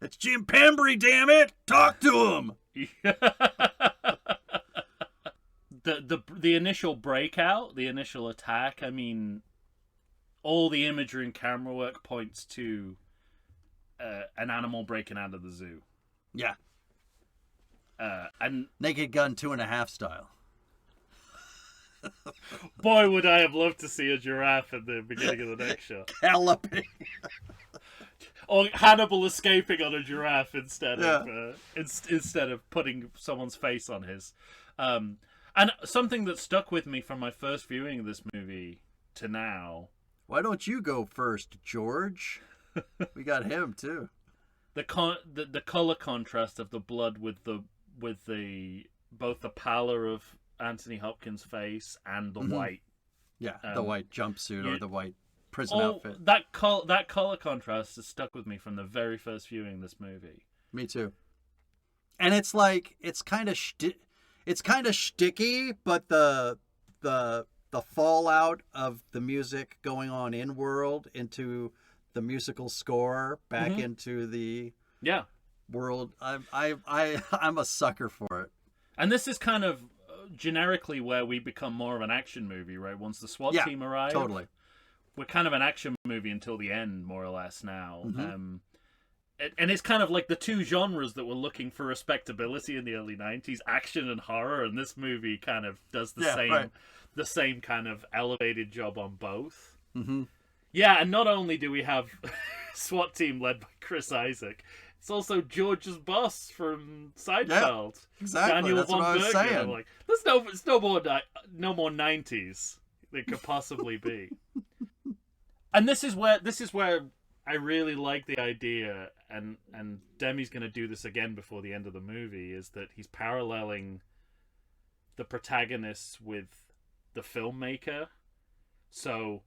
It's Jim Pembry, damn it! Talk to him! The initial breakout, the initial attack, I mean, all the imagery and camera work points to an animal breaking out of the zoo. Yeah. And Naked Gun 2.5 style. Boy, would I have loved to see a giraffe at the beginning of the next shot. Galloping. Or Hannibal escaping on a giraffe instead of putting someone's face on his. And something that stuck with me from my first viewing of this movie to now. Why don't you go first, George? We got him too. The color contrast of the blood with the both the pallor of Anthony Hopkins' face and the white. Yeah, the white jumpsuit or the white prison outfit. That color contrast has stuck with me from the very first viewing of this movie. Me too. And it's like it's kind of shticky, but the fallout of the music going on in world into the musical score back into the world. I'm a sucker for it. And this is kind of generically where we become more of an action movie, right? Once the SWAT team arrive, totally. We're kind of an action movie until the end, more or less now. And it's kind of like the two genres that were looking for respectability in the early 90s, action and horror, and this movie kind of does the same kind of elevated job on both. Yeah, and not only do we have SWAT team led by Chris Isaac, it's also George's boss from Seinfeld. Yeah, exactly. Daniel That's von what I was Berger. saying. Like, there's no more 90s there could possibly be. And this is where I really like the idea, and Demi's going to do this again before the end of the movie, is that he's paralleling the protagonists with the filmmaker. So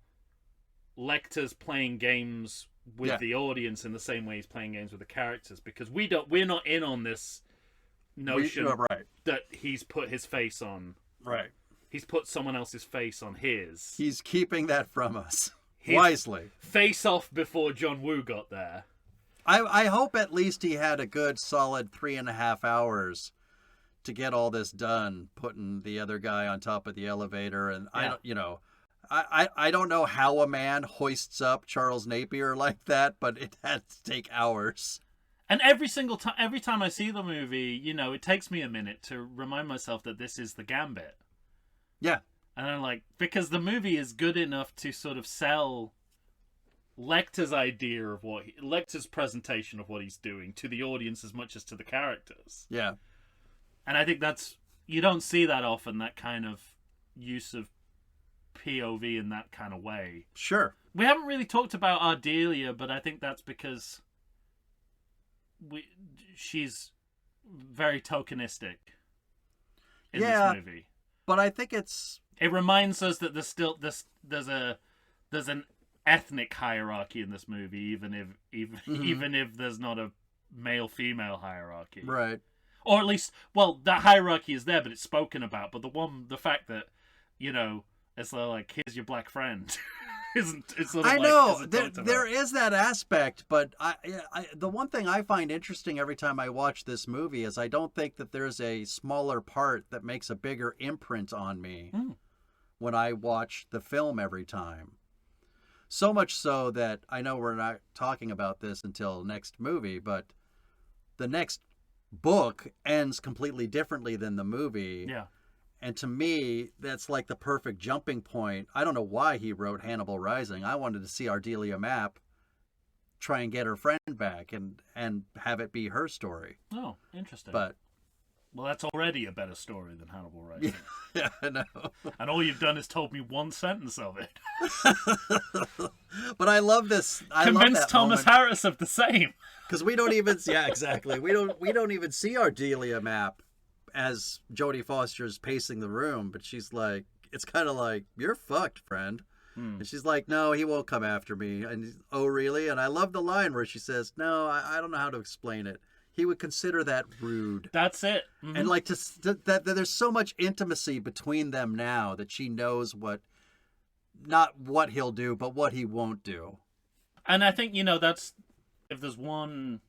Lecter's playing games with Yeah. the audience in the same way he's playing games with the characters, because we're not in on this notion right. that he's put his face on. Right. He's put someone else's face on his. He's keeping that from us His wisely. Face off before John Woo got there. I hope at least he had a good solid 3.5 hours to get all this done, putting the other guy on top of the elevator. And Yeah. I don't know how a man hoists up Charles Napier like that, but it had to take hours. And every time I see the movie, it takes me a minute to remind myself that this is the Gambit. Yeah. And I'm like, because the movie is good enough to sort of sell Lecter's idea of Lecter's presentation of what he's doing to the audience as much as to the characters. Yeah. And I think you don't see that often, that kind of use of POV in that kind of way. Sure. We haven't really talked about Ardelia, but I think that's because she's very tokenistic in this movie. But I think it reminds us that there's an ethnic hierarchy in this movie, even if there's not a male female hierarchy, right. or at least, well, that hierarchy is there, but it's spoken about. But the fact that it's like, here's your black friend. It's sort of I know isn't there is that aspect, but I the one thing I find interesting every time I watch this movie is I don't think that there's a smaller part that makes a bigger imprint on me when I watch the film every time. So much so that I know we're not talking about this until next movie, but the next book ends completely differently than the movie. Yeah. And to me, that's like the perfect jumping point. I don't know why he wrote Hannibal Rising. I wanted to see Ardelia Mapp try and get her friend back and have it be her story. Oh, interesting. But well, that's already a better story than Hannibal Rising. yeah, I know. And all you've done is told me one sentence of it. But I love this. Convince Thomas Harris of the same. Because we don't even. Yeah, exactly. We don't even see Ardelia Mapp as Jodie Foster's pacing the room, but she's like, it's kind of like, you're fucked, friend. And she's like, no, he won't come after me. And oh, really? And I love the line where she says, no, I don't know how to explain it. He would consider that rude. That's it. Mm-hmm. And like that there's so much intimacy between them now that she knows not what he'll do, but what he won't do. And I think, that's, if there's one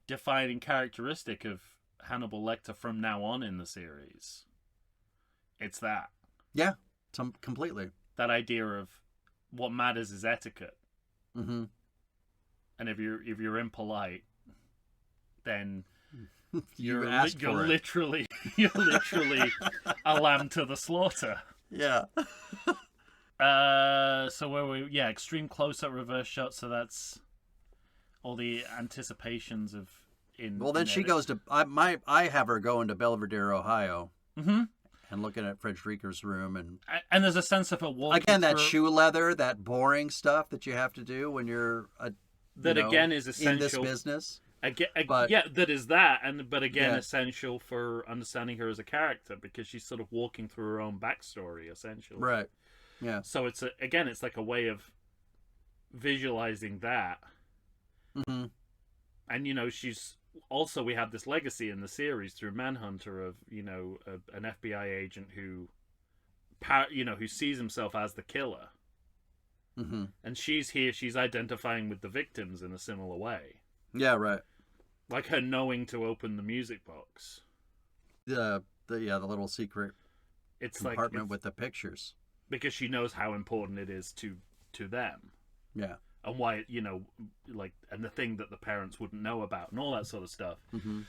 defining characteristic of Hannibal Lecter from now on in the series, it's that. Yeah, completely. That idea of what matters is etiquette. Mm-hmm. And if you're impolite, then you're literally a lamb to the slaughter. Yeah. So where we extreme close-up reverse shot. So that's all the anticipations of. Well, then she goes to I have her going to Belvedere, Ohio, and looking at Frederica's room, and there's a sense of her walking again that through, shoe leather, that boring stuff that you have to do when you're again is essential in this business. That is that, but essential for understanding her as a character, because she's sort of walking through her own backstory, essentially. Right. Yeah. So it's like a way of visualizing that. Mm-hmm. And she's also, we have this legacy in the series through Manhunter of an FBI agent who sees himself as the killer. Mm-hmm. And she's identifying with the victims in a similar way. Yeah, right. Like her knowing to open the music box. The little secret compartment with the pictures. Because she knows how important it is to them. Yeah. And why, and the thing that the parents wouldn't know about and all that sort of stuff. Mm-hmm.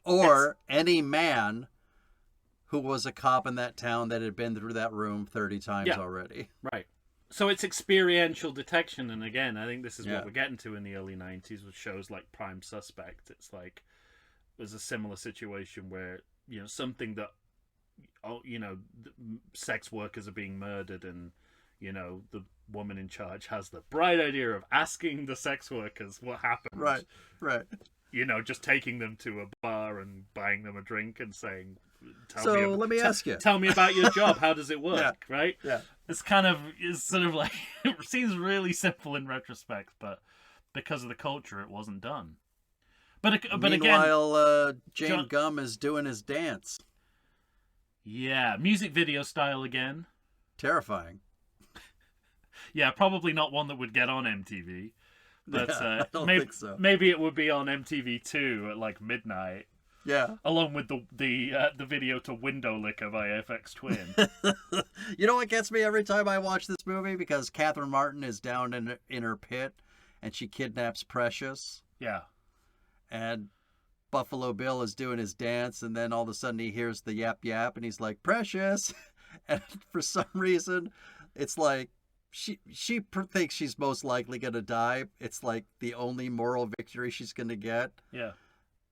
Or any man who was a cop in that town that had been through that room 30 times already. Right. So it's experiential detection, and again, I think this is what we're getting to in the early 90s with shows like Prime Suspect. It's like there's a similar situation where, something that, sex workers are being murdered, and, the woman in charge has the bright idea of asking the sex workers what happened. Right. Just taking them to a bar and buying them a drink and saying, let me ask you. Tell me about your job. How does it work? Right? Yeah. It's sort of like, it seems really simple in retrospect, but because of the culture, it wasn't done. But Meanwhile, again, James Gumb is doing his dance. Yeah, music video style again. Terrifying. Yeah, probably not one that would get on MTV. But I don't think so. Maybe it would be on MTV2 at like midnight. Yeah. Along with the video to Window Licker by FX Twin. You know what gets me every time I watch this movie? Because Catherine Martin is down in her pit and she kidnaps Precious. Yeah. And Buffalo Bill is doing his dance, and then all of a sudden he hears the yap yap, and he's like, Precious! And for some reason, it's like, she thinks she's most likely going to die. It's like the only moral victory she's going to get. Yeah.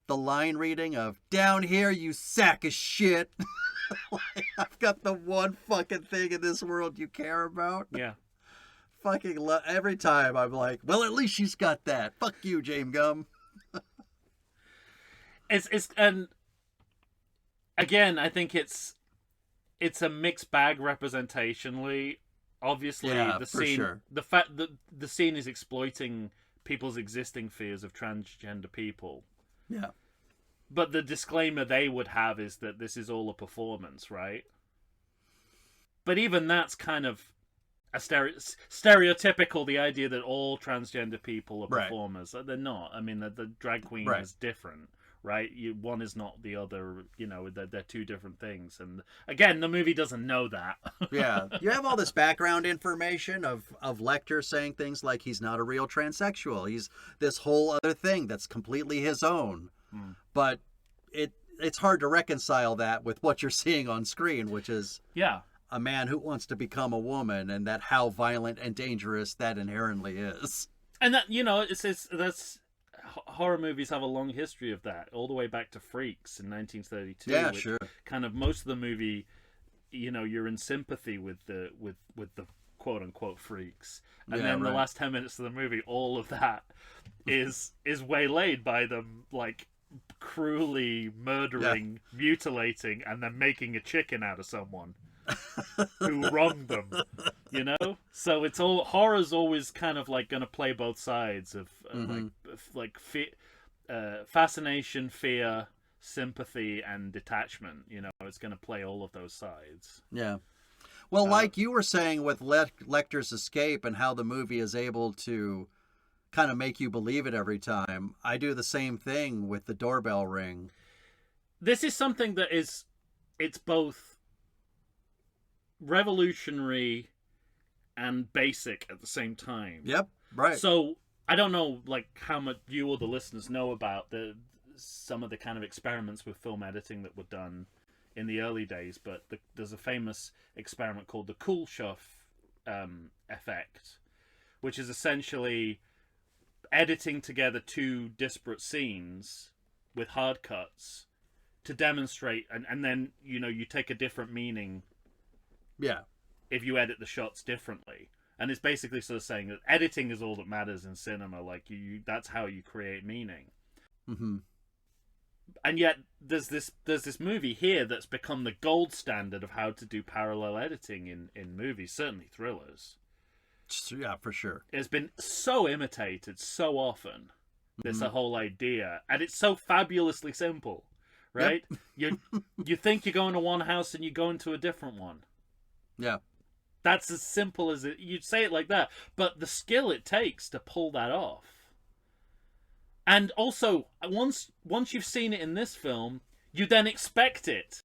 The line reading of, down here, you sack of shit. Like, I've got the one fucking thing in this world you care about. Yeah. Fucking every time I'm like, well, at least she's got that. Fuck you, James Gumb. And again, I think it's a mixed bag representationally. Obviously, yeah, the for scene, sure. the fact that the scene is exploiting people's existing fears of transgender people. Yeah. But the disclaimer they would have is that this is all a performance, right? But even that's kind of a stereotypical, the idea that all transgender people are performers. Right. They're not. I mean, the drag queen is different, right? One is not the other, you know, they're two different things. And again, the movie doesn't know that. Yeah. You have all this background information of Lecter saying things like he's not a real transsexual. He's this whole other thing that's completely his own. But it's hard to reconcile that with what you're seeing on screen, which is a man who wants to become a woman, and that how violent and dangerous that inherently is. And that, you know, that's horror movies have a long history of that, all the way back to Freaks in 1932. Yeah, which sure. Kind of most of the movie, you know, you're in sympathy with the quote unquote freaks, and then the last 10 minutes of the movie, all of that is waylaid by them, like cruelly murdering, mutilating, and then making a chicken out of someone who wronged them, you know. So it's all, horror's always kind of like going to play both sides of fascination, fear, sympathy, and detachment. You know, it's going to play all of those sides. Yeah. Well, like you were saying with Lecter's escape and how the movie is able to kind of make you believe it every time, I do the same thing with the doorbell ring. This is something that is, it's both revolutionary and basic at the same time. Yep, right. So I don't know, like, how much you or the listeners know about some of the kind of experiments with film editing that were done in the early days, but there's a famous experiment called the Kuleshov effect, which is essentially editing together two disparate scenes with hard cuts to demonstrate, and then, you know, you take a different meaning if you edit the shots differently. And it's basically sort of saying that editing is all that matters in cinema. Like, that's how you create meaning. Mm-hmm. And yet there's this movie here that's become the gold standard of how to do parallel editing in movies, certainly thrillers. Yeah, for sure. It's been so imitated so often, this whole idea, and it's so fabulously simple, right? Yep. You think you're going to one house and you go into a different one. Yeah. That's as simple as it. You'd say it like that, but the skill it takes to pull that off. And also, once you've seen it in this film, you then expect it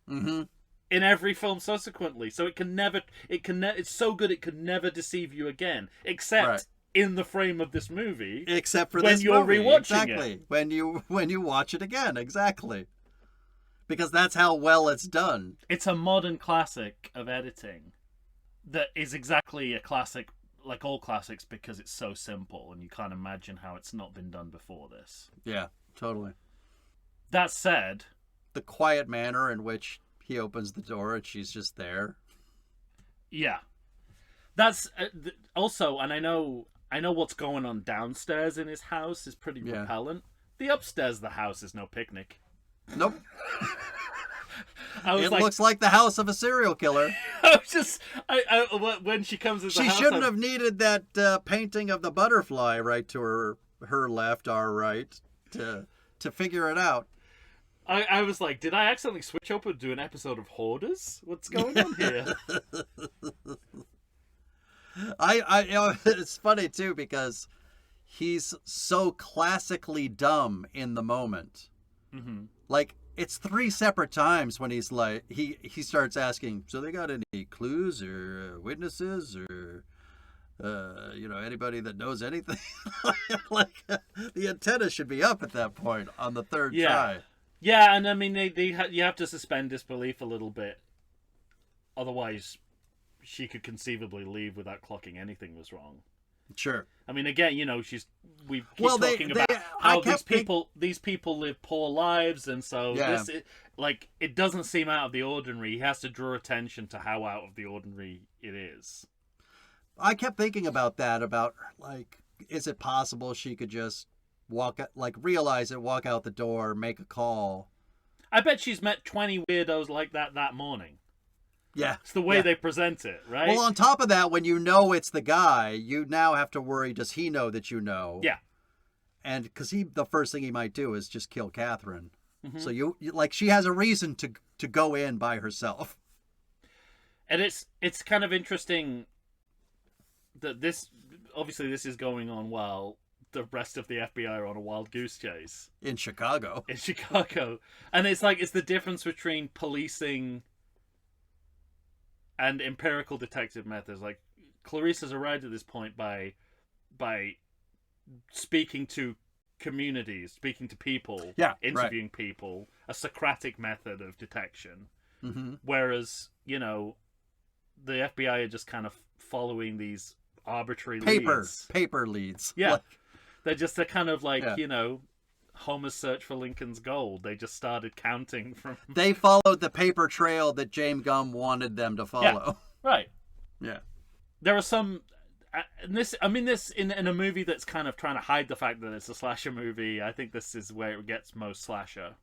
in every film subsequently. So it's so good it could never deceive you again, except in the frame of this movie. Except for when this you're movie. rewatching it. When you watch it again, exactly. Because that's how well it's done. It's a modern classic of editing that is exactly a classic, like all classics, because it's so simple and you can't imagine how it's not been done before this. Yeah, totally. That said, the quiet manner in which he opens the door and she's just there. Yeah. That's also, and I know what's going on downstairs in his house is pretty repellent. The upstairs of the house is no picnic. Nope. I was It like, looks like the house of a serial killer. I was just, when she comes into the She house, shouldn't have needed that painting of the butterfly right to her left, our right, to figure it out. I was like, did I accidentally switch over to an episode of Hoarders? What's going on here? It's funny too because he's so classically dumb in the moment. Mm-hmm. Like, it's 3 separate times when he's like, he starts asking, so they got any clues or witnesses or anybody that knows anything? Like, the antenna should be up at that point on the third try. Yeah, and I mean, you have to suspend disbelief a little bit. Otherwise, she could conceivably leave without clocking anything was wrong. Sure. I mean, again, we keep talking about how these people live poor lives, and so it doesn't seem out of the ordinary. He has to draw attention to how out of the ordinary it is. I kept thinking about that, like, is it possible she could just realize it, walk out the door, make a call? I bet she's met 20 weirdos like that morning. Yeah. It's the way they present it, right? Well, on top of that, when you know it's the guy, you now have to worry, does he know that you know? Yeah. And because the first thing he might do is just kill Catherine. Mm-hmm. So you she has a reason to go in by herself. And it's kind of interesting that this is going on while the rest of the FBI are on a wild goose chase. In Chicago. And it's like, it's the difference between policing and empirical detective methods. Like, Clarice's arrived at this point by speaking to communities, speaking to people, interviewing people, a Socratic method of detection. Mm-hmm. Whereas, the FBI are just kind of following these arbitrary leads. Paper leads. Yeah. They're kind of like, Homer's search for Lincoln's gold. They just started counting from... They followed the paper trail that James Gumb wanted them to follow. Yeah, right. Yeah. There are some... this in a movie that's kind of trying to hide the fact that it's a slasher movie. I think this is where it gets most slasher.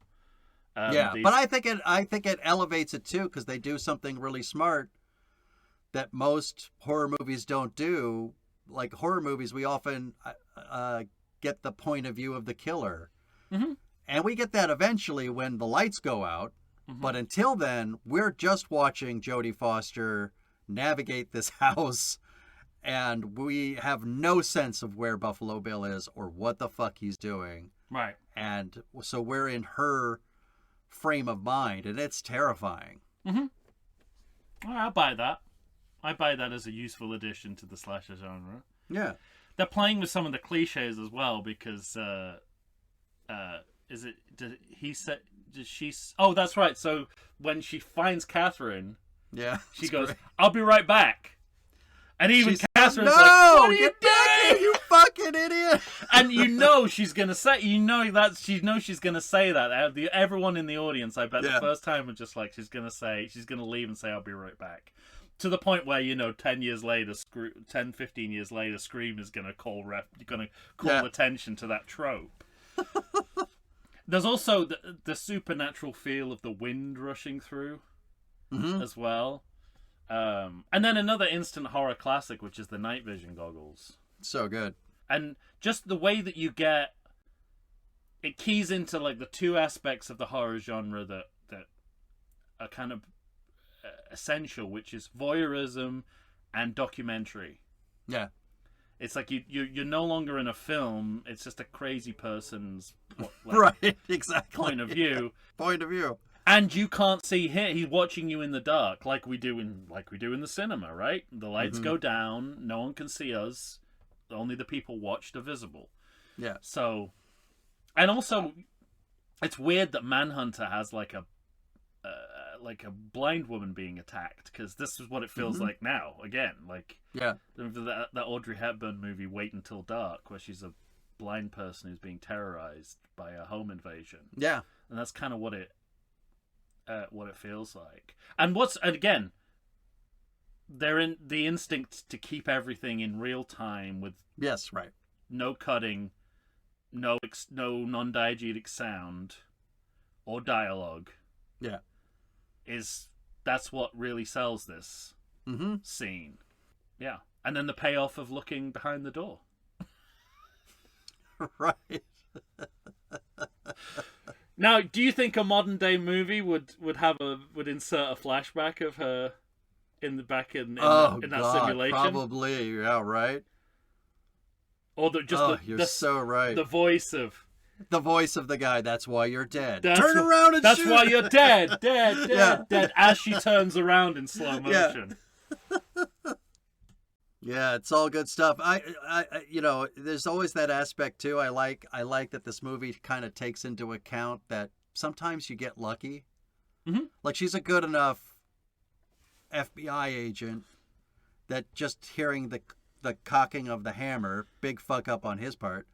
But I think it elevates it too, because they do something really smart that most horror movies don't do. Like, horror movies, we often get the point of view of the killer. Mm-hmm. And we get that eventually when the lights go out. Mm-hmm. But until then, we're just watching Jodie Foster navigate this house, and we have no sense of where Buffalo Bill is or what the fuck he's doing. Right. And so we're in her frame of mind, and it's terrifying. Mm-hmm. Well, I'll buy that. I buy that as a useful addition to the slasher genre. Yeah. They're playing with some of the cliches as well, because oh, that's right. So when she finds Catherine, she goes, great. "I'll be right back." And even Catherine's no, like, "What are you doing? You fucking idiot!" And she's gonna say, she's gonna say that. Everyone in the audience, I bet, the first time was just like, she's gonna leave and say, "I'll be right back." To the point where, 10 years later, 15 years later, Scream is going to call attention to that trope. There's also the supernatural feel of the wind rushing through as well. And then another instant horror classic, which is the night vision goggles. So good. And just the way that you get... It keys into like the two aspects of the horror genre that are kind of essential, which is voyeurism and documentary. Yeah. It's like you're no longer in a film, it's just a crazy person's right, exactly. point of view. And you can't see him. He's watching you in the dark, like we do in the cinema, right? The lights go down, no one can see us, only the people watched are visible. Yeah. So, and also, it's weird that Manhunter has like a blind woman being attacked, because this is what it feels like now. Again, that Audrey Hepburn movie, Wait Until Dark, where she's a blind person who's being terrorized by a home invasion. Yeah, and that's kind of what it feels like. And again, they're in the instinct to keep everything in real time with no cutting, no non-diegetic sound or dialogue. Yeah. that's what really sells this scene. Yeah. And then the payoff of looking behind the door. Right. Now, do you think a modern day movie would insert a flashback of her in that simulation? Probably, yeah, right. Or you're so right. The voice of the guy. That's why you're dead. Turn around and that's shoot. why you're dead, dead, Yeah. dead. As she turns around in slow motion. Yeah, it's all good stuff. I there's always that aspect too. I like that this movie kind of takes into account that sometimes you get lucky. Mm-hmm. Like, she's a good enough FBI agent that just hearing the cocking of the hammer, big fuck up on his part,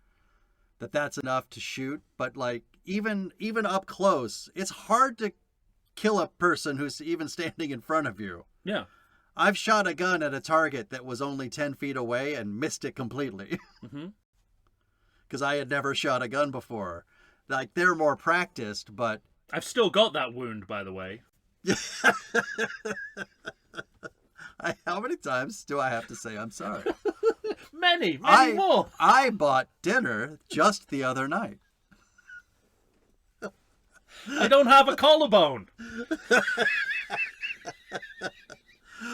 that's enough to shoot. But like, even up close, it's hard to kill a person who's even standing in front of you. Yeah. I've shot a gun at a target that was only 10 feet away and missed it completely. Because I had never shot a gun before. Like, they're more practiced, but... I've still got that wound, by the way. How many times do I have to say I'm sorry? Many more. I bought dinner just the other night. I don't have a collarbone.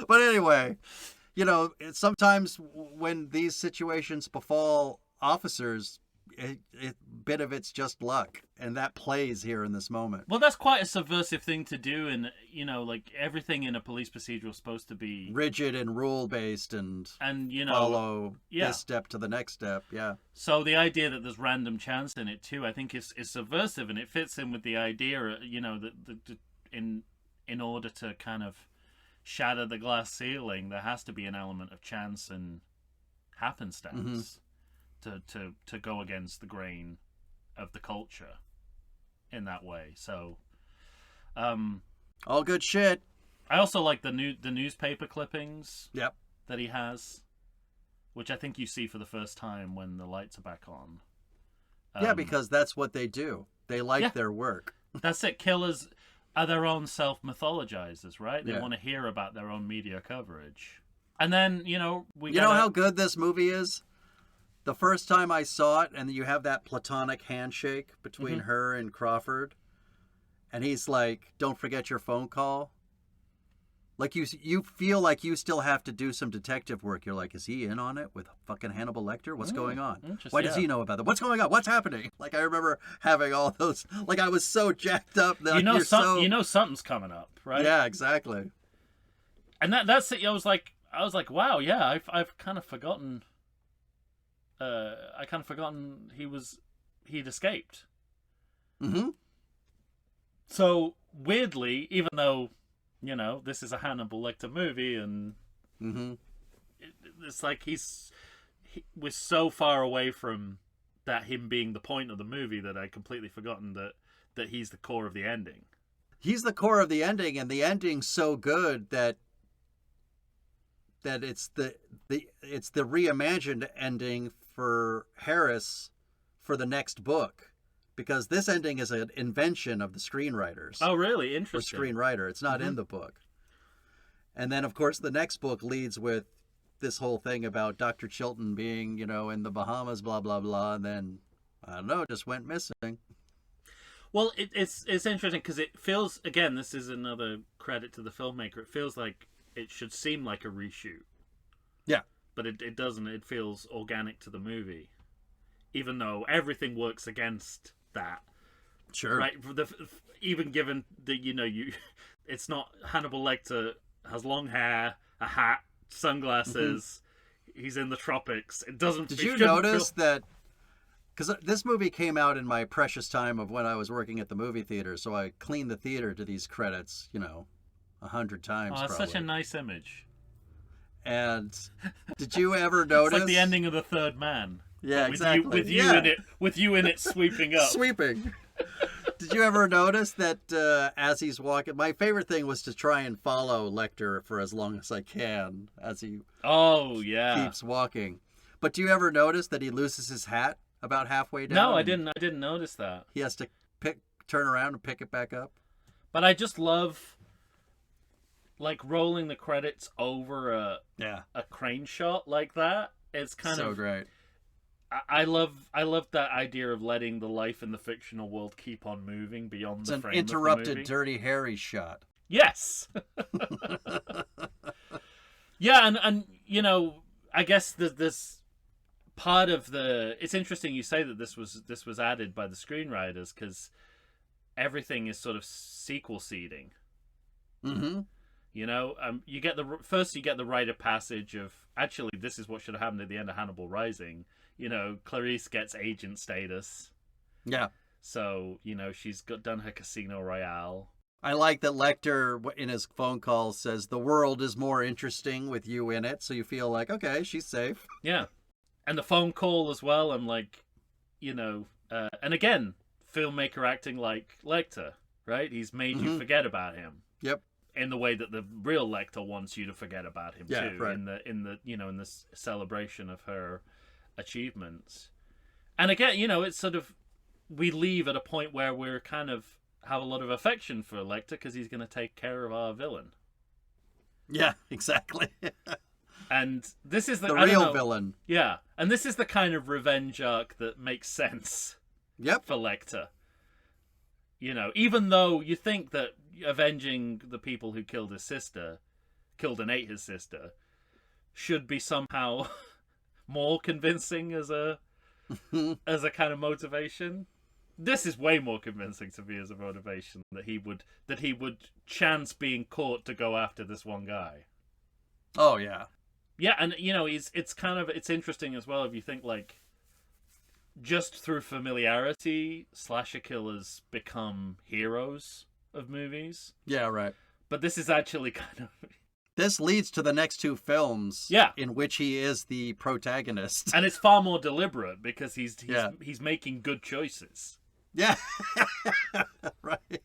But anyway, sometimes when these situations befall officers, a bit of it's just luck, and that plays here in this moment. Well, that's quite a subversive thing to do, and like everything in a police procedural is supposed to be rigid and rule based, and follow this step to the next step. Yeah. So the idea that there's random chance in it too, I think is subversive, and it fits in with the idea, that in order to kind of shatter the glass ceiling, there has to be an element of chance and happenstance to go against the grain of the culture in that way. So, all good shit. I also like the newspaper clippings. Yep. That he has, which I think you see for the first time when the lights are back on. Yeah, because that's what they do. They like their work. That's it. Killers are their own self-mythologizers, right? They Yeah. want to hear about their own media coverage. And then, know how good this movie is? The first time I saw it, and you have that platonic handshake between her and Crawford, and he's like, don't forget your phone call. Like, you feel like you still have to do some detective work. You're like, is he in on it with fucking Hannibal Lecter? What's going on? Why does he know about that? What's going on? What's happening? Like, I remember having all those, like, I was so jacked up. That something's coming up, right? Yeah, exactly. And that's it. I was like, wow, yeah, I've kind of forgotten. He'd escaped. Mm-hmm. So weirdly, even though this is a Hannibal Lecter movie, and it's like we're so far away from him being the point of the movie that I'd completely forgotten that he's the core of the ending. He's the core of the ending, and the ending's so good that it's the reimagined ending for Harris for the next book, because this ending is an invention of the screenwriters. Oh, really? Interesting. Or screenwriter. It's not in the book. And then, of course, the next book leads with this whole thing about Dr. Chilton being, in the Bahamas, blah, blah, blah, and then, I don't know, just went missing. Well, it's interesting because it feels, again, this is another credit to the filmmaker, it feels like it should seem like a reshoot. Yeah. But it doesn't. It feels organic to the movie, even though everything works against that. Sure. Right. Even given that it's not Hannibal Lecter has long hair, a hat, sunglasses. He's in the tropics. It doesn't. Did you notice that? Because this movie came out in my precious time of when I was working at the movie theater, so I cleaned the theater to these credits, 100 times. Oh, that's probably. such a nice image. And did you ever notice? It's like the ending of The Third Man. Yeah, exactly. With you in it sweeping up. Sweeping. Did you ever notice that as he's walking, my favorite thing was to try and follow Lecter for as long as I can as he keeps walking. But do you ever notice that he loses his hat about halfway down? No, I didn't notice that. He has to turn around and pick it back up. But I just love like rolling the credits over a crane shot like that. It's kind so of great. I love that idea of letting the life in the fictional world keep on moving beyond It's the an frame of the interrupted movie. Dirty Harry shot. Yes. Yeah, and you know, I guess this part of the. It's interesting you say that this was added by the screenwriters because everything is sort of sequel seeding. Mm-hmm. You know, you get the rite of passage of actually this is what should have happened at the end of Hannibal Rising. You know, Clarice gets agent status. Yeah. So, you know, she's done her Casino Royale. I like that Lecter, in his phone call, says the world is more interesting with you in it, so you feel like, okay, she's safe. Yeah. And the phone call as well, I'm like, you know, and again, filmmaker acting like Lecter, right? He's made you forget about him. Yep. In the way that the real Lecter wants you to forget about him too. Right. In the you know, in this celebration of her achievements. And again, you know, it's sort of we leave at a point where we're kind of have a lot of affection for Lecter because he's going to take care of our villain. Yeah, exactly. And this is the real villain. Yeah, and this is the kind of revenge arc that makes sense. Yep. For Lecter. You know, even though you think that avenging the people who killed and ate his sister, should be somehow more convincing as a kind of motivation. This is way more convincing to me as a motivation that he would chance being caught to go after this one guy. Oh yeah. Yeah, and you know, it's interesting as well if you think like just through familiarity, slasher killers become heroes of movies. Yeah, right. But this is actually kind of this leads to the next two films in which he is the protagonist. And it's far more deliberate because he's making good choices. Yeah. Right.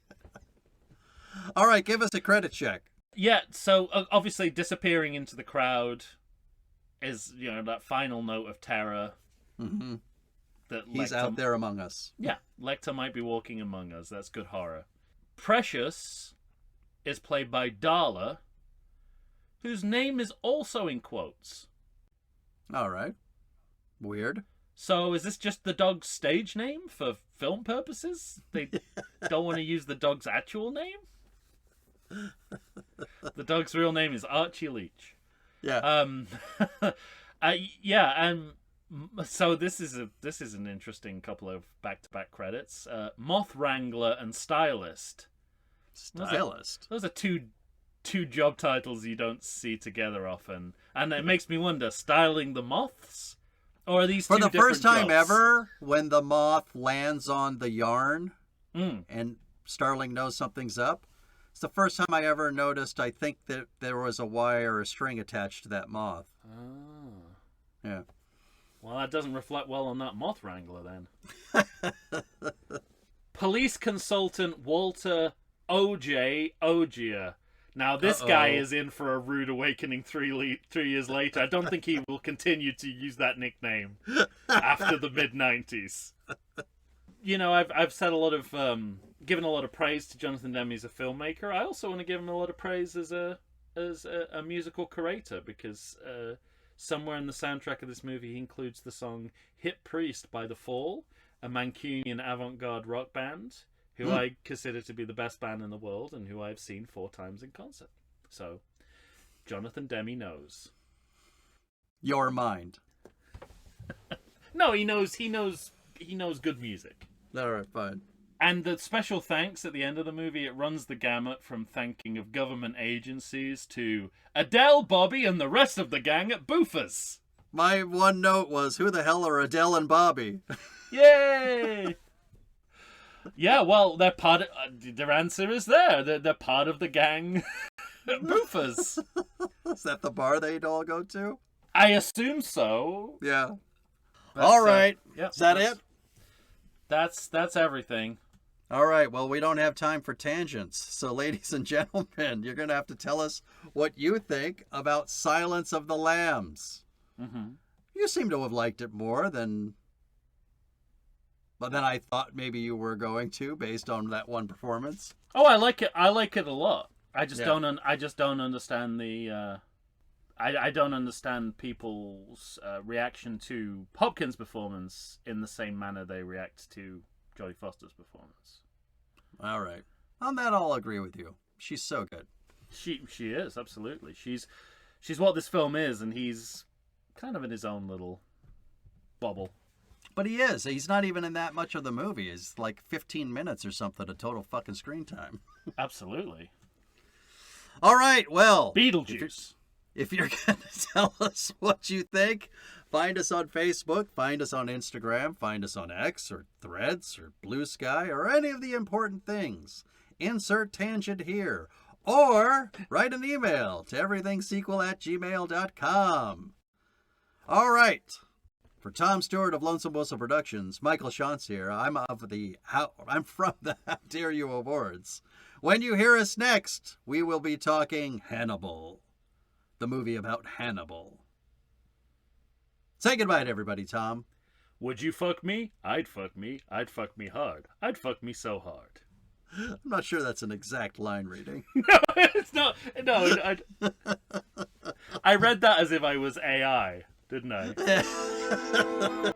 All right, give us a credit check. Yeah, so obviously disappearing into the crowd is, you know, that final note of terror. Mm-hmm. That he's out there among us. Yeah, Lecter might be walking among us. That's good horror. Precious is played by Darla, whose name is also in quotes. All right. Weird. So is this just the dog's stage name for film purposes? They don't want to use the dog's actual name? The dog's real name is Archie Leach. Yeah. So this is an interesting couple of back-to-back credits. Moth Wrangler and Stylist. Those are two job titles you don't see together often, and it makes me wonder: styling the moths, or are these for two the first time jobs? ever when the moth lands on the yarn and Starling knows something's up? It's the first time I ever noticed. I think that there was a wire or a string attached to that moth. Oh. Yeah. Well, that doesn't reflect well on that moth wrangler then. Police consultant Walter O.J. Ogier. Now, this guy is in for a rude awakening 3 years later. I don't think he will continue to use that nickname after the mid-90s. You know, I've said a lot of, given a lot of praise to Jonathan Demme as a filmmaker. I also want to give him a lot of praise as a musical curator, because somewhere in the soundtrack of this movie he includes the song Hip Priest by The Fall, a Mancunian avant-garde rock band who I consider to be the best band in the world and who I've seen 4 times in concert. So, Jonathan Demme knows. Your mind. No, he knows good music. All right, fine. And the special thanks at the end of the movie, it runs the gamut from thanking of government agencies to Adele, Bobby, and the rest of the gang at Boofers. My one note was, who the hell are Adele and Bobby? Yay! Yeah, well, they're part of... their answer is there. They're part of the gang at Boofers. Is that the bar they'd all go to? I assume so. Yeah. All right. Is that it? That's everything. All right, well, we don't have time for tangents. So, ladies and gentlemen, you're going to have to tell us what you think about Silence of the Lambs. Mm-hmm. You seem to have liked it more than I thought maybe you were going to, based on that one performance. Oh, I like it. I like it a lot. I just Yeah. don't. I just don't understand the. I don't understand people's reaction to Hopkins' performance in the same manner they react to Jodie Foster's performance. All right. On that, I'll agree with you. She's so good. She is absolutely. She's what this film is, and he's kind of in his own little bubble. But he is. He's not even in that much of the movie. It's like 15 minutes or something of total fucking screen time. Absolutely. All right. Well, Beetlejuice. if you're going to tell us what you think, find us on Facebook, find us on Instagram, find us on X or Threads or Blue Sky or any of the important things. Insert tangent here. Or write an email to everythingsequel@gmail.com. All right. For Tom Stewart of Lonesome Whistle Productions, Michael Shantz here. I'm from the How Dare You Awards. When you hear us next, we will be talking Hannibal, the movie about Hannibal. Say goodbye to everybody, Tom. Would you fuck me? I'd fuck me. I'd fuck me hard. I'd fuck me so hard. I'm not sure that's an exact line reading. No, it's not. No, I read that as if I was AI, didn't I?